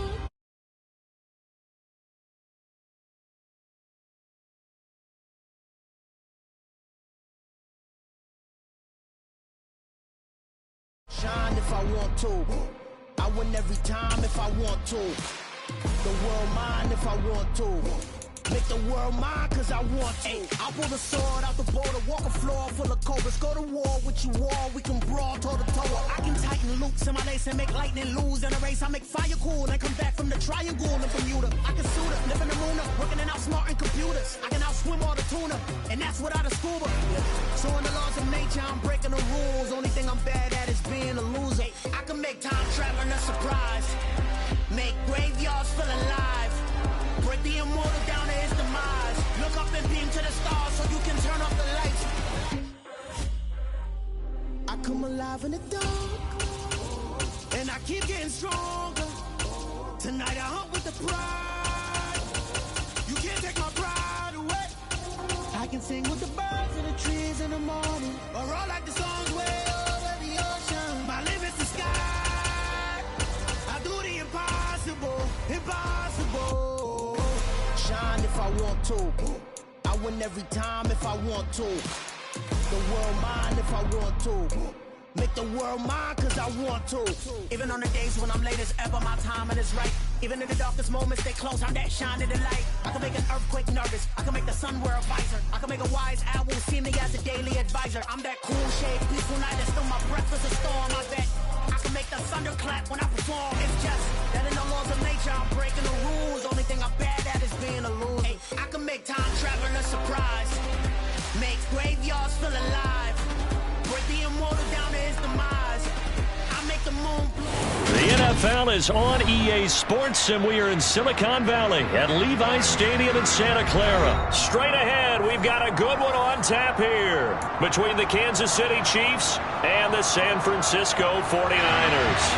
Shine if I want to. I win every time if I want to. The world mine if I want to. Make the world mine cause I want to. I pull the sword out the border, walk a floor full of cobras. Go to war with you all, we can brawl toe to toe. I can tighten loops in my lace and make lightning lose in a race. I make fire cool and come back from the triangle in Bermuda. I can suit up, live in the moon up, working and outsmarting computers. I can outswim all the tuna, and that's without a scuba. So in the laws of nature, I'm breaking the rules. Only thing I'm bad at is being a loser. I can make time traveling a surprise. Make graveyards feel alive. Break the immortal down to his demise. Look up and beam to the stars so you can turn off the lights. I come alive in the dark, and I keep getting stronger. Tonight I hunt with the pride. You can't take my pride away. I can sing with the birds and the trees in the morning, or roll like the songs way over the ocean. My limit's the sky. I do the impossible, impossible. Shine if I want to. I win every time if I want to. The world mine if I want to. Make the world mine cause I want to. Even on the days when I'm late as ever, my timing is right. Even in the darkest moments, they close, I'm that shining the light. I can make an earthquake nervous. I can make the sun wear a visor. I can make a wise owl see me as a daily advisor. I'm that cool shade, peaceful night, and still my breath is a storm. I bet I can make the thunder clap when I perform. It's just that in the laws of nature, I'm breaking the rules. Only thing I'm bad at is being a loser. Hey, I can make time traveling a surprise. Make graveyards feel alive. Break the immortal down to his demise. I make the moon blue. The NFL is on EA Sports, and we are in Silicon Valley at Levi's Stadium in Santa Clara. Straight ahead, we've got a good one on tap here between the Kansas City Chiefs and the San Francisco 49ers.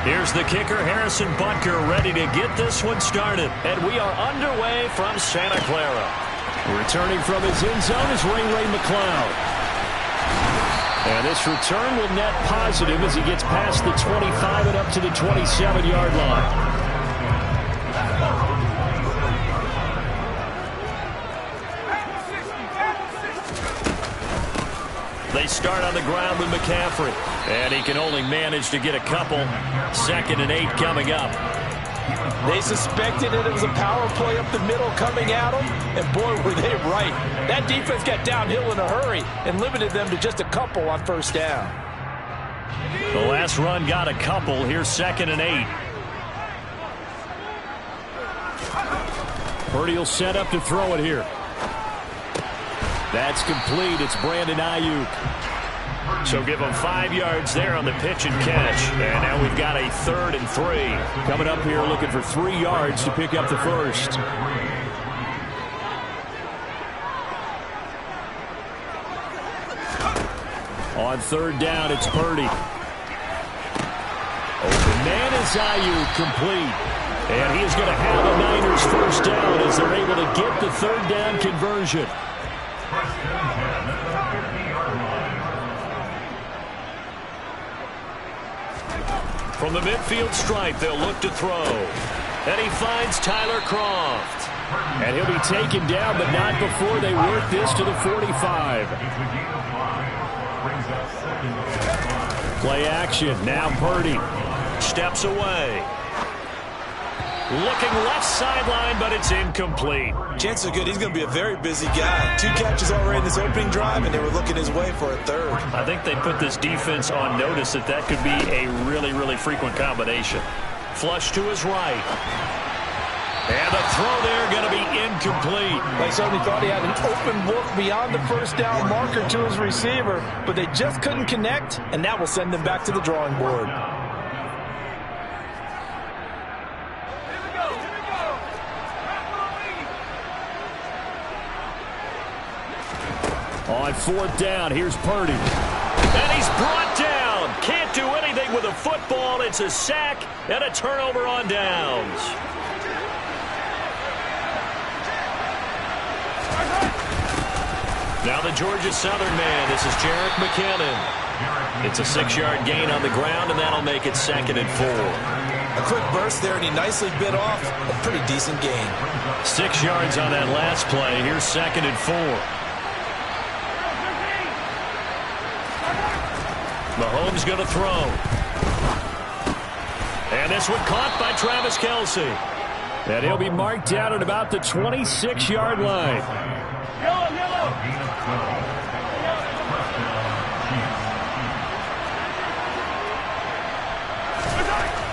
Here's the kicker, Harrison Butker, ready to get this one started. And we are underway from Santa Clara. Returning from his end zone is Ray McLeod. And this return will net positive as he gets past the 25 and up to the 27-yard line. They start on the ground with McCaffrey. And he can only manage to get a couple. 2nd and 8 coming up. They suspected it was a power play up the middle coming at them, and boy, were they right. That defense got downhill in a hurry and limited them to just a couple on first down. The last run got a couple. Here's 2nd and 8. Purdy will set up to throw it here. That's complete. It's Brandon Ayuk. So give him 5 yards there on the pitch and catch. And now we've got a 3rd and 3. Coming up here looking for 3 yards to pick up the first. On 3rd down, it's Purdy. Open man is Ayuk, complete. And he is going to have the Niners first down as they're able to get the 3rd down conversion. From the midfield stripe, they'll look to throw. And he finds Tyler Kroft. And he'll be taken down, but not before they work this to the 45. Play action. Now Purdy steps away. Looking left sideline, but it's incomplete. Chances are good he's going to be a very busy guy. 2 catches already in this opening drive, and they were looking his way for a 3rd. I think they put this defense on notice that that could be a really, really frequent combination. Flush to his right. And the throw there going to be incomplete. They certainly thought he had an open look beyond the first down marker to his receiver, but they just couldn't connect, and that will send them back to the drawing board. On 4th down, here's Purdy. And he's brought down. Can't do anything with a football. It's a sack and a turnover on downs. Now the Georgia Southern man. This is Jerick McKinnon. It's a 6-yard gain on the ground, and that'll make it 2nd and 4. A quick burst there, and he nicely bit off a pretty decent gain. 6 yards on that last play. Here's 2nd and 4. Mahomes going to throw. And this one caught by Travis Kelce. And he'll be marked down at about the 26-yard line.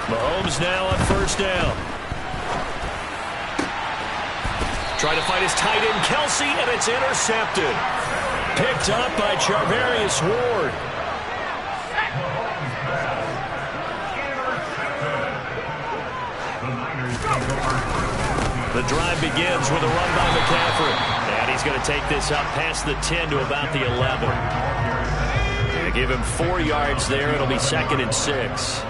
Mahomes now on first down. Trying to find his tight end, Kelce, and it's intercepted. Picked up by Charvarius Ward. The drive begins with a run by McCaffrey. And he's going to take this up past the 10 to about the 11. They give him 4 yards there. It'll be 2nd and 6.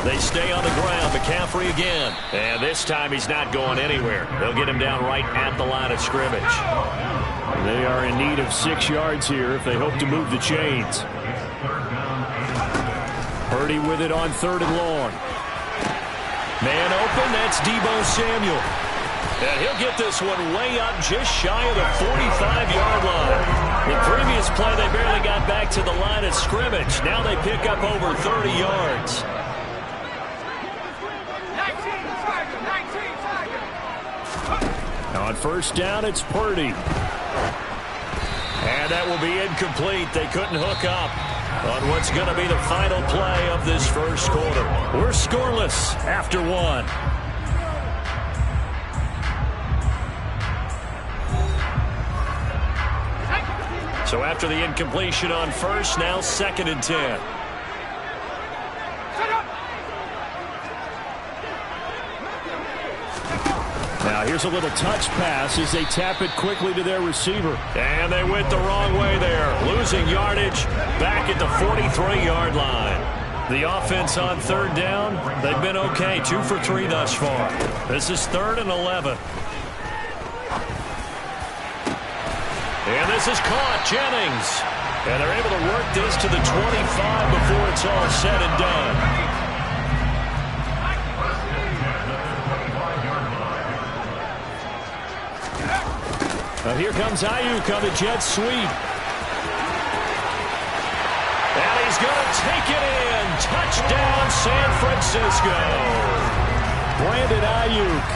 They stay on the ground. McCaffrey again. And this time he's not going anywhere. They'll get him down right at the line of scrimmage. They are in need of 6 yards here if they hope to move the chains. Purdy with it on 3rd and long. Man open, that's Deebo Samuel. And he'll get this one way up just shy of the 45-yard line. The previous play, they barely got back to the line of scrimmage. Now they pick up over 30 yards. On first down, it's Purdy. And that will be incomplete. They couldn't hook up on what's going to be the final play of this first quarter. We're scoreless after 1. So after the incompletion on first, now 2nd and 10. Now here's a little touch pass as they tap it quickly to their receiver. And they went the wrong way there. Losing yardage back at the 43-yard line. The offense on 3rd down, they've been okay. 2 for 3 thus far. This is 3rd and 11. And this is caught, Jennings. And they're able to work this to the 25 before it's all said and done. Here comes Ayuk on the jet sweep. And he's going to take it in. Touchdown, San Francisco. Brandon Ayuk.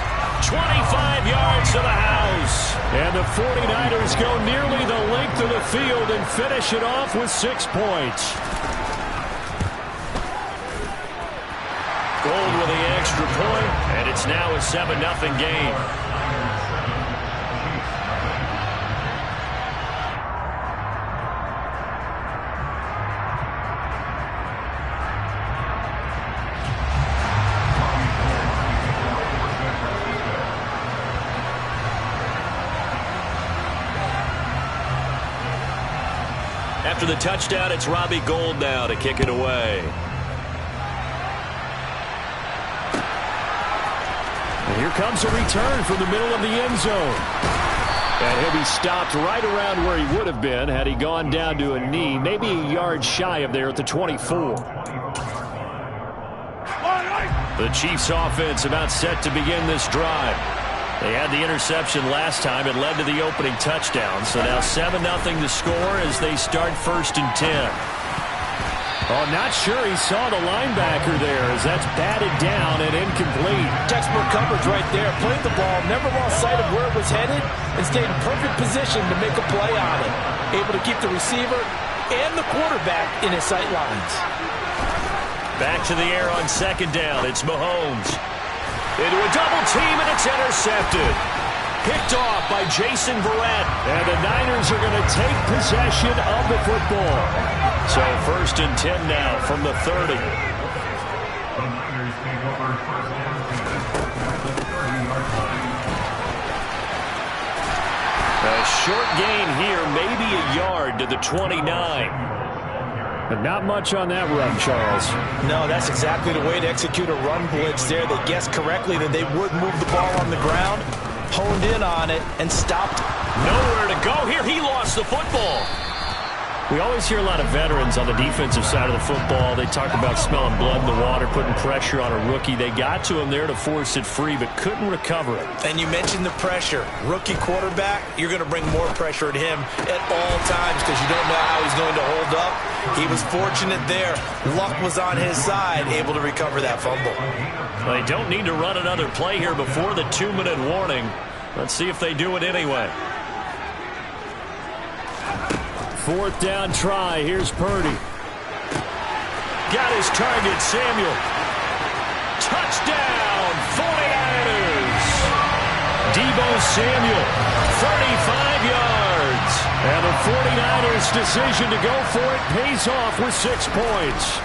25 yards to the house. And the 49ers go nearly the length of the field and finish it off with 6 points. Gold with the extra point, and it's now a 7-0 game. After the touchdown, it's Robbie Gould now to kick it away. And here comes a return from the middle of the end zone. And he'll be stopped right around where he would have been had he gone down to a knee, maybe a yard shy of there at the 24. The Chiefs offense about set to begin this drive. They had the interception last time. It led to the opening touchdown. So now 7-0 to score as they start 1st and 10. Oh, not sure he saw the linebacker there as that's batted down and incomplete. Textbook coverage right there. Played the ball, never lost sight of where it was headed, and stayed in perfect position to make a play on it. Able to keep the receiver and the quarterback in his sight lines. Back to the air on 2nd down. It's Mahomes. Into a double team, and it's intercepted. Picked off by Jason Verrett. And the Niners are going to take possession of the football. So 1st and 10 now from the 30. The Niners take over 1st down at the 30-yard line. A short gain here, maybe a yard to the 29. But not much on that run, Charles. No, that's exactly the way to execute a run blitz there. They guessed correctly that they would move the ball on the ground, honed in on it, and stopped it. Nowhere to go here. He lost the football. We always hear a lot of veterans on the defensive side of the football. They talk about smelling blood in the water, putting pressure on a rookie. They got to him there to force it free, but couldn't recover it. And you mentioned the pressure. Rookie quarterback, you're going to bring more pressure at him at all times because you don't know how he's going to hold up. He was fortunate there. Luck was on his side, able to recover that fumble. Well, they don't need to run another play here before the 2-minute warning. Let's see if they do it anyway. 4th down try. Here's Purdy. Got his target, Samuel. Touchdown, 49ers. Deebo Samuel, 35 yards. And the 49ers' decision to go for it pays off with 6 points.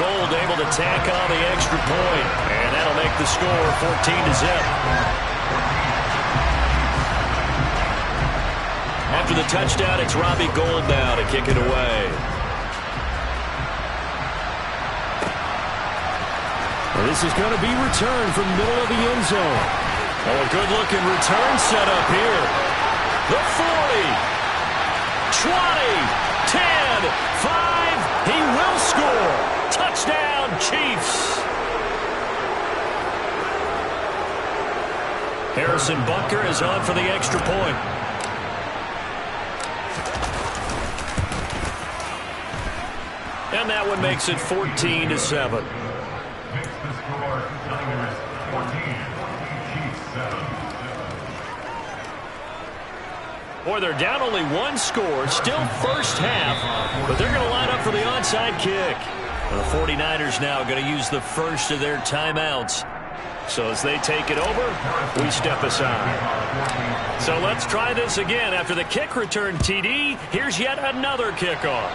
Gould able to tack on the extra point. And that'll make the score 14-0. After the touchdown, it's Robbie Gould now to kick it away. Well, this is going to be returned from the middle of the end zone. Oh, a good-looking return set up here. The 40, 20, 10, 5. He will score. Touchdown, Chiefs. Harrison Butker is on for the extra point. And that one makes it 14-7. Makes the score, Niners 14, Chiefs 7. Boy, they're down only 1 score, still first half, but they're going to line up for the onside kick. The 49ers now going to use the first of their timeouts. So as they take it over, we step aside. So let's try this again. After the kick return TD, here's yet another kickoff.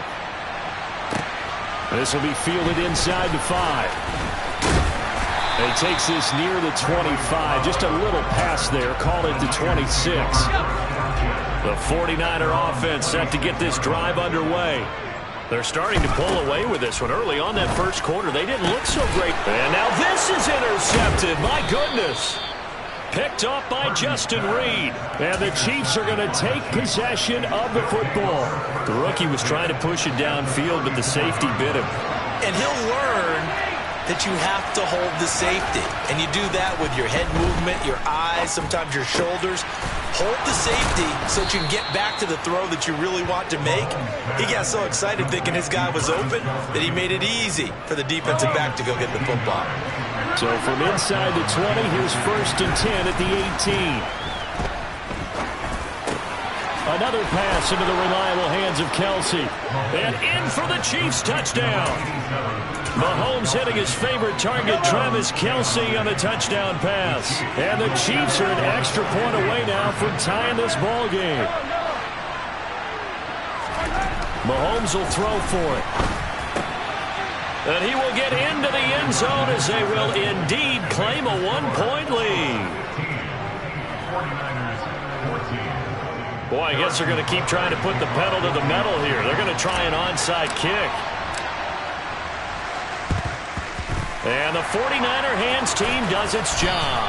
This will be fielded inside the 5. And he takes this near the 25. Just a little pass there. Call it the 26. The 49er offense set to get this drive underway. They're starting to pull away with this one. Early on that first quarter, they didn't look so great. And now this is intercepted. My goodness. Picked off by Justin Reed. And the Chiefs are going to take possession of the football. The rookie was trying to push it downfield, but the safety bit him. And he'll learn that you have to hold the safety. And you do that with your head movement, your eyes, sometimes your shoulders. hold the safety so that you can get back to the throw that you really want to make. He got so excited thinking his guy was open that he made it easy for the defensive back to go get the football. So from inside the 20, here's 1st and 10 at the 18. Another pass into the reliable hands of Kelsey. And in for the Chiefs touchdown. Mahomes hitting his favorite target, Travis Kelsey, on a touchdown pass. And the Chiefs are an extra point away now from tying this ball game. Mahomes will throw for it. And he will get into the end zone as they will indeed claim a 1-point lead. Boy, I guess they're going to keep trying to put the pedal to the metal here. They're going to try an onside kick. And the 49er hands team does its job.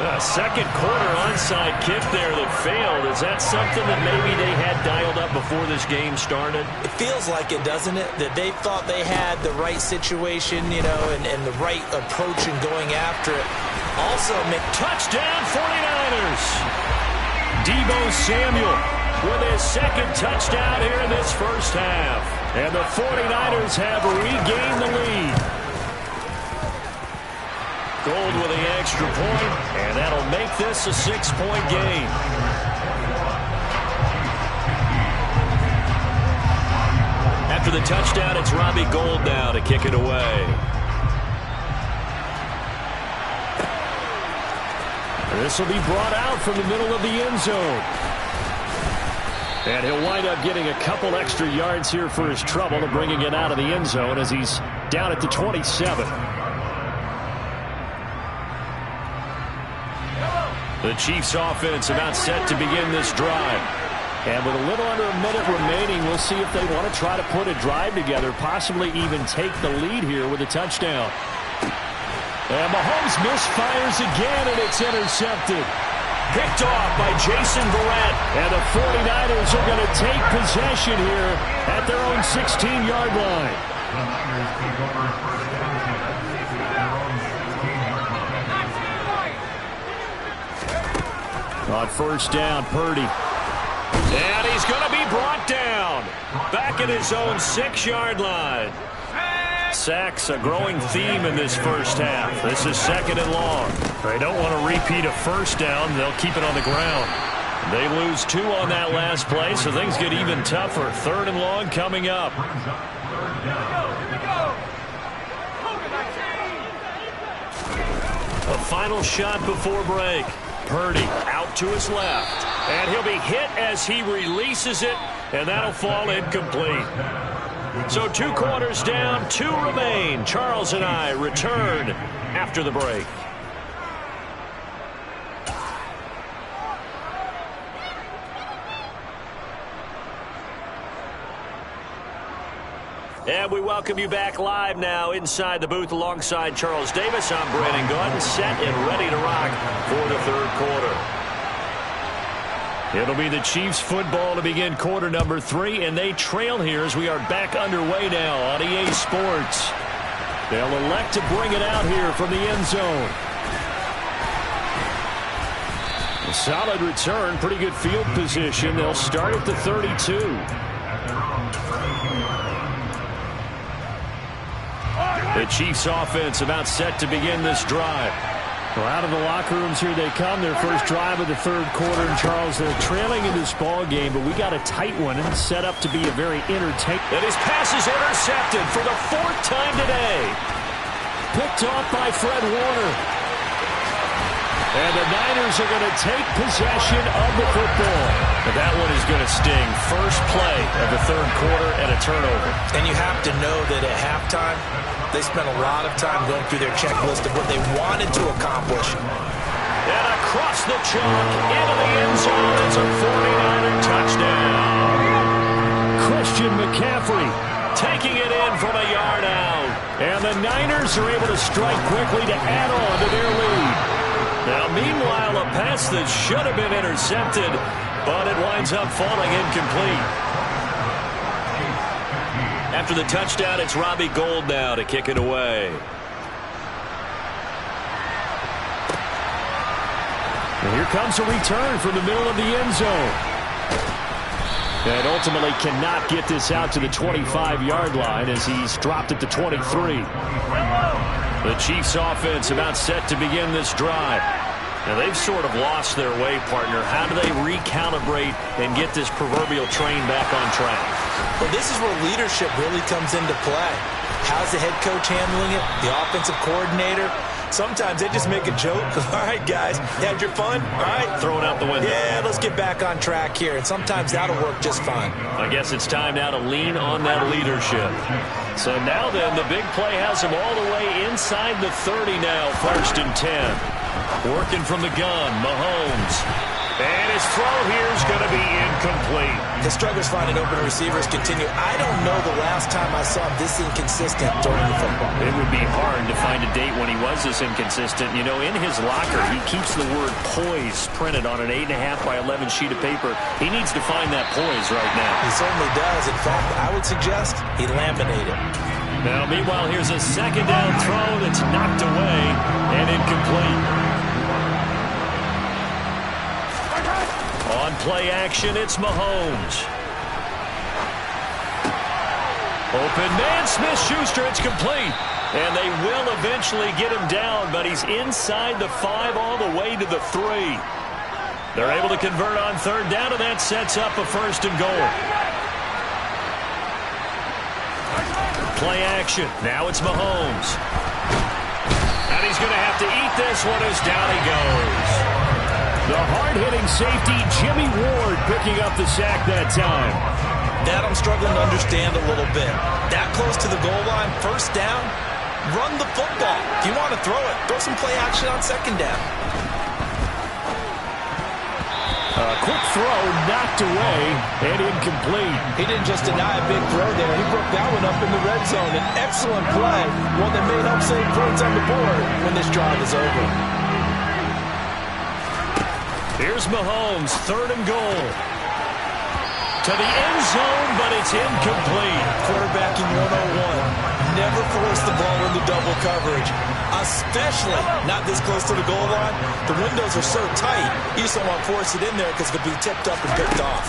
A second quarter onside kick there that failed. Is that something that maybe they had dialed up before this game started? It feels like it, doesn't it? That they thought they had the right situation, you know, and the right approach in going after it. Also, touchdown 49ers! Deebo Samuel with his second touchdown here in this first half. And the 49ers have regained the lead. Gold with the extra point, and that'll make this a 6-point game. After the touchdown, it's Robbie Gould now to kick it away. This will be brought out from the middle of the end zone. And he'll wind up getting a couple extra yards here for his trouble and bringing it out of the end zone as he's down at the 27. The Chiefs offense about set to begin this drive. And with a little under a minute remaining, we'll see if they want to try to put a drive together, possibly even take the lead here with a touchdown. And Mahomes misfires again, and it's intercepted. Picked off by Jason Verrett. And the 49ers are going to take possession here at their own 16-yard line. The Niners take over first down at their own 16-yard line. On first down, Purdy. And he's going to be brought down. Back at his own 6-yard line. Sacks, a growing theme in this first half. This is 2nd and long. They don't want to repeat a first down. They'll keep it on the ground. They lose 2 on that last play, so things get even tougher. 3rd and long coming up. A final shot before break. Purdy out to his left. And he'll be hit as he releases it, and that'll fall incomplete. So 2 quarters down, 2 remain. Charles and I return after the break. And we welcome you back live now inside the booth alongside Charles Davis. I'm Brandon Gunn, set and ready to rock for the 3rd quarter. It'll be the Chiefs football to begin quarter number 3, and they trail here as we are back underway now on EA Sports. They'll elect to bring it out here from the end zone. A solid return, pretty good field position. They'll start at the 32. The Chiefs offense about set to begin this drive. Well, out of the locker rooms here they come. Their first drive of the 3rd quarter. And Charles, they're trailing in this ball game, but we got a tight one and set up to be a very entertaining. And his pass is intercepted for the 4th time today. Picked off by Fred Warner. And the Niners are going to take possession of the football. And that one is going to sting. First play of the 3rd quarter and a turnover. And you have to know that at halftime, they spent a lot of time going through their checklist of what they wanted to accomplish. And across the chalk into the end zone. It's a 49er touchdown. Christian McCaffrey taking it in from a yard out. And the Niners are able to strike quickly to add on to their lead. Now, meanwhile, a pass that should have been intercepted, but it winds up falling incomplete. After the touchdown, it's Robbie Gould now to kick it away. And here comes a return from the middle of the end zone. And ultimately cannot get this out to the 25-yard line as he's dropped at the 23. The Chiefs offense about set to begin this drive. Now they've sort of lost their way, partner. How do they recalibrate and get this proverbial train back on track? Well, this is where leadership really comes into play. How's the head coach handling it? The offensive coordinator? Sometimes they just make a joke. All right, guys, you had your fun? All right. Throw it out the window. Yeah, let's get back on track here. And sometimes that'll work just fine. I guess it's time now to lean on that leadership. So now then, the big play has him all the way inside the 30 now, 1st and 10. Working from the gun, Mahomes. And his throw here is going to be incomplete. His struggles finding open receivers continue. I don't know the last time I saw him this inconsistent during the football. It would be hard to find a date when he was this inconsistent. You know, in his locker, he keeps the word poise printed on an 8.5 by 11 sheet of paper. He needs to find that poise right now. He certainly does. In fact, I would suggest he laminated. Now, meanwhile, here's a second down throw that's knocked away and incomplete. On play action, it's Mahomes. Open man, Smith-Schuster, it's complete. And they will eventually get him down, but he's inside the 5 all the way to the 3. They're able to convert on 3rd down, and that sets up a 1st and goal. Play action, now it's Mahomes. And he's going to have to eat this one as down he goes. The hard-hitting safety, Jimmy Ward, picking up the sack that time. That I'm struggling to understand a little bit. That close to the goal line, 1st down, run the football. If you want to throw it, throw some play action on 2nd down. A quick throw knocked away and incomplete. He didn't just deny a big throw there. He broke that one up in the red zone. An excellent play, one that may help save points on the board when this drive is over. Here's Mahomes, 3rd and goal. To the end zone, but it's incomplete. Quarterbacking 101. Never force the ball into double coverage, especially not this close to the goal line. The windows are so tight, you just don't want to force it in there because it could be tipped up and picked off.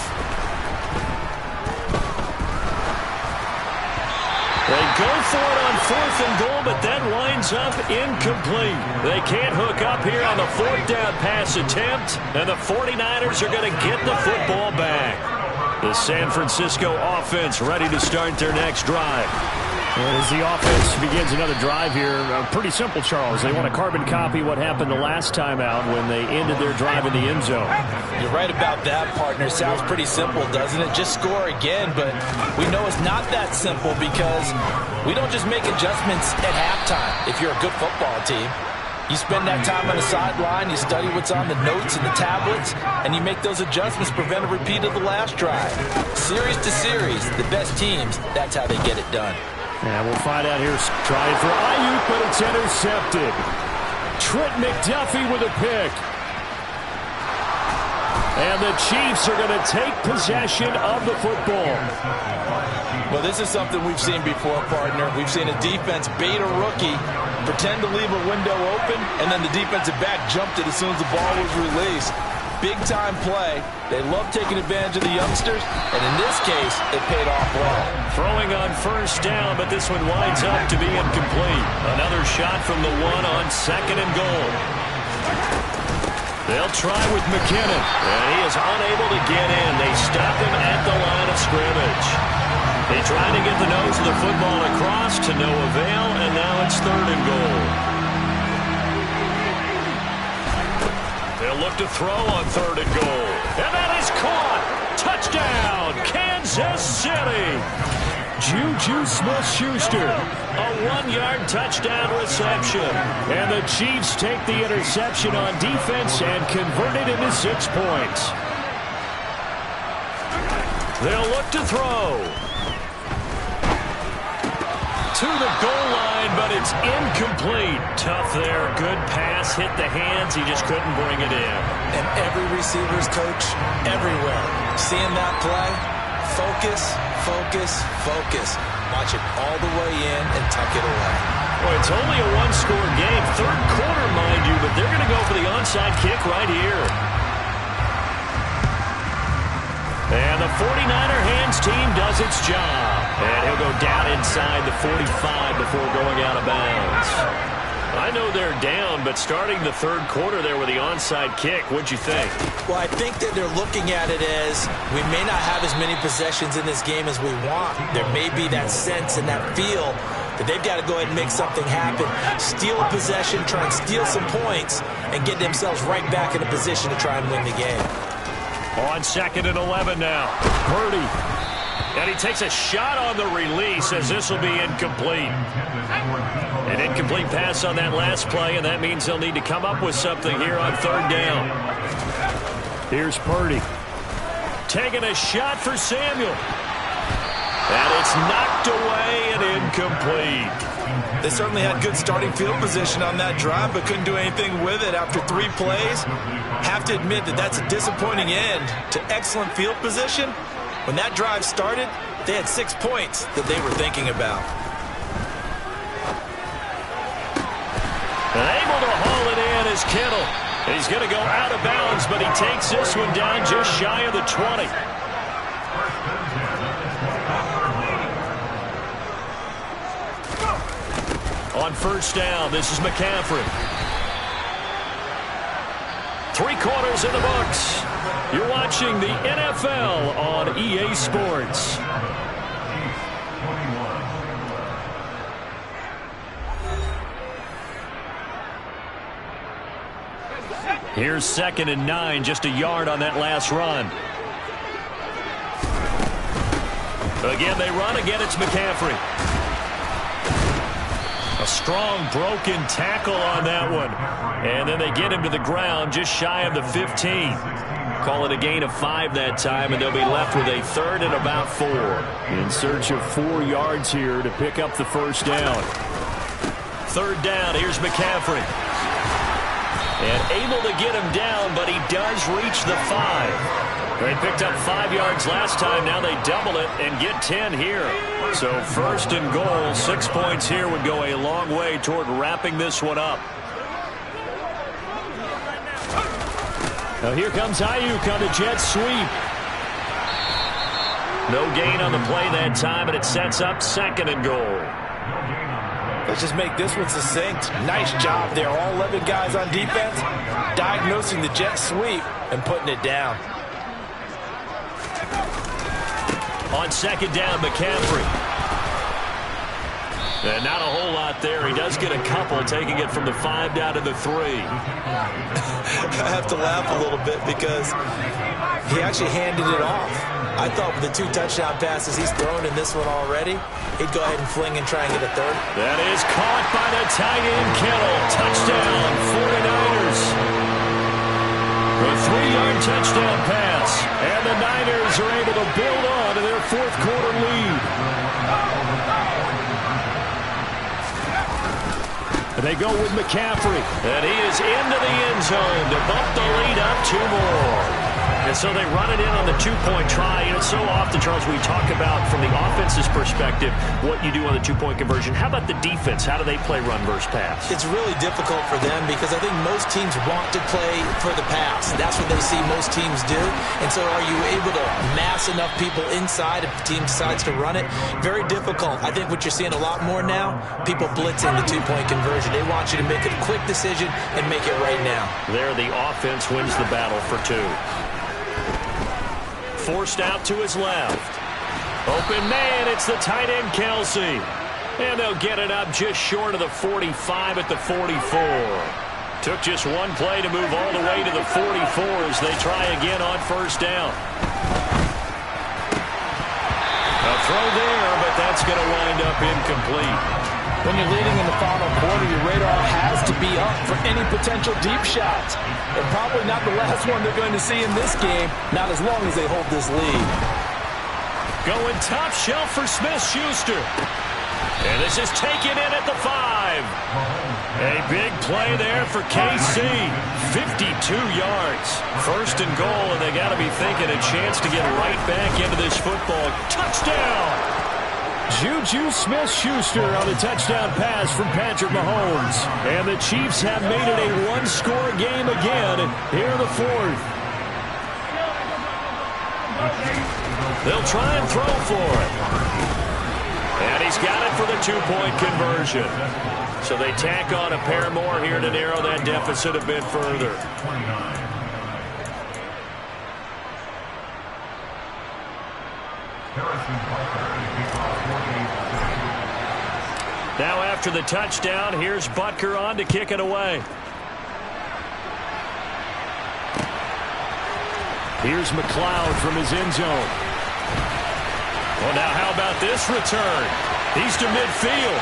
They go for it on 4th and goal, but that winds up incomplete. They can't hook up here on the 4th down pass attempt, and the 49ers are going to get the football back. The San Francisco offense ready to start their next drive. Well, as the offense begins another drive here, pretty simple, Charles. They want to carbon copy what happened the last time out when they ended their drive in the end zone. You're right about that, partner. Sounds pretty simple, doesn't it? Just score again, but we know it's not that simple because we don't just make adjustments at halftime if you're a good football team. You spend that time on the sideline, you study what's on the notes and the tablets, and you make those adjustments, prevent a repeat of the last drive. Series to series, the best teams, that's how they get it done. And we'll find out here. Trying for Ayuk, but it's intercepted. Trent McDuffie with a pick. And the Chiefs are going to take possession of the football. Well, this is something we've seen before, partner. We've seen a defense bait a rookie, pretend to leave a window open, and then the defensive back jumped it as soon as the ball was released. Big-time play. They love taking advantage of the youngsters, and in this case, it paid off well. Throwing on 1st down, but this one winds up to be incomplete. Another shot from the 1 on 2nd and goal. They'll try with McKinnon, and he is unable to get in. They stop him at the line of scrimmage. They try to get the nose of the football across to no avail, and now it's 3rd and goal. They'll look to throw on 3rd and goal. And that is caught. Touchdown, Kansas City. Juju Smith-Schuster, a 1-yard touchdown reception. And the Chiefs take the interception on defense and convert it into 6 points. They'll look to throw. To the goal line, but it's incomplete. Tough there. Good pass. Hit the hands. He just couldn't bring it in. And every receiver's coach everywhere. Seeing that play, focus, focus, focus. Watch it all the way in and tuck it away. Well, it's only a one-score game. Third quarter, mind you, but they're going to go for the onside kick right here. And the 49er hands team does its job. And he'll go down inside the 45 before going out of bounds. I know they're down, but starting the third quarter there with the onside kick, what'd you think? Well, I think that they're looking at it as we may not have as many possessions in this game as we want. There may be that sense and that feel that they've got to go ahead and make something happen. Steal a possession, try and steal some points, and get themselves right back in a position to try and win the game. On 2nd and 11 now. Purdy. And he takes a shot on the release as this will be incomplete. An incomplete pass on that last play, and that means they'll need to come up with something here on third down. Here's Purdy. Taking a shot for Samuel. And it's knocked away and incomplete. They certainly had good starting field position on that drive, but couldn't do anything with it after 3 plays. Have to admit that that's a disappointing end to excellent field position. When that drive started, they had 6 points that they were thinking about. And able to haul it in is Kittle. He's going to go out of bounds, but he takes this one down just shy of the 20. On first down, this is McCaffrey. 3 quarters in the books. You're watching the NFL on EA Sports. Here's 2nd and 9, just a yard on that last run. Again, they run. Again, it's McCaffrey. A strong broken tackle on that one. And then they get him to the ground just shy of the 15. Call it a gain of 5 that time, and they'll be left with a 3rd and about 4. In search of 4 yards here to pick up the first down. 3rd down, here's McCaffrey. And able to get him down, but he does reach the 5. They picked up 5 yards last time. Now they double it and get 10 here. So 1st and goal, 6 points here would go a long way toward wrapping this one up. Now here comes Ayuk on the jet sweep. No gain on the play that time, and it sets up 2nd and goal. Let's just make this one succinct. Nice job there. All 11 guys on defense diagnosing the jet sweep and putting it down. On 2nd down, McCaffrey. And not a whole lot there. He does get a couple, taking it from the 5 down to the 3. I have to laugh a little bit because he actually handed it off. I thought with the 2 touchdown passes he's thrown in this one already, he'd go ahead and fling and try and get a 3rd. That is caught by the tight end, Kittle. Touchdown, 49ers. A 3-yard touchdown pass. And the Niners are able to build on to their 4th quarter lead. And they go with McCaffrey. And he is into the end zone to bump the lead up 2 more. And so they run it in on the 2-point try. And so often, Charles, we talk about from the offense's perspective what you do on the 2-point conversion. How about the defense? How do they play run versus pass? It's really difficult for them because I think most teams want to play for the pass. That's what they see most teams do. And so are you able to mass enough people inside if the team decides to run it? Very difficult. I think what you're seeing a lot more now, people blitzing the 2-point conversion. They want you to make a quick decision and make it right now. There, the offense wins the battle for 2. Forced out to his left. Open man, it's the tight end, Kelsey. And they'll get it up just short of the 45 at the 44. Took just 1 play to move all the way to the 44 as they try again on first down. A throw there, but that's going to wind up incomplete. When you're leading in the final quarter, your radar has to be up for any potential deep shots. And probably not the last one they're going to see in this game, not as long as they hold this lead. Going top shelf for Smith-Schuster. And this is taken in at the 5. A big play there for KC. 52 yards. 1st and goal, and they got to be thinking a chance to get right back into this football. Touchdown! Juju Smith-Schuster on a touchdown pass from Patrick Mahomes. And the Chiefs have made it a one-score game again here in the fourth. They'll try and throw for it. And he's got it for the two-point conversion. So they tack on a pair more here to narrow that deficit a bit further. Now after the touchdown, here's Butker on to kick it away. Here's McLeod from his end zone. Well, now how about this return? He's to midfield.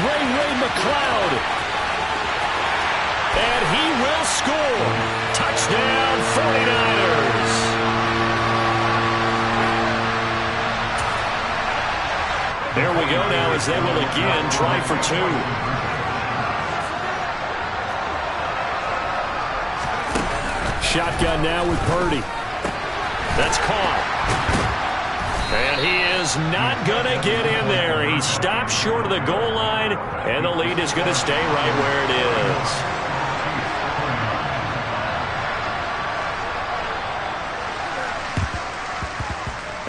Ray McLeod. And he will score. Touchdown, 49ers. There we go now as they will again try for two. Shotgun now with Purdy. That's caught. And he is not going to get in there. He stopped short of the goal line, and the lead is going to stay right where it is.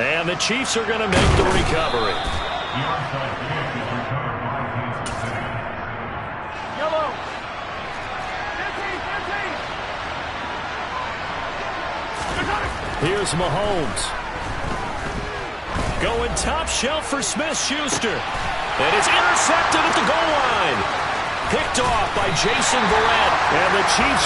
And the Chiefs are going to make the recovery. Yellow. 15. Here's Mahomes. Going top shelf for Smith-Schuster. And it's intercepted at the goal line. Picked off by Jason Verrett. And the Chiefs